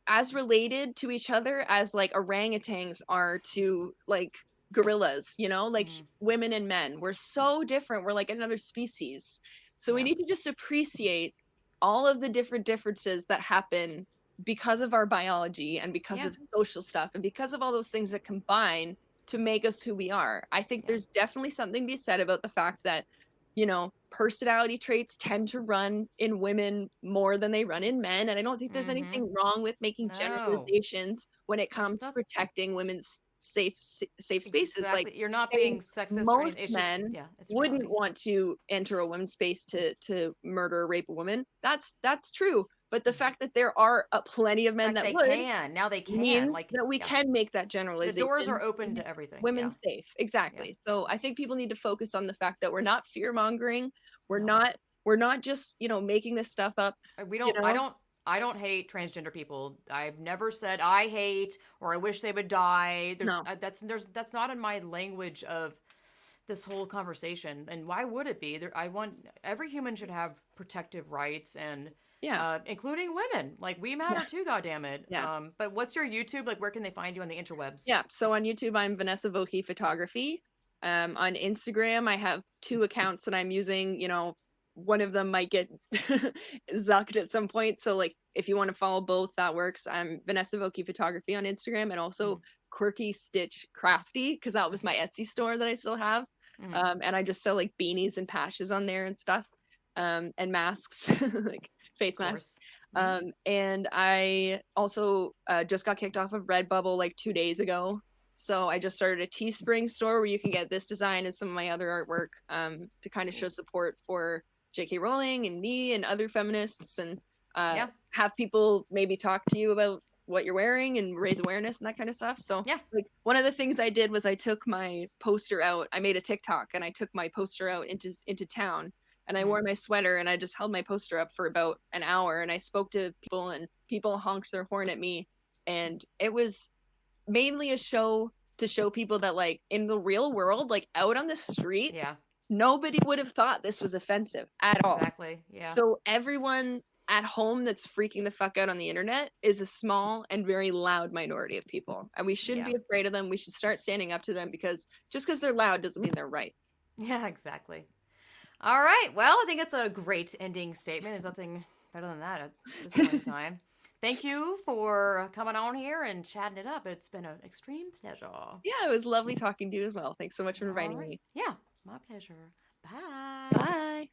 as related to each other as like orangutans are to like gorillas, you know, like Mm-hmm. women and men. We're so different. We're like another species. So we Yeah. need to just appreciate all of the different differences that happen because of our biology and because Yeah. of social stuff and because of all those things that combine to make us who we are. I think Yeah. there's definitely something to be said about the fact that, you know, personality traits tend to run in women more than they run in men. And I don't think there's Mm-hmm. anything wrong with making No. generalizations when it There's comes to not protecting women's safe spaces. Like exactly. You're not being saying sexist or most anything. It's just men yeah. It's wouldn't reality. want to enter a women's space to murder or rape a woman. That's true. But the fact that there are plenty of The men fact that they would can now they can means like that we yeah. can make that The doors generalization are open and to make everything. women Yeah. safe. Yeah. Exactly. So I think people need to focus on the fact that we're not fear mongering. We're No. not we're not just, you know, making this stuff up, We you don't. I know. don't. I don't hate transgender people. I've never said I hate or I wish they would die. No. That's not in my language of this whole conversation. And why would it be? I want every human should have protective rights and Yeah. including women. Like we Yeah. matter too, goddammit. Yeah. But what's your YouTube? Like where can they find you on the interwebs? Yeah. So on YouTube I'm Vanessa Vokey Photography. On Instagram I have two accounts that I'm using, you know, one of them might get zucked at some point. So like if you want to follow both, that works. I'm Vanessa Vokey Photography on Instagram and also Mm-hmm. Quirky Stitch Crafty because that was my Etsy store that I still have. Mm-hmm. And I just sell like beanies and patches on there and stuff, and masks, like face Of masks. course. Mm-hmm. And I also just got kicked off of Redbubble like 2 days ago. So I just started a Teespring store where you can get this design and some of my other artwork, to kind of Cool. show support for J.K. Rowling and me and other feminists, and Yeah. have people maybe talk to you about what you're wearing and raise awareness and that kind of stuff. So Yeah. like one of the things I did was I took my poster out. I made a TikTok and I took my poster out into town, and I Mm-hmm. wore my sweater and I just held my poster up for about an hour and I spoke to people and people honked their horn at me, and it was mainly a show to show people that like in the real world, like out on the street, Yeah. nobody would have thought this was offensive at all. Exactly. Yeah. So everyone at home that's freaking the fuck out on the internet is a small and very loud minority of people. And we shouldn't Yeah. be afraid of them. We should start standing up to them because just because they're loud doesn't mean they're right. Yeah. Exactly. All right. Well, I think it's a great ending statement. There's nothing better than that at this point in time. thank you for coming on here and chatting it up. It's been an extreme pleasure. Yeah, it was lovely talking to you as well. Thanks so much for All inviting right. me. Yeah, my pleasure. Bye. Bye.